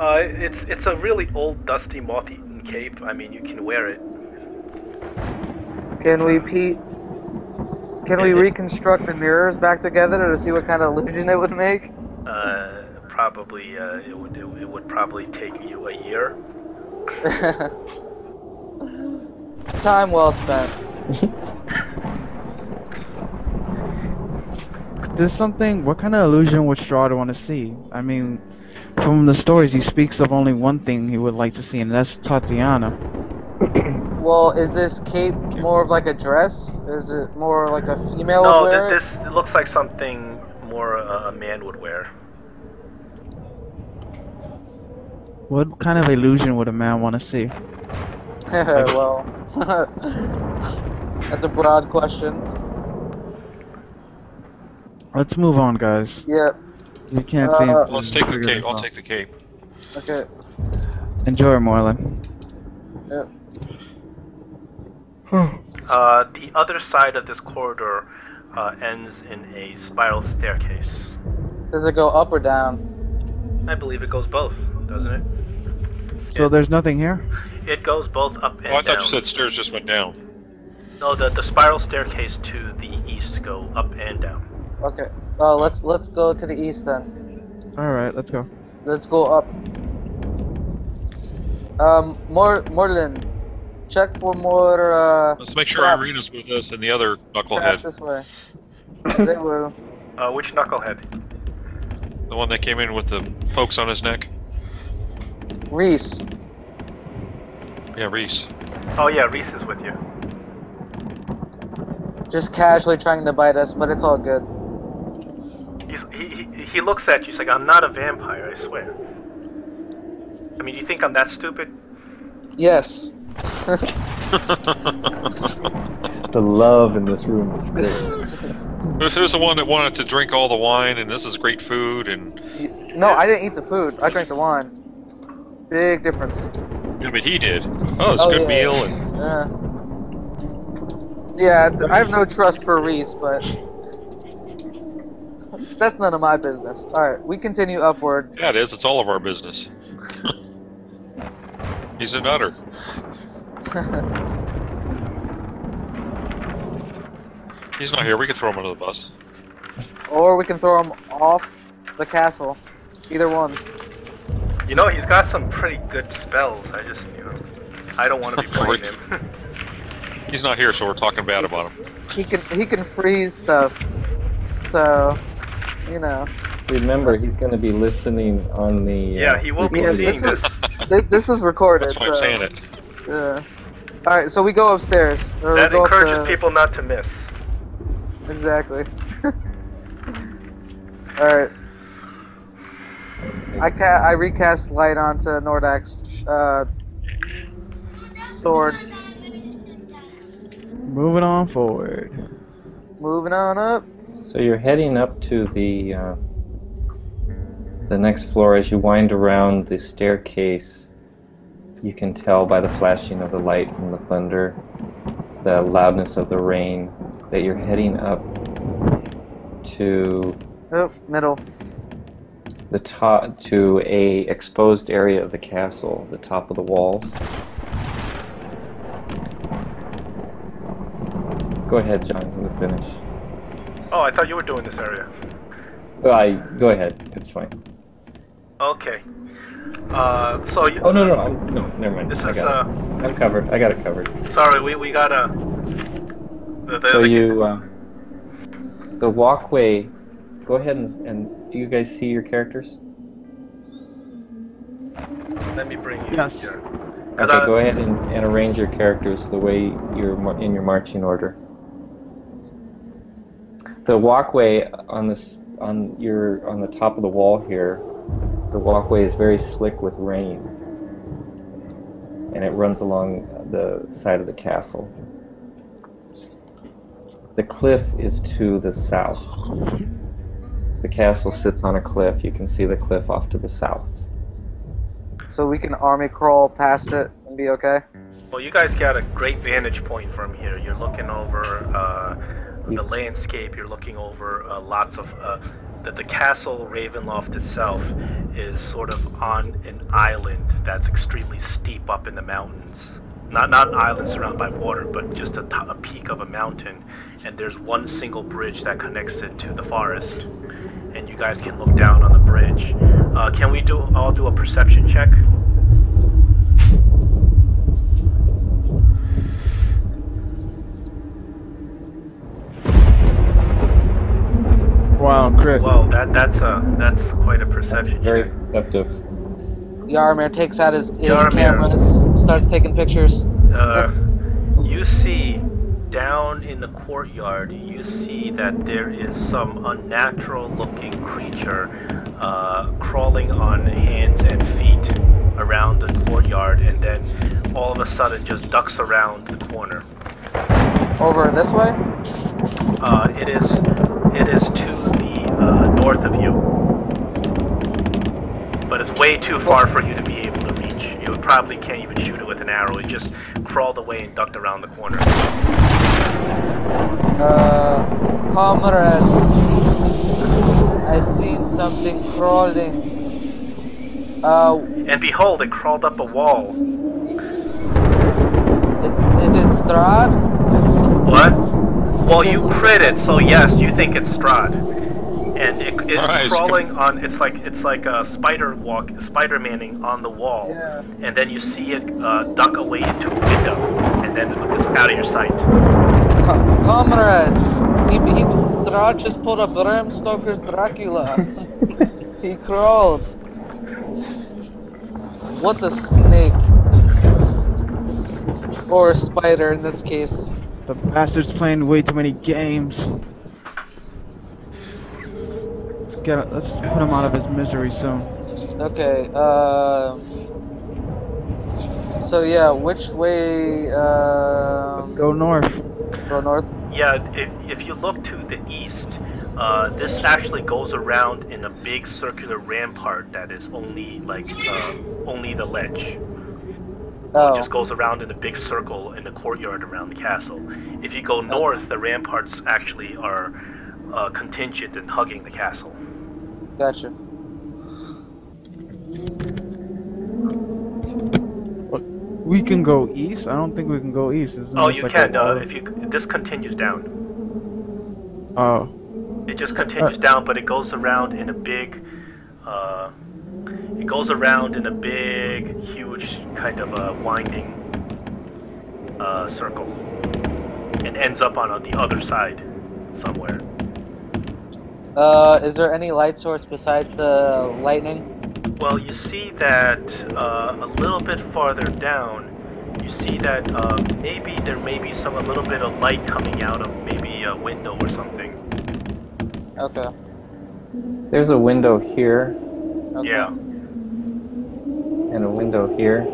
It's a really old, dusty, moth-eaten cape. I mean, you can wear it. Can we reconstruct the mirrors back together to see what kind of illusion it would make? Probably. It would probably take you a year. Time well spent. There's something. What kind of illusion would Strahd want to see? I mean, from the stories, he speaks of only one thing he would like to see, and that's Tatiana. Well, is this cape more of like a dress? Is it more like a female No, would wear it? this it looks like something more a man would wear. What kind of illusion would a man want to see? Well, that's a broad question. Let's move on, guys. Yep. We can't see. Let's take the cape. I'll take the cape. Okay. Enjoy, Moreland. Yep. The other side of this corridor ends in a spiral staircase. Does it go up or down? I believe it goes both, doesn't it? So there's nothing here? It goes both up and Oh, I thought down. you said stairs just went down. No, the spiral staircase to the east go up and down. Okay. Let's go to the east then. Alright, let's go. Let's go up. Morlin, check for more. Let's make sure traps. Irina's with us and the other Traps knucklehead. this way. They will. Which knucklehead? The one that came in with the pokes on his neck. Reese. Yeah, Reese. Oh yeah, Reese is with you. Just casually trying to bite us, but it's all good. He looks at you. He's like, "I'm not a vampire, I swear." I mean, you think I'm that stupid? Yes. The love in this room is great. There's the one that wanted to drink all the wine, and this is great food, and No, I didn't eat the food. I drank the wine. Big difference. yeah, but he did. Oh, it's a good yeah. meal, and Yeah, I have no trust for Reese, but that's none of my business. Alright, we continue upward. yeah, it is. It's all of our business. He's a nutter. He's not here. We can throw him under the bus. Or we can throw him off the castle. Either one. You know, he's got some pretty good spells. I just, I don't want to be playing him. He's not here, so we're talking bad about him. He can freeze stuff. So, you know. Remember, he's going to be listening on the. Yeah, he will be recording. seeing this. This is recorded. That's why I'm saying it. Yeah. All right, so we go upstairs. Or That we go encourages people not to miss. Exactly. All right. I recast light onto Nordak's sword. Moving on forward. Moving on up. So you're heading up to the next floor. As you wind around the staircase, you can tell by the flashing of the light and the thunder, the loudness of the rain, that you're heading up to Middle. the top, to a exposed area of the castle, the top of the walls. Go ahead, John. I'm gonna finish. Oh, I thought you were doing this area. Go ahead. It's fine. Okay. So you. Oh no, never mind. This I is got it. I'm covered. I got it covered. Sorry, we got a. So the walkway. Go ahead and do you guys see your characters? Let me bring you Yes. here. Okay, go ahead and arrange your characters the way you're in your marching order. The walkway on the top of the wall here, the walkway is very slick with rain, and it runs along the side of the castle. The cliff is to the south. The castle sits on a cliff. You can see the cliff off to the south. So we can army crawl past it and be okay? Well, you guys got a great vantage point from here. You're looking over the landscape. You're looking over lots of the castle Ravenloft itself is sort of on an island that's extremely steep up in the mountains. Not an island surrounded by water, but just a peak of a mountain. And there's one single bridge that connects it to the forest. And you guys can look down on the bridge. Can we all do a perception check? Wow, crit. Well, that's quite a perception Very check. perceptive. Yarmir takes out his Yarmir. cameras, starts taking pictures. You see down in the courtyard, you see that there is some unnatural looking creature crawling on hands and feet around the courtyard, and then all of a sudden just ducks around the corner. Over this way? It is to the north of you, but it's way too far for you to be able to reach. You probably can't even shoot it with an arrow. It just crawled away and ducked around the corner. Comrades, I seen something crawling. And behold, it crawled up a wall. Is it Strahd? What? Well, you crit it, so yes, you think it's Strahd. And it's Right. crawling on. It's like a Spider-Manning on the wall. Yeah. And then you see it duck away into a window, and then it's out of your sight. Comrades, Strahd just pulled a Bram Stoker's Dracula. He crawled. What a snake. Or a spider in this case. The bastard's playing way too many games. Let's put him out of his misery soon. Okay, so yeah, which way, Let's go north. Let's go north. Yeah, if you look to the east, this actually goes around in a big circular rampart that is only only the ledge. Oh. It just goes around in a big circle in the courtyard around the castle. If you go north, the ramparts actually are contingent and hugging the castle. Gotcha. We can go east? I don't think we can go east. Isn't Oh, this you like can. a- This continues down. Oh. It just continues down, but it goes around in a big. It goes around in a big, huge kind of winding circle and ends up on the other side somewhere. Is there any light source besides the lightning? Well, you see that a little bit farther down, you see that maybe there may be a little bit of light coming out of maybe a window or something. Okay. There's a window here Okay. Yeah. and a window here.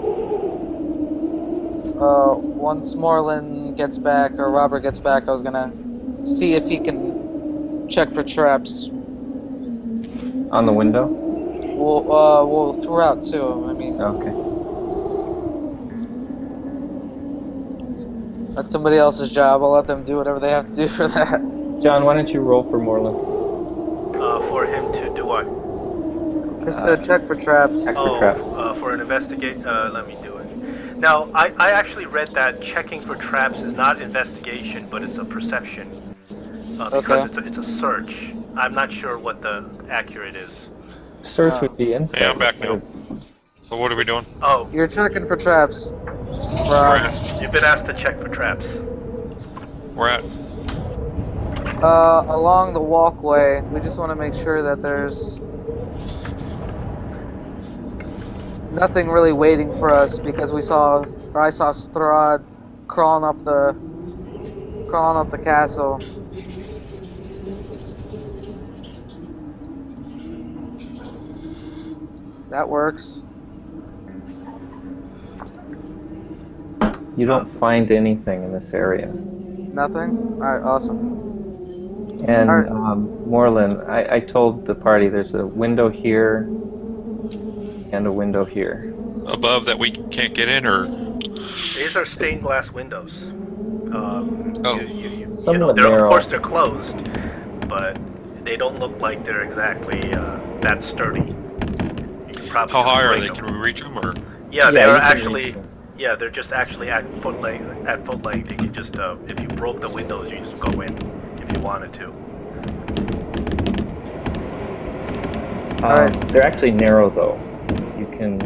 Once Moreland gets back, or Robert gets back, I was gonna see if he can check for traps. On the window? Well, throughout too. I mean, Okay. that's somebody else's job. I'll let them do whatever they have to do for that. John, why don't you roll for Moreland? For him to do what? Just to check for traps. Check for traps. For an investigate. Let me do it. Now, I actually read that checking for traps is not investigation, but it's a perception. Because it's a search. I'm not sure what the accurate is. Search would be insight. Yeah, I'm back now. So what are we doing? Oh, You're checking for traps. Where at? you've been asked to check for traps. Where at? Along the walkway. We just want to make sure that there's nothing really waiting for us, because I saw Strahd crawling up the castle. That works. You don't find anything in this area. Nothing? Alright, awesome. And Alright. Moreland, I told the party there's a window here and a window here. Above that we can't get in, or? These are stained glass windows. Somewhat Of narrow. course they're closed, but they don't look like they're exactly that sturdy. You can probably How just high are break they? them. Can we reach them, or? Yeah, Yeah, they you are can actually. reach them. Yeah, they're just actually at foot length. At foot length, you can just if you broke the windows, you just go in if you wanted to. Alright. They're actually narrow though. You can.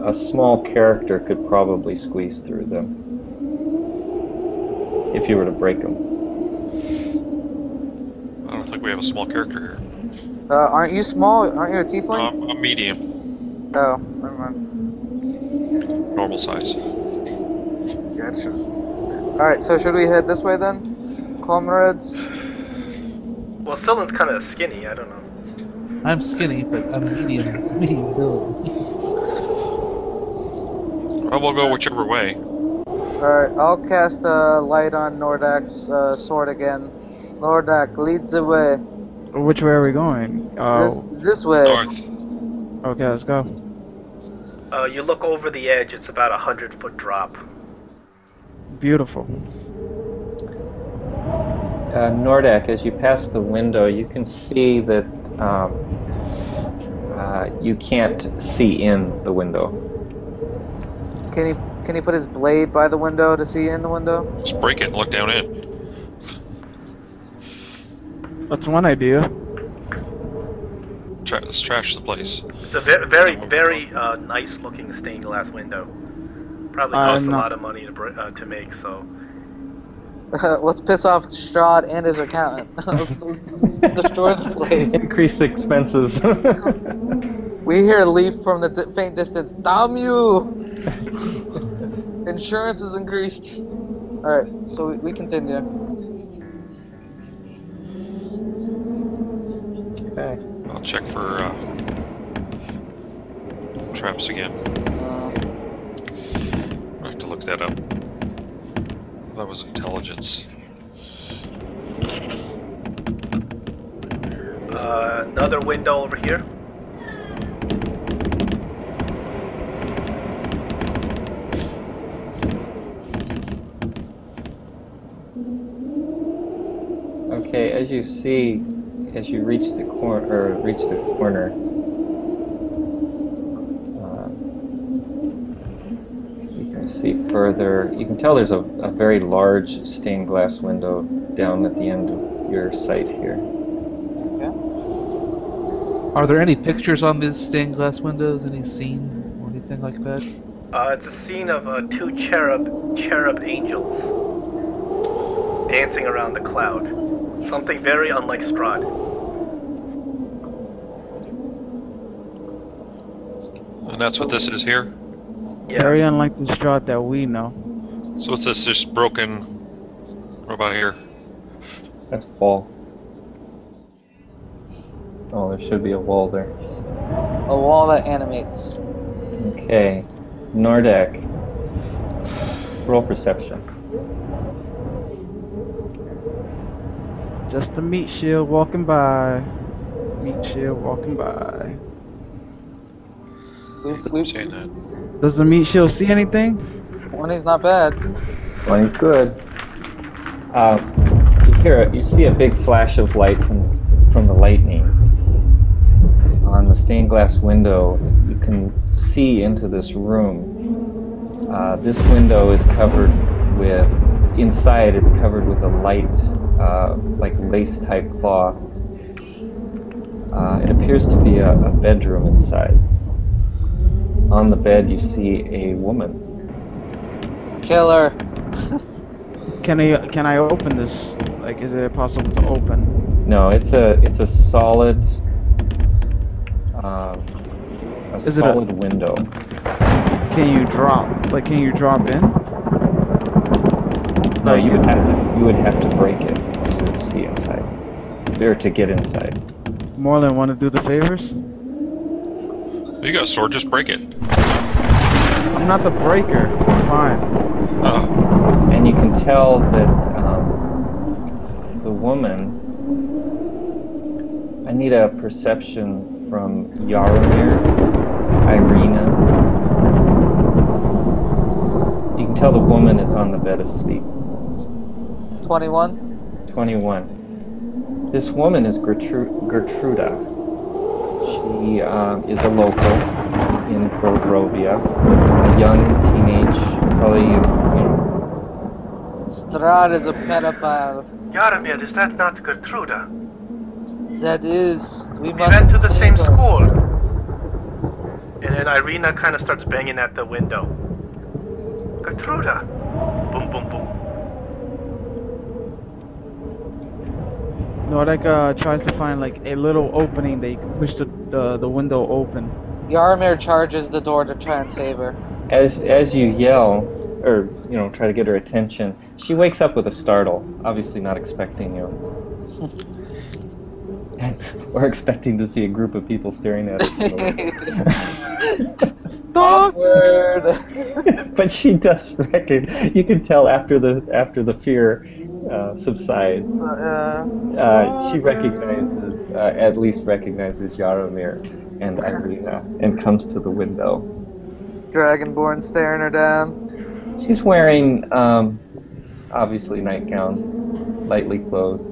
A small character could probably squeeze through them if you were to break them. I don't think we have a small character here. Aren't you small? Aren't you a No, tiefling? I'm medium, Oh, never mind. normal size. Gotcha. Alright, so should we head this way then? Comrades? Well, Stellan's kind of skinny. I don't know. I'm skinny, but I'm medium build. Well, we'll go whichever way. Alright, I'll cast a light on Nordak's sword again. Nordak, leads the way. Which way are we going? This way. North. Okay, let's go. You look over the edge. It's about 100-foot drop. Beautiful. Nordak, as you pass the window, you can see that you can't see in the window. Can he put his blade by the window to see in the window? Just break it and look down in. That's one idea. Let's trash the place. It's a very nice looking stained glass window. Probably cost a lot of money to make. So Let's piss off Strahd and his accountant. Let's destroy the place. Increase the expenses. We hear Leaf from the faint distance. Damn you! Insurance is increased. Alright, so we continue. Okay. I'll check for traps again. I have to look that up. That was intelligence. another window over here. Okay, as you see, as you reach the corner, you can see further. You can tell there's a very large stained glass window down at the end of your sight here. Are there any pictures on these stained glass windows? Any scene or anything like that? It's a scene of two cherub angels dancing around the cloud. Something very unlike Strahd. And that's what this is here? Yeah. Very unlike the Strahd that we know. So what's this? Just broken... What about here? That's a wall. Oh, there should be a wall there. A wall that animates. Okay. Nordek. Roll perception. Just a meat shield walking by. Meat shield walking by. We've Saying that. Does the meat shield see anything? 20's not bad. 20's good. You see a big flash of light from the lightning. On the stained glass window, you can see into this room. This window is covered with, inside it's covered with a light, like lace-type cloth. It appears to be a bedroom inside. On the bed you see a woman. Killer. Can I open this? Like, is it possible to open? No, it's a solid, Is it solid window. Can you drop? Like, can you drop in? No, Like, you would have to break it to see inside, or to get inside. more than want to do the favors? You got a sword, just break it. I'm not the breaker. Fine. Oh. And you can tell that the woman. I need a perception from Yaromir, Irina. You can tell the woman is on the bed asleep. 21. 21. This woman is Gertruda. She is a local in Brodrovia, a young teenage, probably, Strahd is a pedophile. Yaromir, is that not Gertruda? That is. We We must went to the save same her. school. And then Irina kind of starts banging at the window. Gertruda. Boom, boom, boom. Nordek tries to find like a little opening that you can push the window open. Yaromir charges the door to try and save her. as you yell, or try to get her attention, she wakes up with a startle, obviously not expecting you. Or expecting to see a group of people staring at her. Awkward. But she does recognize. You can tell after the fear subsides. She recognizes, at least recognizes Yaromir and Irina, and comes to the window. Dragonborn staring her down. She's wearing, obviously, nightgown, lightly clothed.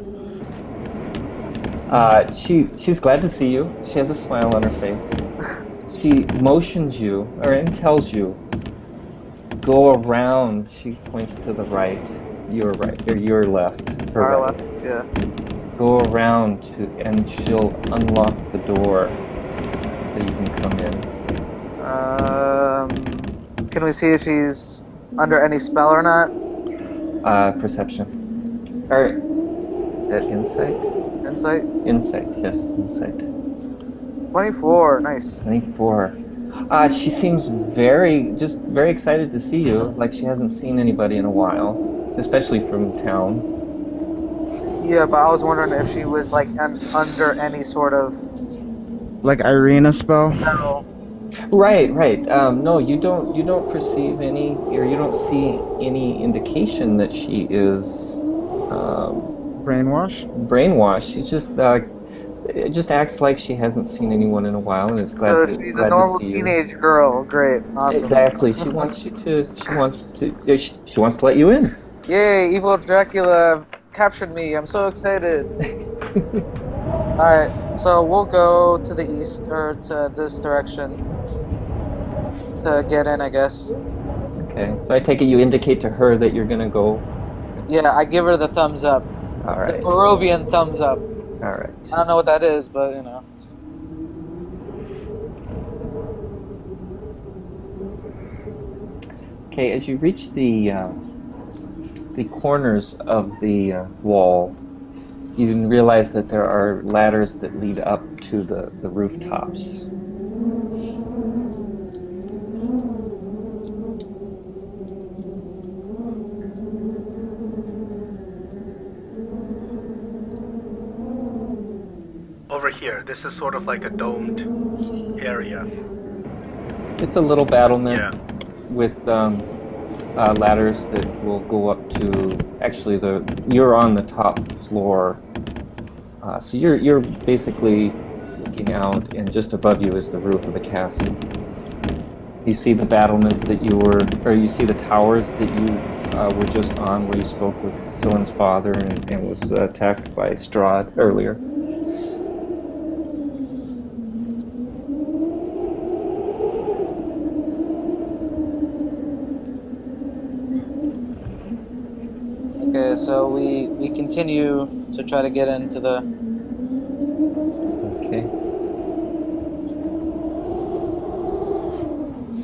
She's glad to see you. She has a smile on her face. She motions you, and tells you, go around. She points to the right. Your right, or your left. Her Our right. left, yeah. Go around and she'll unlock the door so you can come in. Can we see if she's under any spell or not? Perception. Or, is that insight? Insight? Insight, yes, insight. 24, nice. 24. She seems very excited to see you, like she hasn't seen anybody in a while, especially from town. Yeah, but I was wondering if she was like under any sort of... Like Irina spell? No. Right. No, you don't perceive any, or you don't see any indication that she is brainwashed. She's just it just acts like she hasn't seen anyone in a while and is glad So to she's glad a normal to see teenage girl. Great, awesome. Exactly. She wants to let you in. Yay, evil Dracula captured me. I'm so excited. Alright, so we'll go to the east, or to this direction, to get in, I guess. Okay. So I take it you indicate to her that you're gonna go. Yeah, I give her the thumbs up. All right. The Barovian thumbs up. All right. I don't know what that is, but you know. Okay, as you reach the corners of the wall, you realize that there are ladders that lead up to the rooftops. Over here, this is sort of like a domed area. It's a little battlement Yeah. with ladders that will go up to. Actually, you're on the top floor, so you're basically looking out, and just above you is the roof of the castle. You see the battlements that you see the towers that you were just on, where you spoke with Silen's father and was attacked by Strahd earlier. Okay, so we continue to try to get into the. Okay.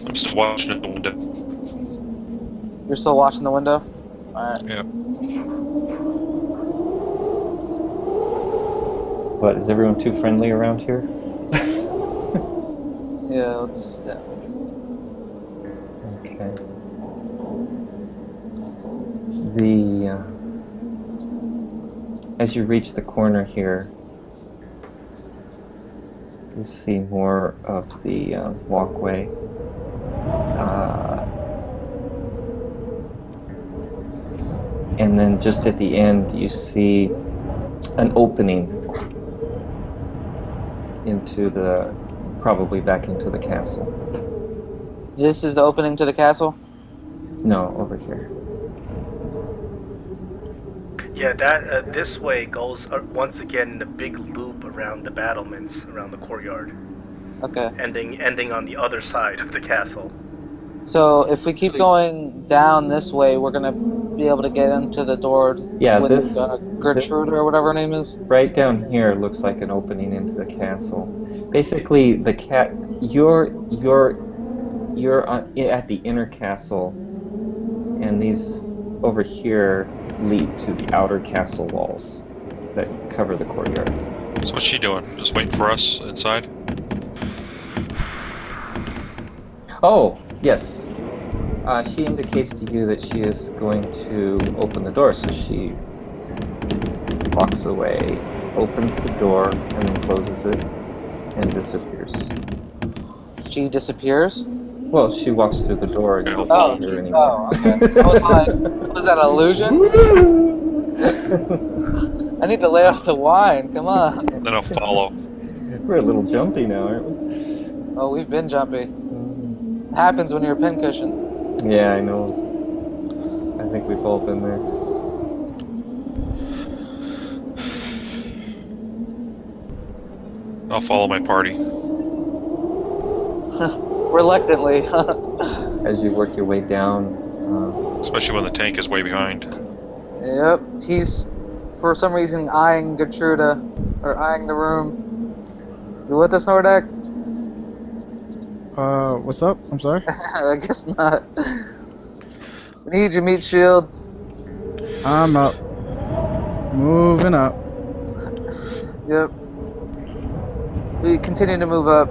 I'm still watching at the window. You're still watching the window? Alright. Yeah. What, is everyone too friendly around here? Yeah, let's. Yeah. Okay. As you reach the corner here, you see more of the walkway. And then just at the end, you see an opening into probably back into the castle. This is the opening to the castle? No, over here. Yeah, that this way goes once again in a big loop around the battlements, around the courtyard, Okay. ending on the other side of the castle. So if we keep going down this way, we're gonna be able to get into the door Yeah, with this Gertrude or whatever her name is. right down here looks like an opening into the castle. Basically, you're at the inner castle, and these over here lead to the outer castle walls that cover the courtyard. So what's she doing? Just waiting for us inside? Oh, yes. She indicates to you that she is going to open the door, so she walks away, opens the door, and then closes it, and disappears. She disappears? Well, she walks through the door and you don't Oh, see her anymore. okay. I was like, was that an illusion? I need to lay off the wine, come on. Then I'll follow. We're a little jumpy now, aren't we? Oh, we've been jumpy. It happens when you're a pincushion. Yeah, I know. I think we've all been there. I'll follow my party. Reluctantly. As you work your way down, Especially when the tank is way behind. Yep, he's for some reason eyeing Gertruda, or eyeing the room. You with us, Nordak? What's up? I'm sorry. I guess not. We need your meat shield. I'm up. Moving up. Yep. We continue to move up.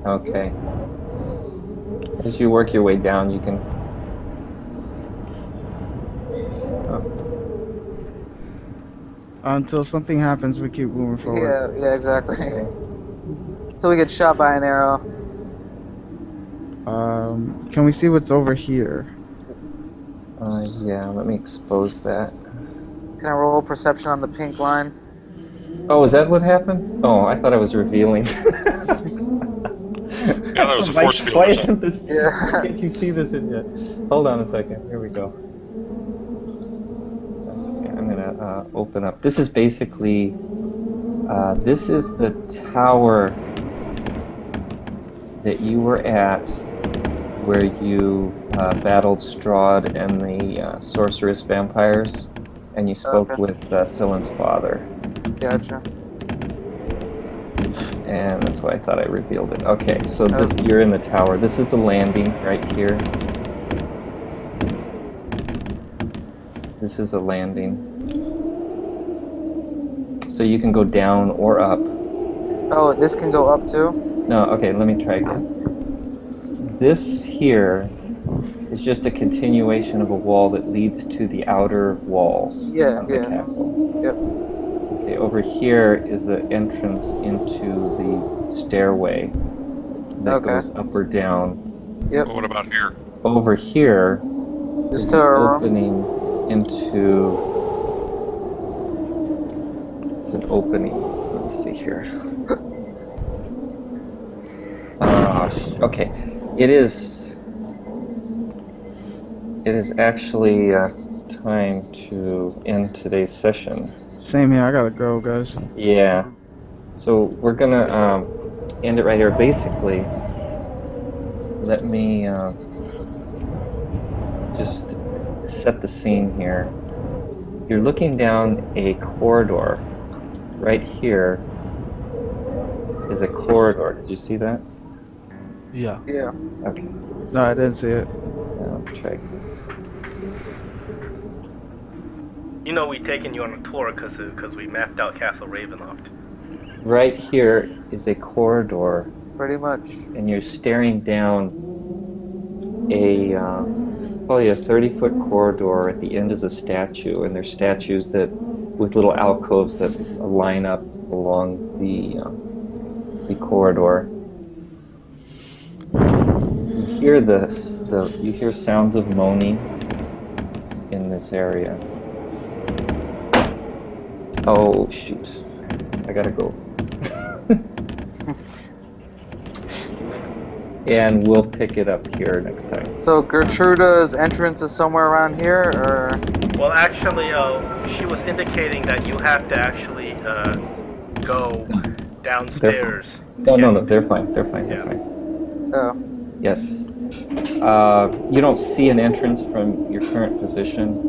okay. As you work your way down, you can... Until something happens, we keep moving forward. Yeah, exactly. Okay. Until we get shot by an arrow. Can we see what's over here? Yeah, let me expose that. Can I roll perception on the pink line? Oh, is that what happened? Oh, I thought I was revealing. Yeah, that was a force field Why or isn't something. this? Yeah. Can't you see this in yet? Hold on a second. Here we go. Okay, I'm gonna open up. This is basically. This is the tower that you were at, where you battled Strahd and the sorceress vampires, and you spoke Okay. with Silen's father. Gotcha. And that's why I thought I revealed it. Okay, so you're in the tower. This is the landing right here. This is a landing. So you can go down or up. Oh, this can go up too? No, okay, let me try again. This here is just a continuation of a wall that leads to the outer walls of the castle. Yep. Okay, over here is the entrance into the stairway that goes up or down. Yep. What about here? Over here Just is to an our room. opening into... It's an opening. Let's see here. Okay. It is actually time to end today's session. Same here. I gotta go, guys. Yeah. So we're gonna end it right here. Basically, let me just set the scene here. You're looking down a corridor. Right here is a corridor. Did you see that? Yeah. Yeah. Okay. No, I didn't see it. I'll try. You know, we've taken you on a tour because we mapped out Castle Ravenloft. Right here is a corridor, Pretty much. and you're staring down a probably a 30-foot corridor. At the end is a statue, and there's statues that with little alcoves that line up along the corridor. You hear you hear sounds of moaning in this area. Oh shoot! I gotta go. And we'll pick it up here next time. So Gertruda's entrance is somewhere around here, or? Well, actually, she was indicating that you have to actually go downstairs. No, they're fine. They're fine. Yeah. They're fine. Oh. Yes. You don't see an entrance from your current position,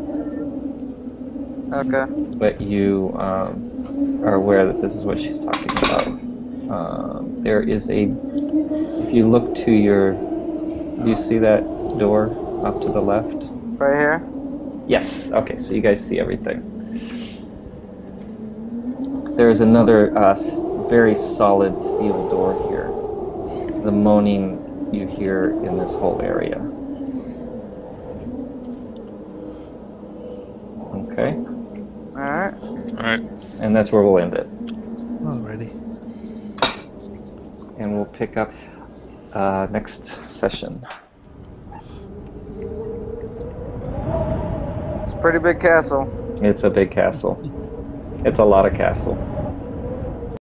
Okay. but you are aware that this is what she's talking about. There is if you look to your, do you see that door up to the left? Right here? Yes. Okay, so you guys see everything. There's another very solid steel door here. The moaning you hear in this whole area. Okay. Alright. Alright. And that's where we'll end it. Alrighty. And we'll pick up next session. It's a pretty big castle. It's a big castle. It's a lot of castle.